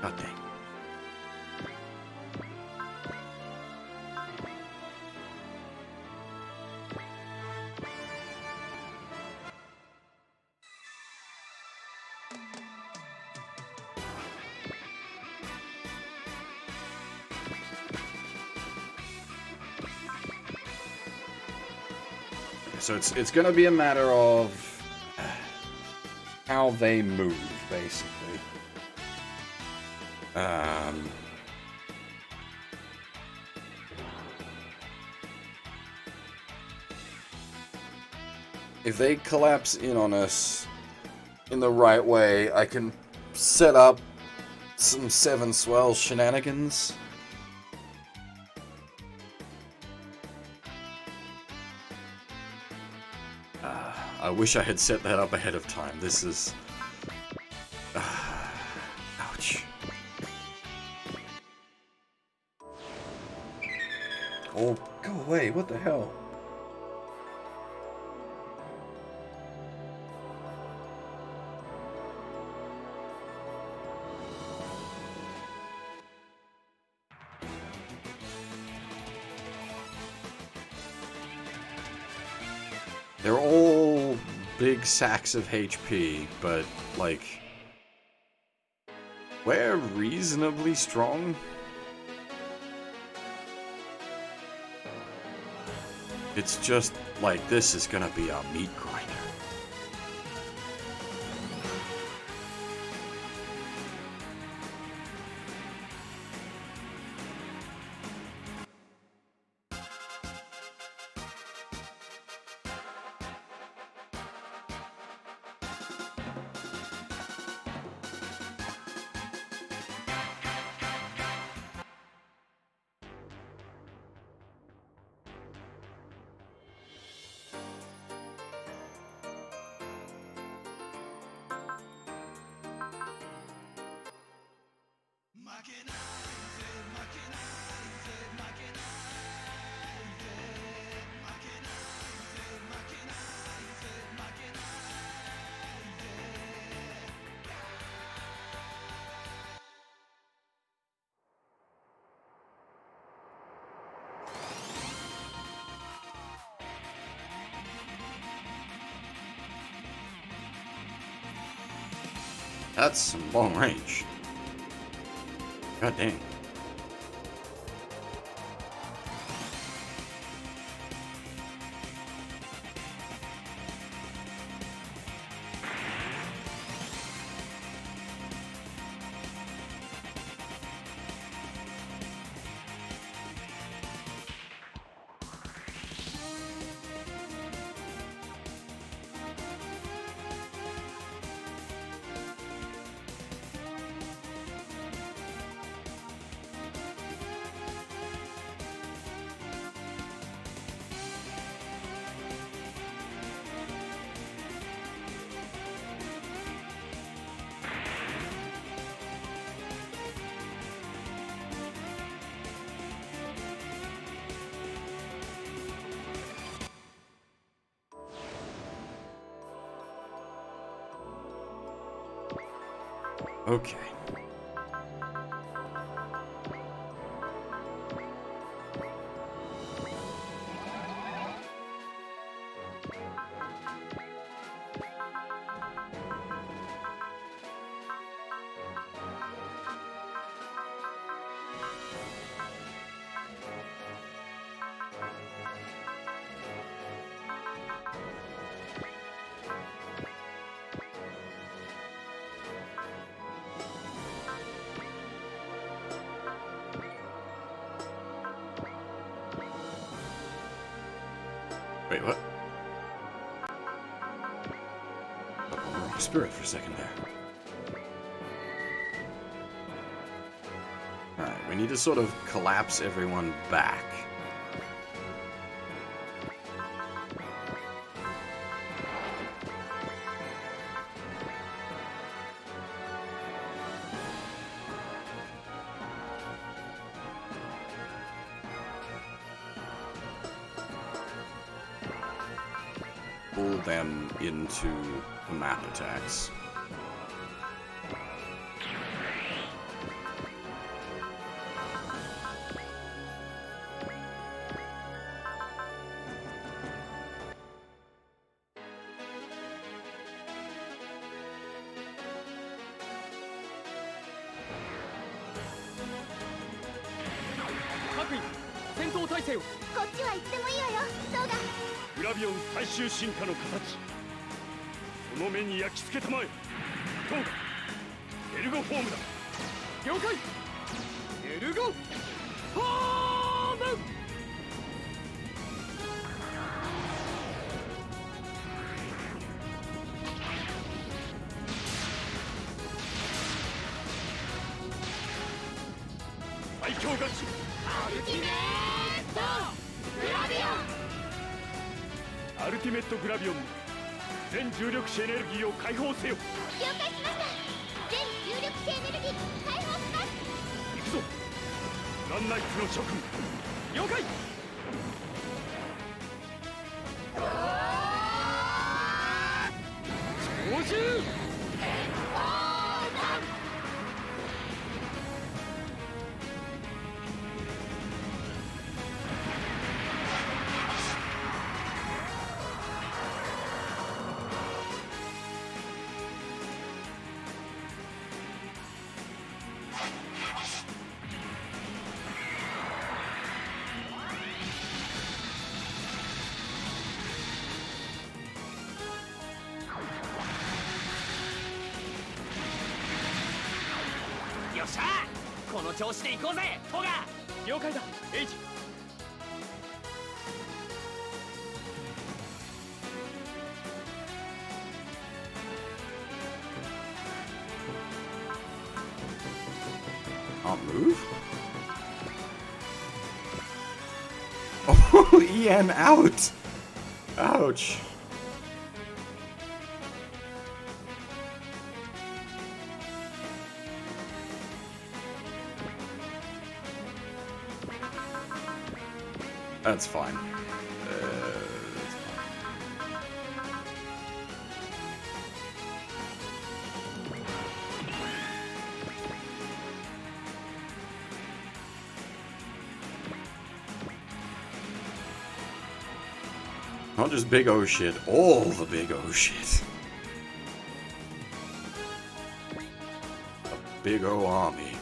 God dang. So it's gonna be a matter of how they move, basically. If they collapse in on us in the right way, I can set up some Seven Swell shenanigans. I wish I had set that up ahead of time. This is... ouch. Oh, go away. What the hell? They're all big sacks of HP, but, like, we're reasonably strong. It's just, like, this is gonna be a meat grinder. That's some long range. God dang. Okay. Wait, what? Oh, spirit for a second there. Alright, we need to sort of collapse everyone back. Pull them into the map attacks.グラビオン最終進化の形、その目に焼き付けたまえ。トーガ、エルゴフォームだ。了解。エルゴフォーム。最強ガチアルティメットグラビオン。アルティメットグラビオン、全重力子エネルギーを解放せよ。了解しました。全重力子エネルギー解放します。行くぞランナイツの諸君。了解。操縦っしゃこの調子で行こうぜトガ。了解だエイジ。Can't move? Oh, EN out! Ouch. That's fine. That's fine. Not just big O shit, all the big O shit. A big O army.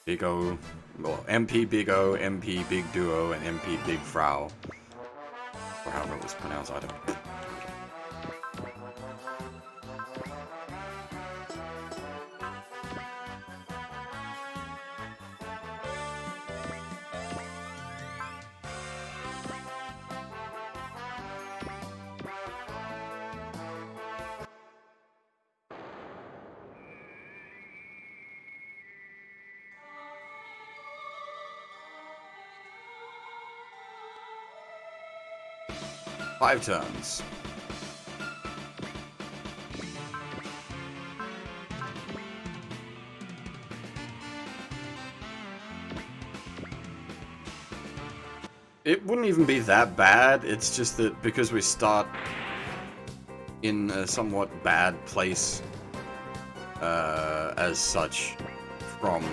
Big O, well, MP Big O, MP Big Duo, and MP Big Frau. Or however it was pronounced, I don't know. Five turns. It wouldn't even be that bad, it's just that because we start in a somewhat bad place, as such, from,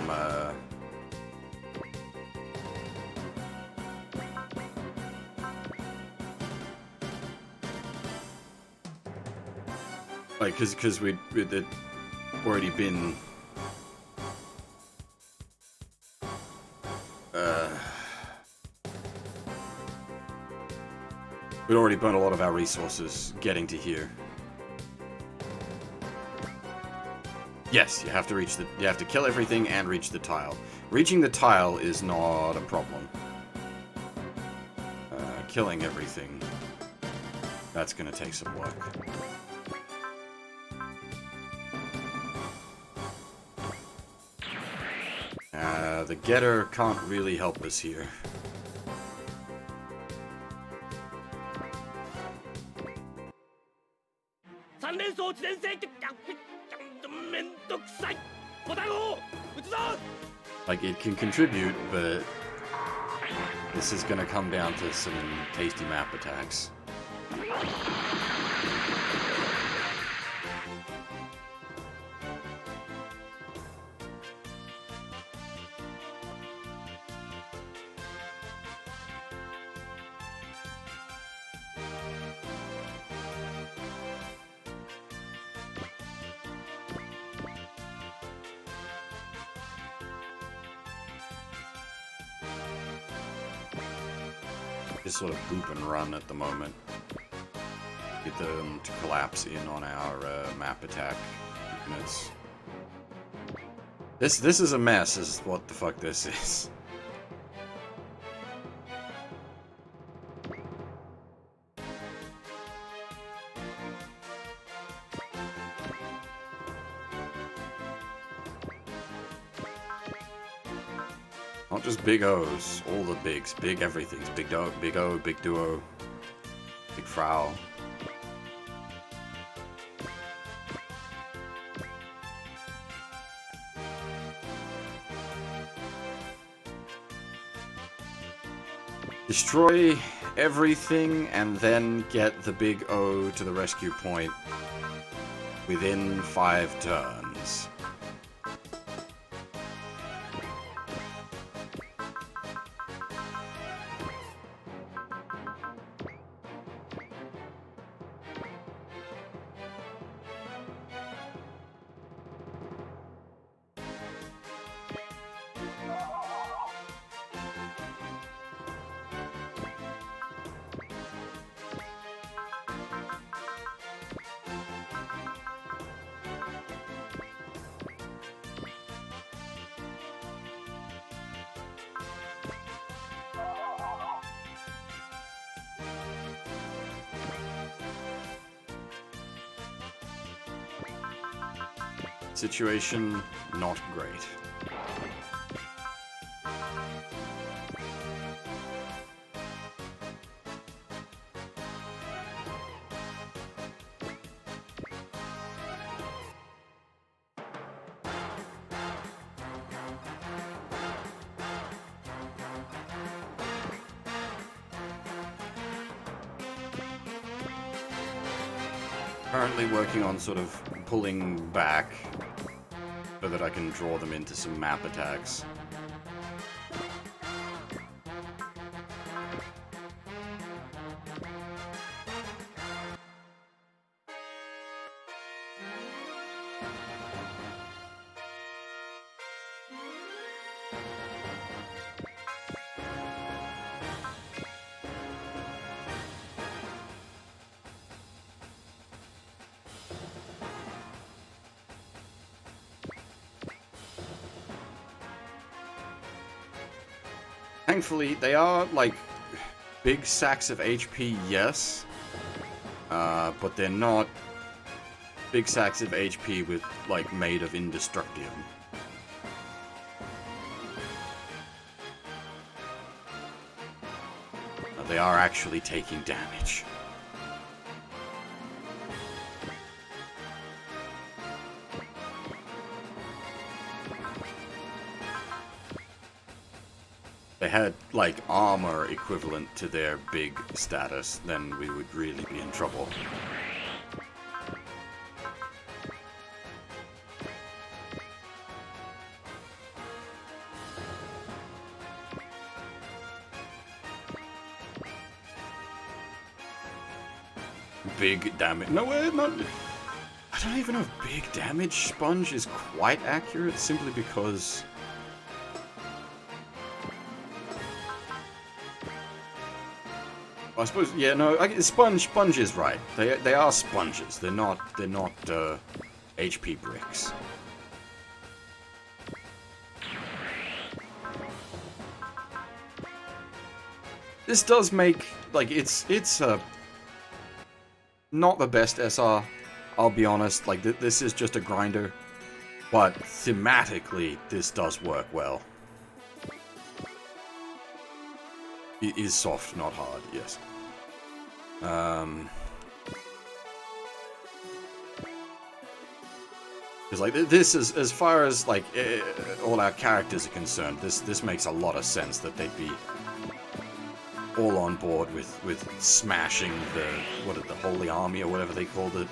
like, because we'd already been, we'd already burned a lot of our resources getting to here. Yes, you have to reach you have to kill everything and reach the tile. Reaching the tile is not a problem. Killing everything, that's gonna take some work. The getter can't really help us here. Like, it can contribute, but this is gonna come down to some tasty map attacks. Just sort of boop and run at the moment. Get them to collapse in on our map attack units. This is a mess, is what the fuck this is. Not just big O's, all the bigs, big everything's big O, big duo, big Frau. Destroy everything and then get the big O to the rescue point within 5 turns. situation, not great. Currently working on sort of pulling back so that I can draw them into some map attacks. Thankfully, they are, like, big sacks of HP, yes. But they're not big sacks of HP with, like, made of indestructium. They are actually taking damage. They had, like, armor equivalent to their big status, then we would really be in trouble. Big damage. No, not... I don't even know if big damage sponge is quite accurate, simply because... I suppose, yeah, no, sponge is right. They are sponges. They're not HP bricks. This does make, like, it's not the best SR, I'll be honest. Like, this is just a grinder, but thematically, this does work well. It is soft, not hard, yes. Because, like, this is, as far as, like, all our characters are concerned, this makes a lot of sense that they'd be all on board with smashing the Holy Army, or whatever they called it.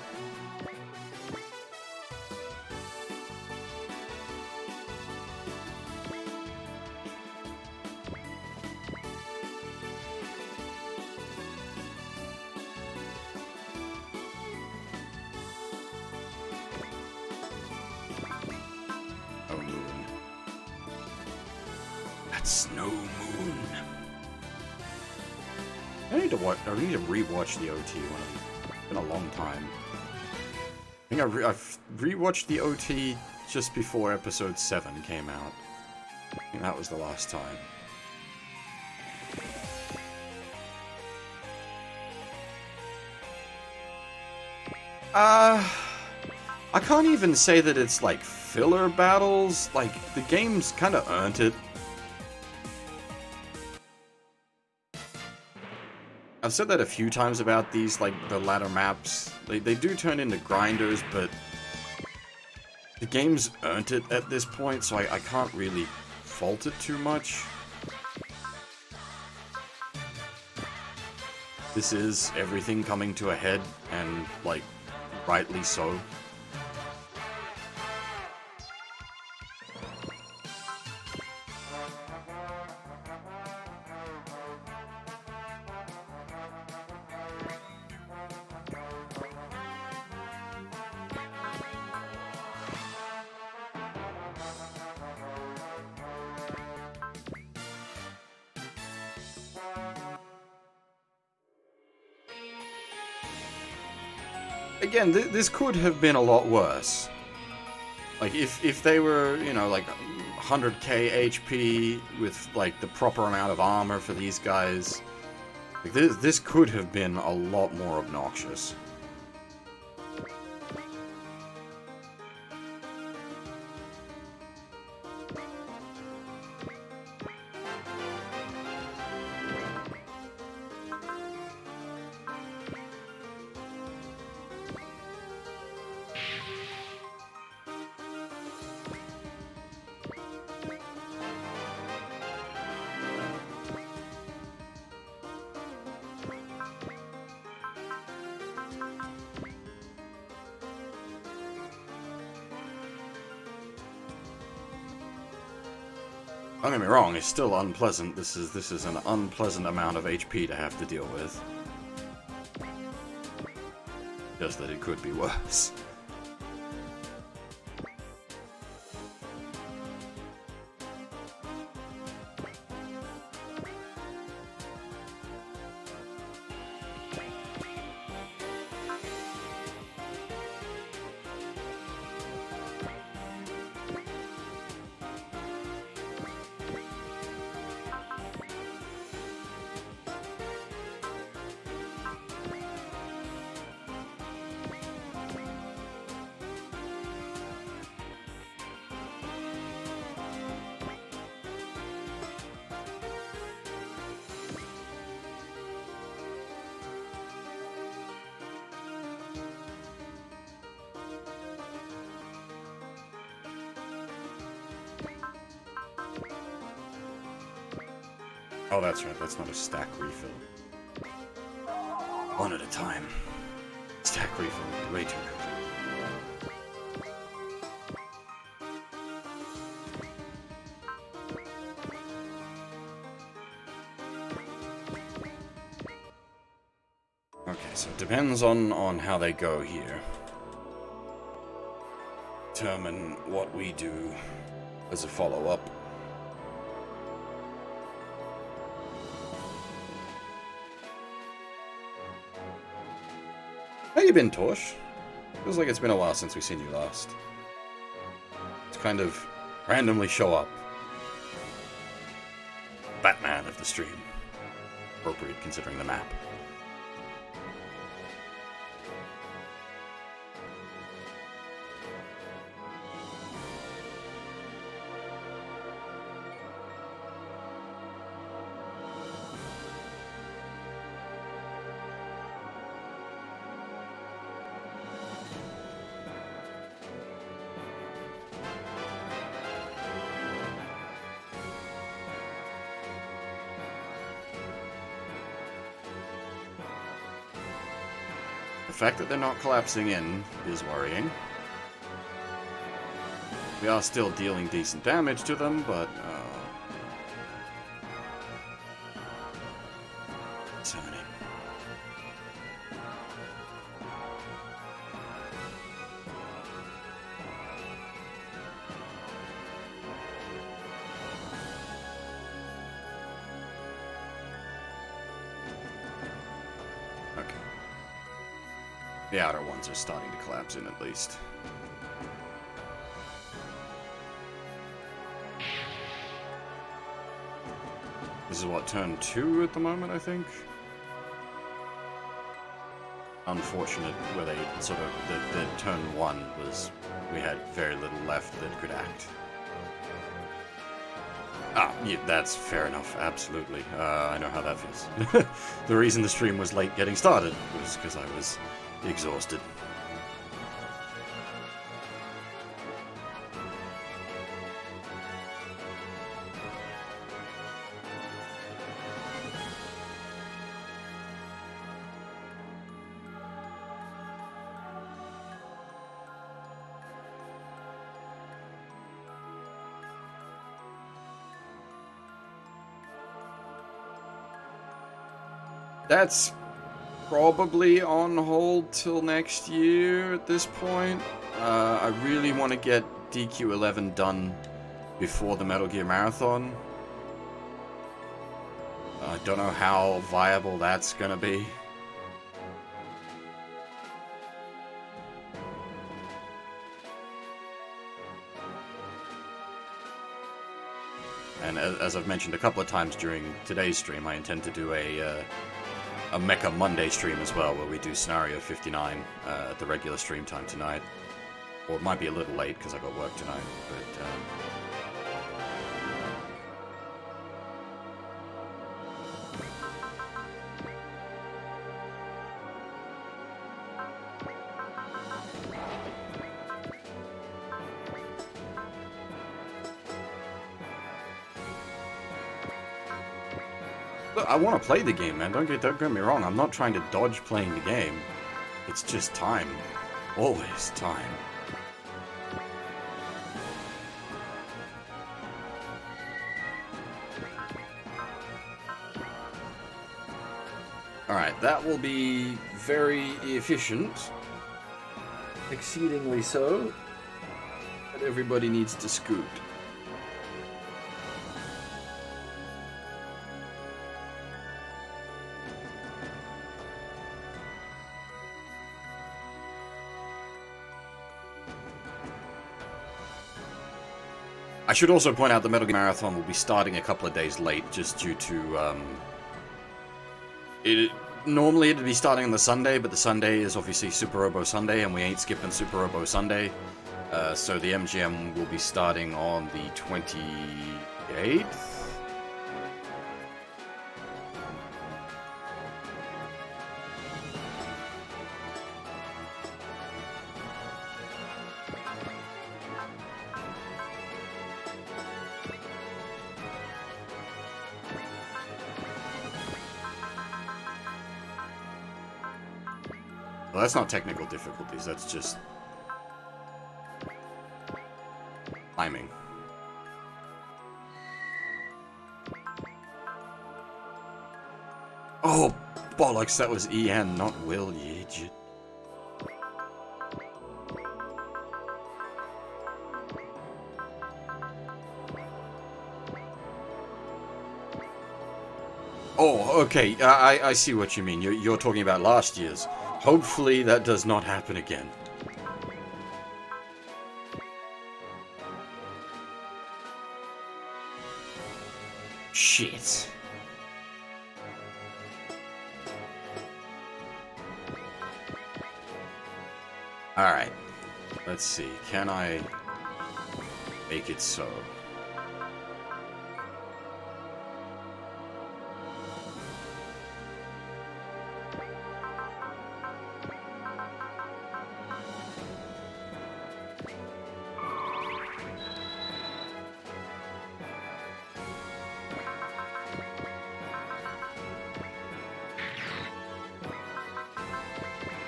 I need to rewatch the OT one. It's been a long time. I think I've rewatched the OT just before episode 7 came out. I think that was the last time. I can't even say that it's like filler battles. Like, the game's kind of earned it. I've said that a few times about these, like, the ladder maps. They do turn into grinders, but the game's earned it at this point, so I can't really fault it too much. This is everything coming to a head, and, like, rightly so. Again, this could have been a lot worse. Like, if they were, you know, like, 100k HP with, like, the proper amount of armor for these guys, like, this could have been a lot more obnoxious. Don't get me wrong, it's still unpleasant. This is an unpleasant amount of HP to have to deal with. Just that it could be worse. Oh, that's right. That's not a stack refill. One at a time. Stack refill would be way too good. Okay, so it depends on how they go here. Determine what we do as a follow-up. How you been, Torsh? Feels like it's been a while since we've seen you last. To kind of randomly show up. Batman of the stream. Appropriate considering the map. The fact that they're not collapsing in is worrying. We are still dealing decent damage to them, but summoning. Okay. The outer ones are starting to collapse in, at least. This is what, turn 2 at the moment, I think? Unfortunate where they sort of, the turn 1 was, we had very little left that could act. Ah, yeah, that's fair enough, absolutely. I know how that feels. The reason the stream was late getting started was because I was exhausted. That's probably on hold till next year at this point. I really want to get DQ11 done before the Metal Gear Marathon. I don't know how viable that's gonna be. And as I've mentioned a couple of times during today's stream, I intend to do a Mecha Monday stream as well, where we do Scenario 59 at the regular stream time tonight. Or it might be a little late because I got work tonight, but I want to play the game, man. Don't get me wrong. I'm not trying to dodge playing the game. It's just time. Always time. Alright, that will be very efficient. Exceedingly so. But everybody needs to scoot. I should also point out the Metal Gear Marathon will be starting a couple of days late, just due to, normally it'd be starting on the Sunday, but the Sunday is obviously Suparobo Sunday, and we ain't skipping Suparobo Sunday. So the MGM will be starting on the 28th? Well, that's not technical difficulties, that's just timing. Oh, bollocks, that was Ian, not Will, you idiot. Oh, okay, I see what you mean. You're talking about last year's. Hopefully that does not happen again. Shit. Alright. Let's see. Can I make it so?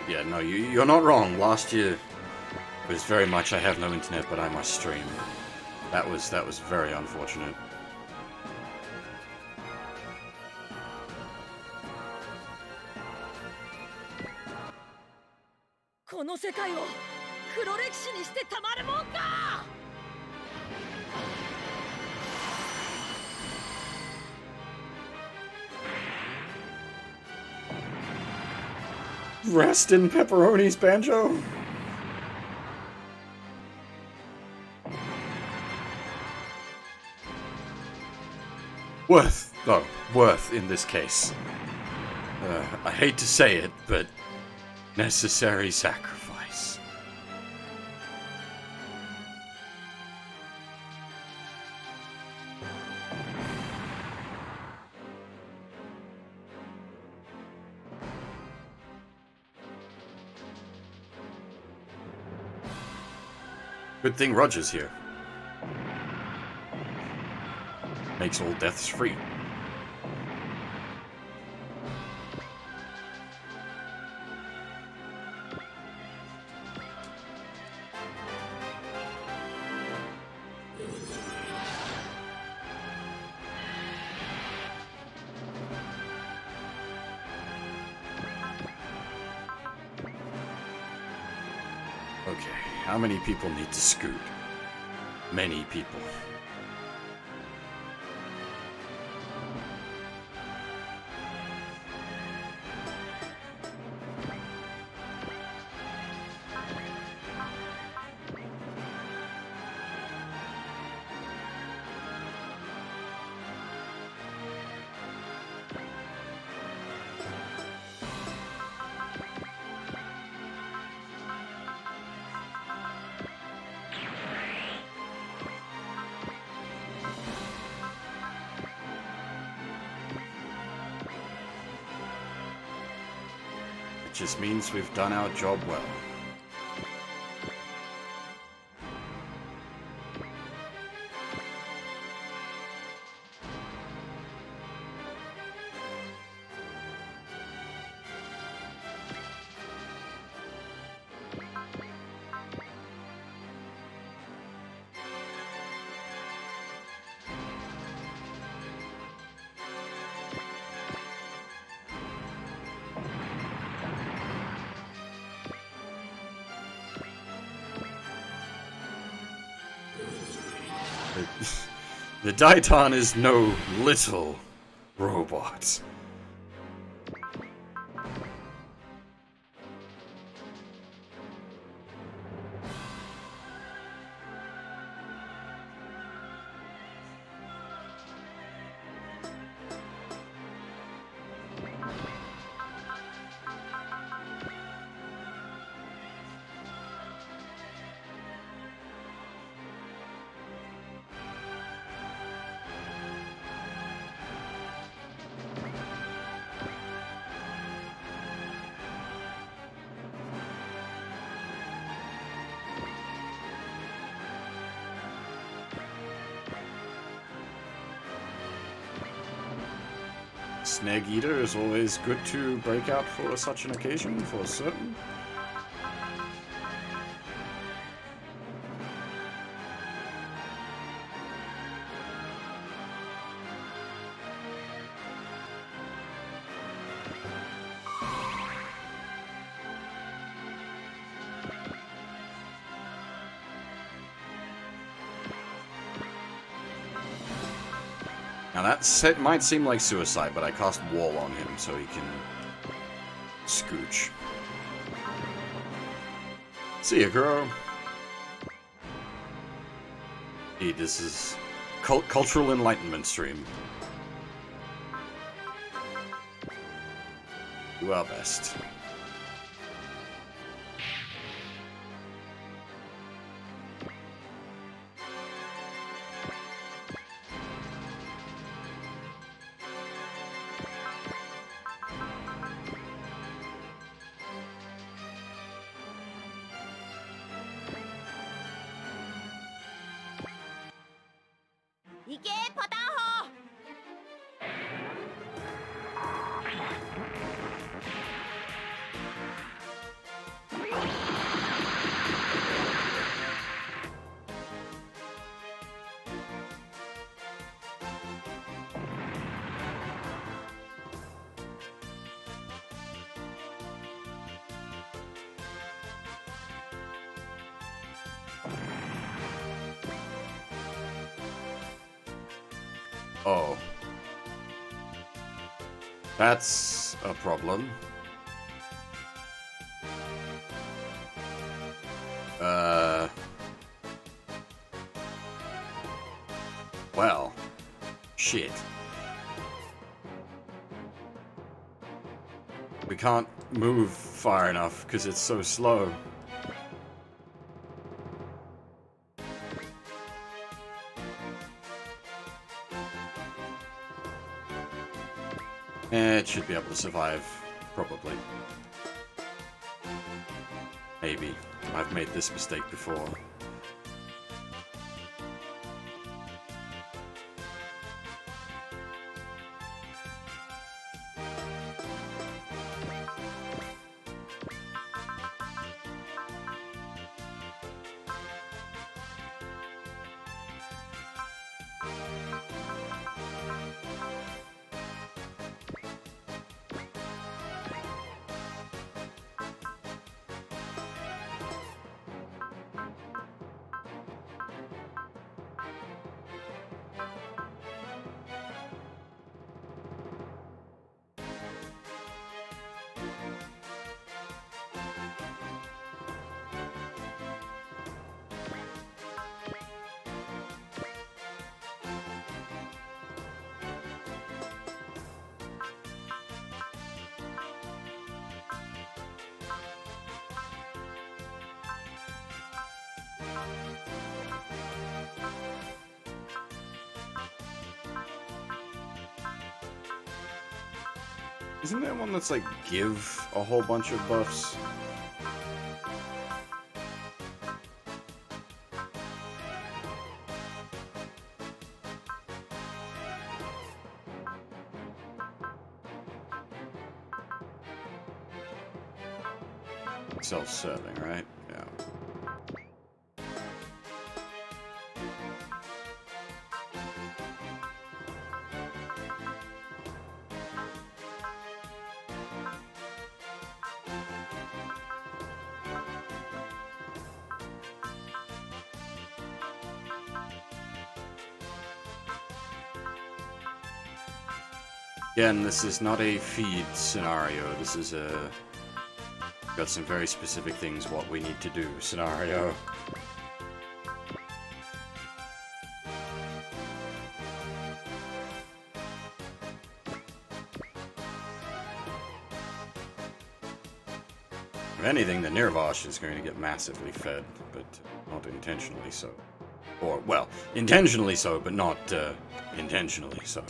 Yeah, no, you're not wrong. Last year was very much I have no internet, but I must stream. That was very unfortunate. Rest in pepperonis, Banjo. Worth, though. Worth in this case. I hate to say it, but necessary sacrifice. Good thing Roger's here. Makes all deaths free. Okay, how many people need to scoot? Many people. Just means we've done our job well. The Daiton is no little robot. Snag Eater is always good to break out for such an occasion, for certain. Now that set might seem like suicide, but I cast Wall on him so he can scooch. See ya, girl. Hey, this is cultural enlightenment stream. Do our best. Oh. That's a problem. Well. Shit. We can't move far enough because it's so slow. It should be able to survive, probably. Maybe. I've made this mistake before. Isn't there one that's like give a whole bunch of buffs? Self-serving, right? Yeah. Again, this is not a feed scenario. This is a... got some very specific things what we need to do scenario. If anything, the Nirvash is going to get massively fed, but not intentionally so. Or, well, intentionally so, but not intentionally so.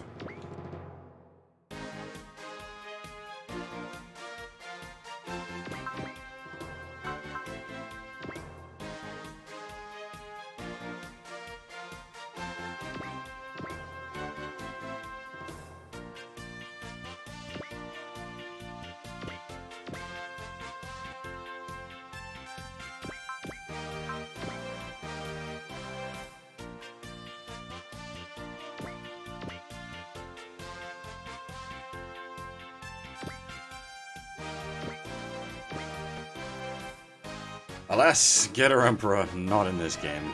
Alas, Getter Emperor, not in this game.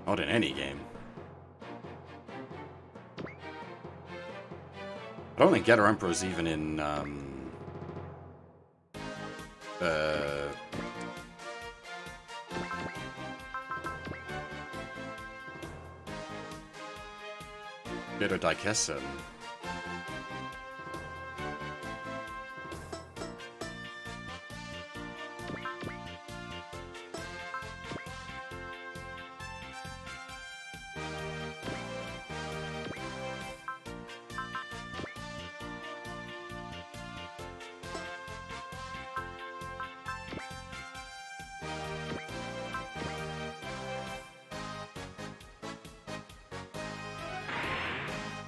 Not in any game. I don't think Getter Emperor is even in, Getter Daikessen.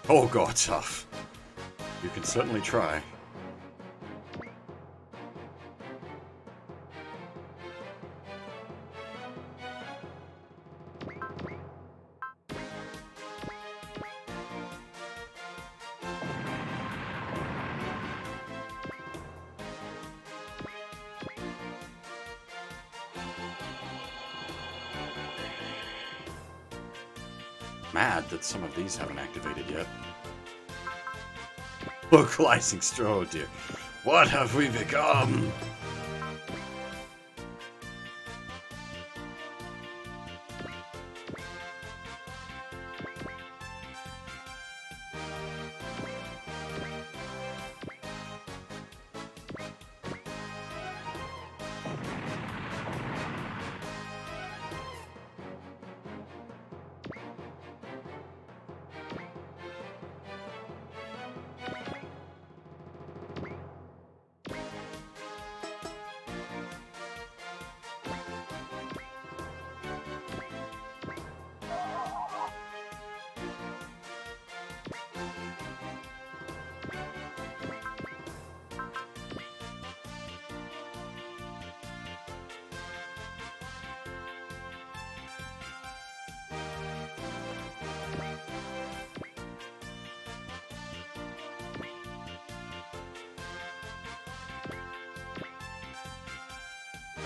Oh god, tough. You can certainly try. Mad that some of these haven't activated yet. Localizing Stro, dear. What have we become?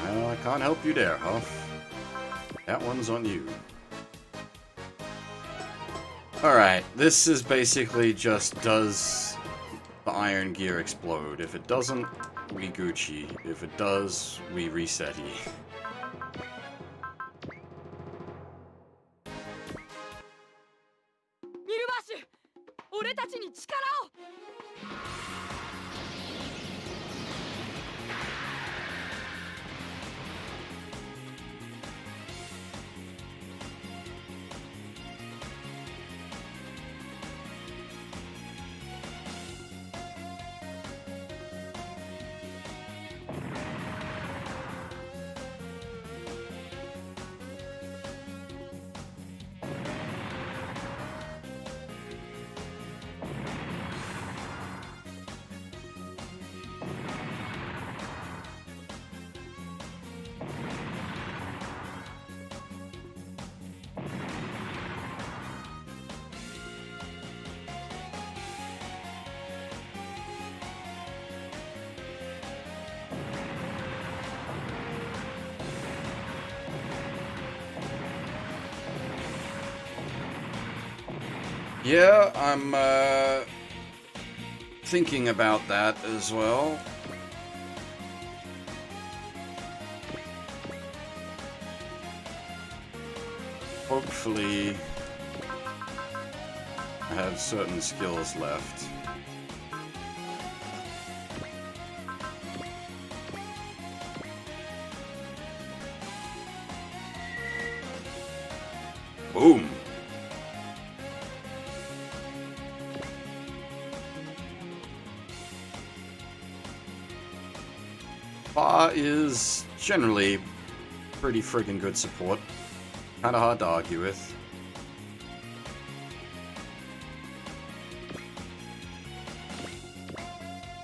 Well, I can't help you there, Huff. That one's on you. Alright, this is basically just does the Iron Gear explode. If it doesn't, we Gucci. If it does, we reset-y. ミルバッシュ、俺たちに力を。Yeah, I'm thinking about that as well. Hopefully, I have certain skills left. Boom! Fa is generally pretty friggin' good support. Kinda hard to argue with.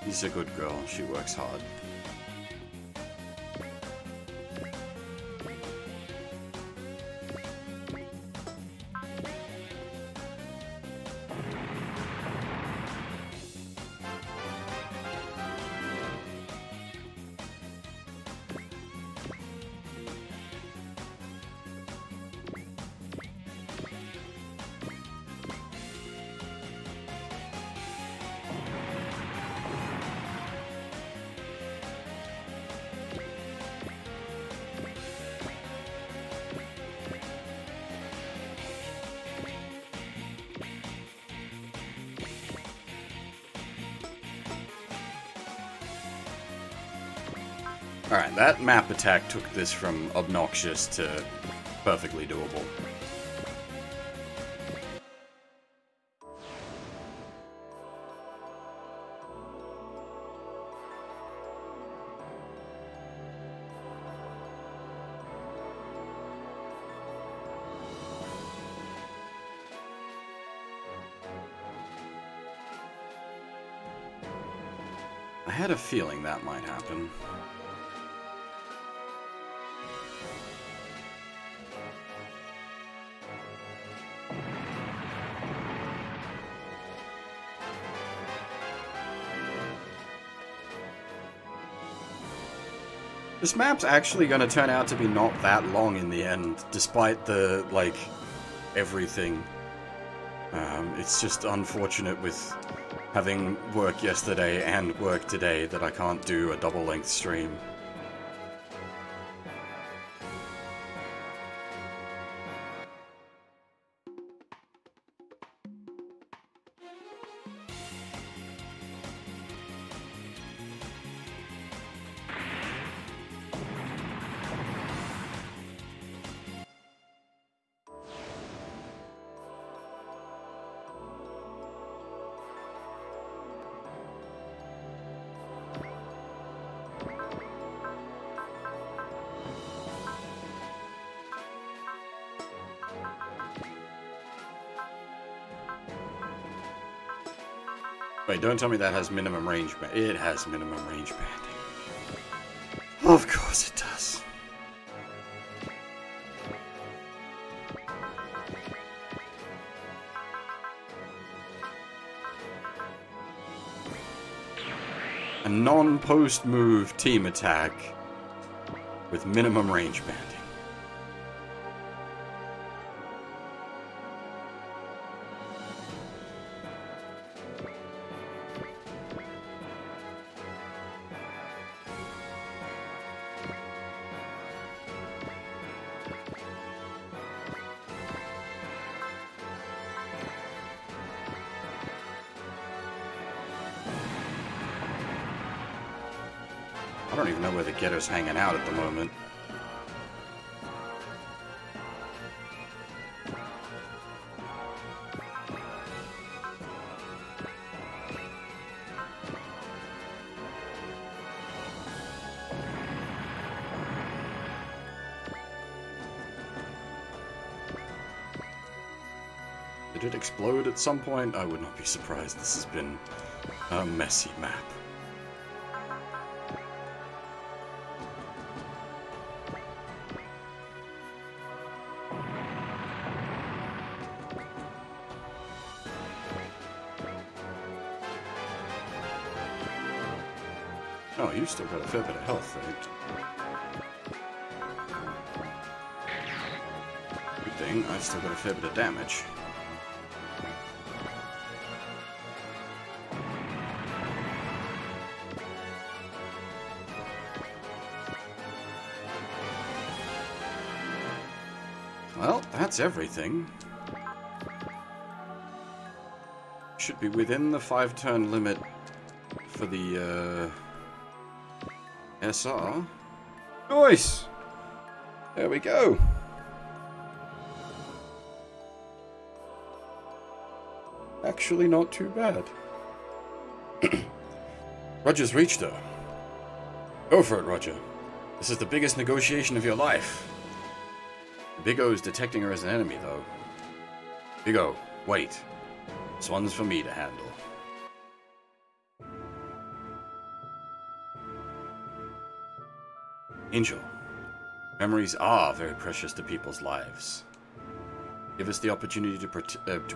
She's a good girl. She works hard. Alright, that map attack took this from obnoxious to perfectly doable. I had a feeling that might happen. This map's actually gonna turn out to be not that long in the end, despite the, like, everything. It's just unfortunate with having work yesterday and work today that I can't do a double-length stream. Wait, don't tell me that has minimum range it has minimum range banding. Of course it does. A non-post move team attack with minimum range banding. I don't even know where the getter's hanging out at the moment. Did it explode at some point? I would not be surprised. This has been a messy map. Oh, you've still got a fair bit of health, right? Good thing, I've still got a fair bit of damage. that's everything. Should be within the 5-turn limit for the SR. Nice! There we go. Actually not too bad. Roger's reached her. Go for it, Roger. This is the biggest negotiation of your life. Big O's detecting her as an enemy, though. Big O, wait. This one's for me to handle. Angel, memories are very precious to people's lives. Give us the opportunity to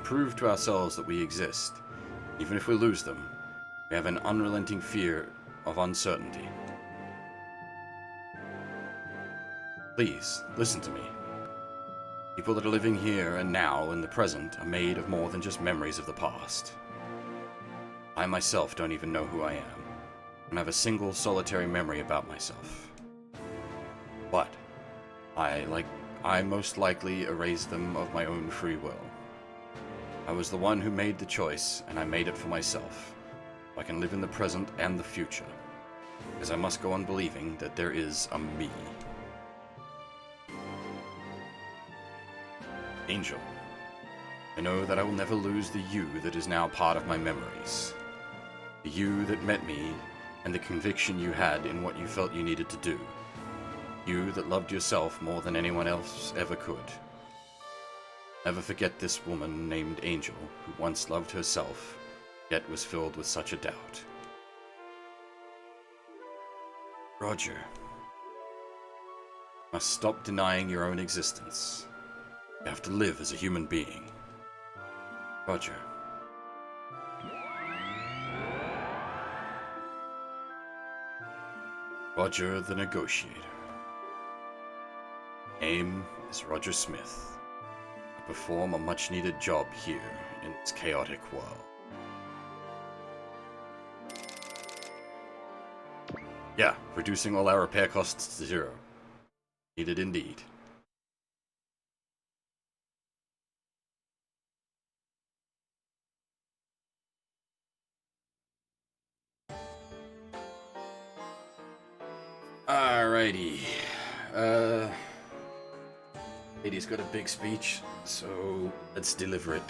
prove to ourselves that we exist. Even if we lose them, we have an unrelenting fear of uncertainty. Please, listen to me. People that are living here and now in the present are made of more than just memories of the past. I myself don't even know who I am, and have a single solitary memory about myself. But I most likely erased them of my own free will. I was the one who made the choice, and I made it for myself. I can live in the present and the future, because I must go on believing that there is a me. Angel, I know that I will never lose the you that is now part of my memories. The you that met me, and the conviction you had in what you felt you needed to do. You that loved yourself more than anyone else ever could. Never forget this woman named Angel, who once loved herself, yet was filled with such a doubt. Roger, you must stop denying your own existence. You have to live as a human being. Roger. Roger the Negotiator. Name is Roger Smith. I perform a much-needed job here in this chaotic world. Yeah, reducing all our repair costs to 0. Needed indeed. Alrighty. Lady's got a big speech, so let's deliver it.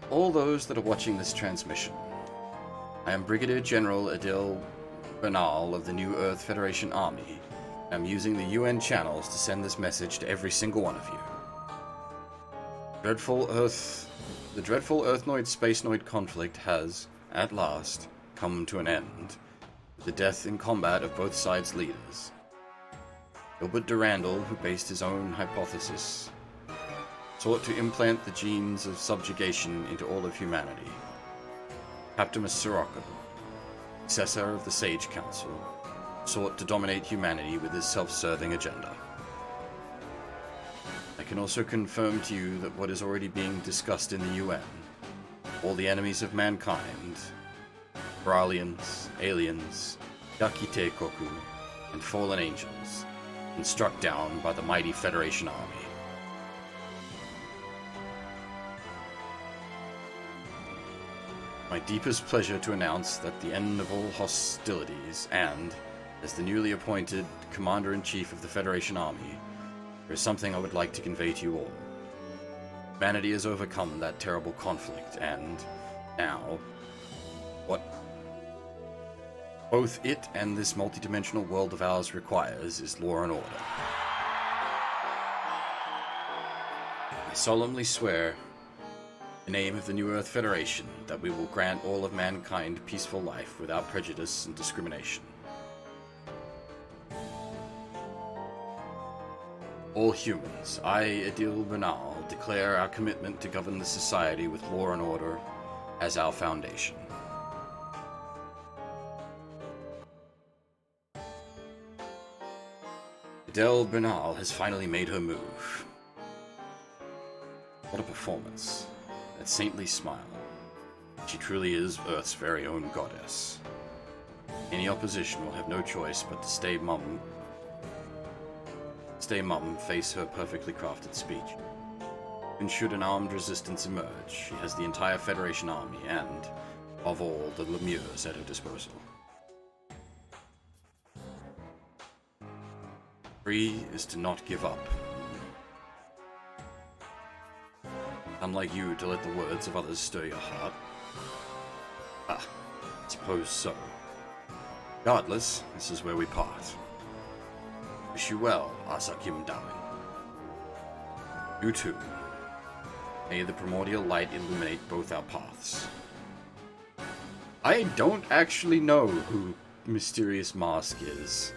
All those that are watching this transmission, I am Brigadier General Adil Bernal of the New Earth Federation Army. I'm using the UN channels to send this message to every single one of you. The dreadful Earthnoid-Spacenoid conflict has, at last, come to an end. The death in combat of both sides' leaders. Gilbert Durandal, who based his own hypothesis, sought to implant the genes of subjugation into all of humanity. Captimus Sirocco, successor of the Sage Council, sought to dominate humanity with his self-serving agenda. I can also confirm to you that what is already being discussed in the UN, all the enemies of mankind, Bralians, aliens, Yakitekoku, and fallen angels, and struck down by the mighty Federation Army. My deepest pleasure to announce that the end of all hostilities, and, as the newly appointed Commander-in-Chief of the Federation Army, there is something I would like to convey to you all. Humanity has overcome that terrible conflict, and now, what both it and this multidimensional world of ours requires is law and order. I solemnly swear, in the name of the New Earth Federation, that we will grant all of mankind peaceful life without prejudice and discrimination. All humans, I, Adil Bernal, declare our commitment to govern the society with law and order as our foundation. Adele Bernal has finally made her move. What a performance. That saintly smile. She truly is Earth's very own goddess. Any opposition will have no choice but to stay mum. Stay mum and face her perfectly crafted speech. And should an armed resistance emerge, she has the entire Federation army and, of all, the Lemures at her disposal. 3 is to not give up. Unlike you to let the words of others stir your heart. Ah, suppose so. Regardless, this is where we part. Wish you well, Asakim darling. You too. May the primordial light illuminate both our paths. I don't actually know who Mysterious Mask is.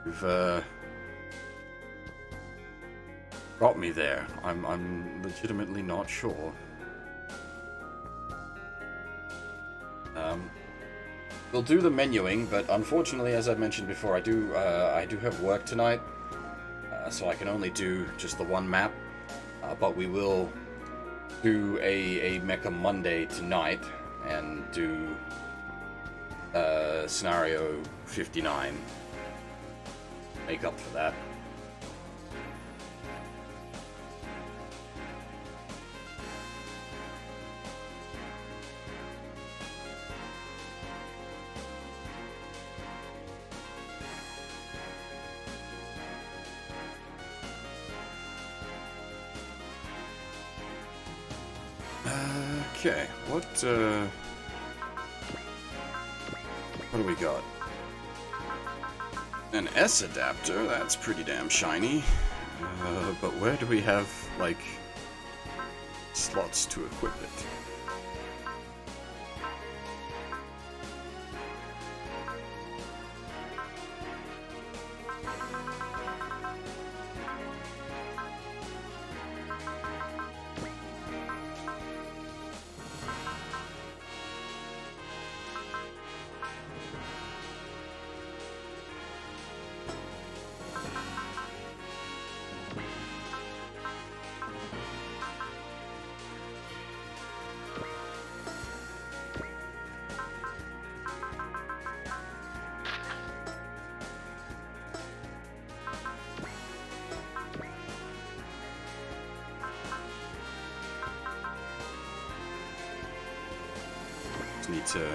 You've, got me there. I'm legitimately not sure. We'll do the menuing, but unfortunately, as I mentioned before, I do have work tonight, so I can only do just the one map. But we will do a Mecha Monday tonight and do scenario 59. Make up for that. Okay, what do we got? An S adapter, that's pretty damn shiny. But where do we have, like, slots to equip it? Need to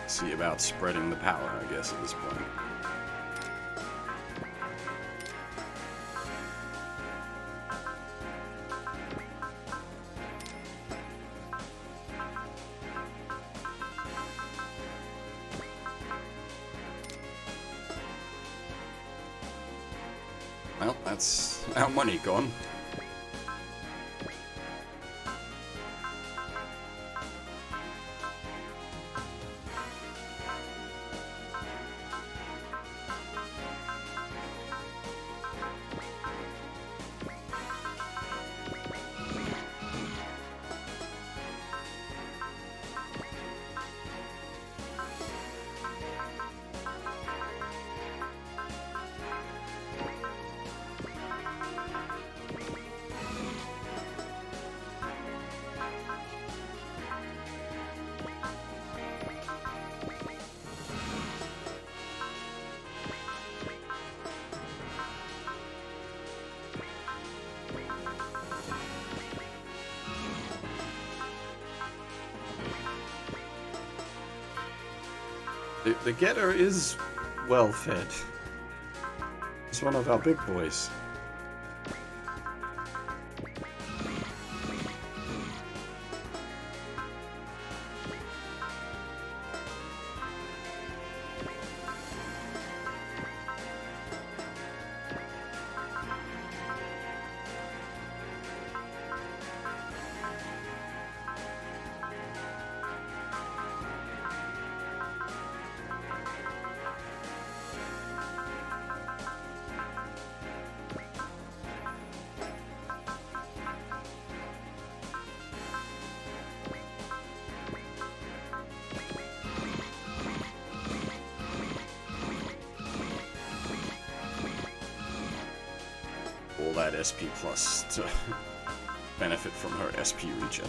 see about spreading the power, I guess, at this point. Well, that's our money gone. The getter is well fed. He's one of our big boys. All that SP plus to benefit from her SP regen.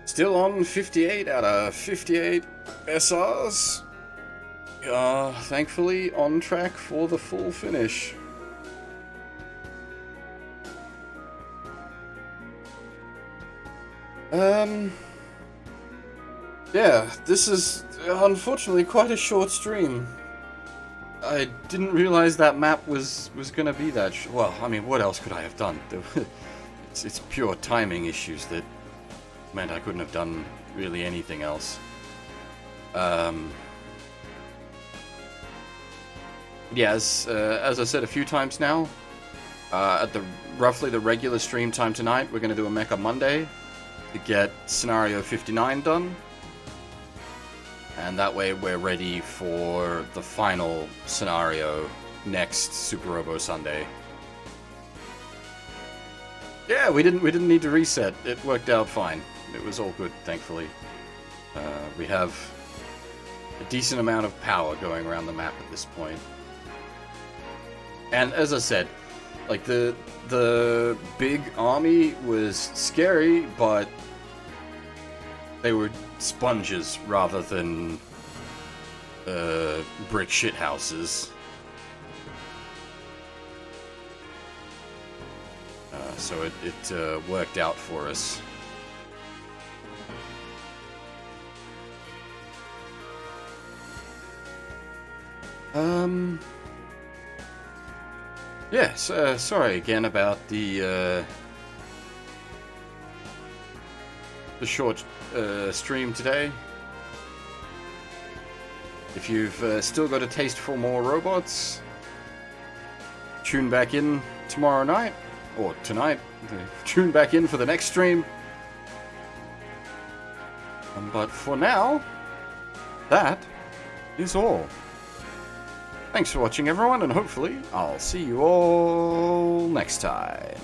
Still on 58 out of 58 SRs. Thankfully on track for the full finish. Yeah, this is unfortunately quite a short stream. I didn't realize that map was gonna be that well, I mean, what else could I have done? It's pure timing issues that meant I couldn't have done really anything else. Yeah, as I said a few times now, at roughly the regular stream time tonight, we're going to do a Mecha Monday to get Scenario 59 done. And that way we're ready for the final scenario next Suparobo Sunday. Yeah, we didn't need to reset. It worked out fine. It was all good, thankfully. We have a decent amount of power going around the map at this point. And as I said, like the big army was scary, but they were sponges rather than brick shithouses. So it worked out for us. Yes, sorry again about the short stream today. If you've still got a taste for more robots, tune back in tomorrow night, or tonight. Tune back in for the next stream. But for now, that is all. Thanks for watching, everyone, and hopefully I'll see you all next time.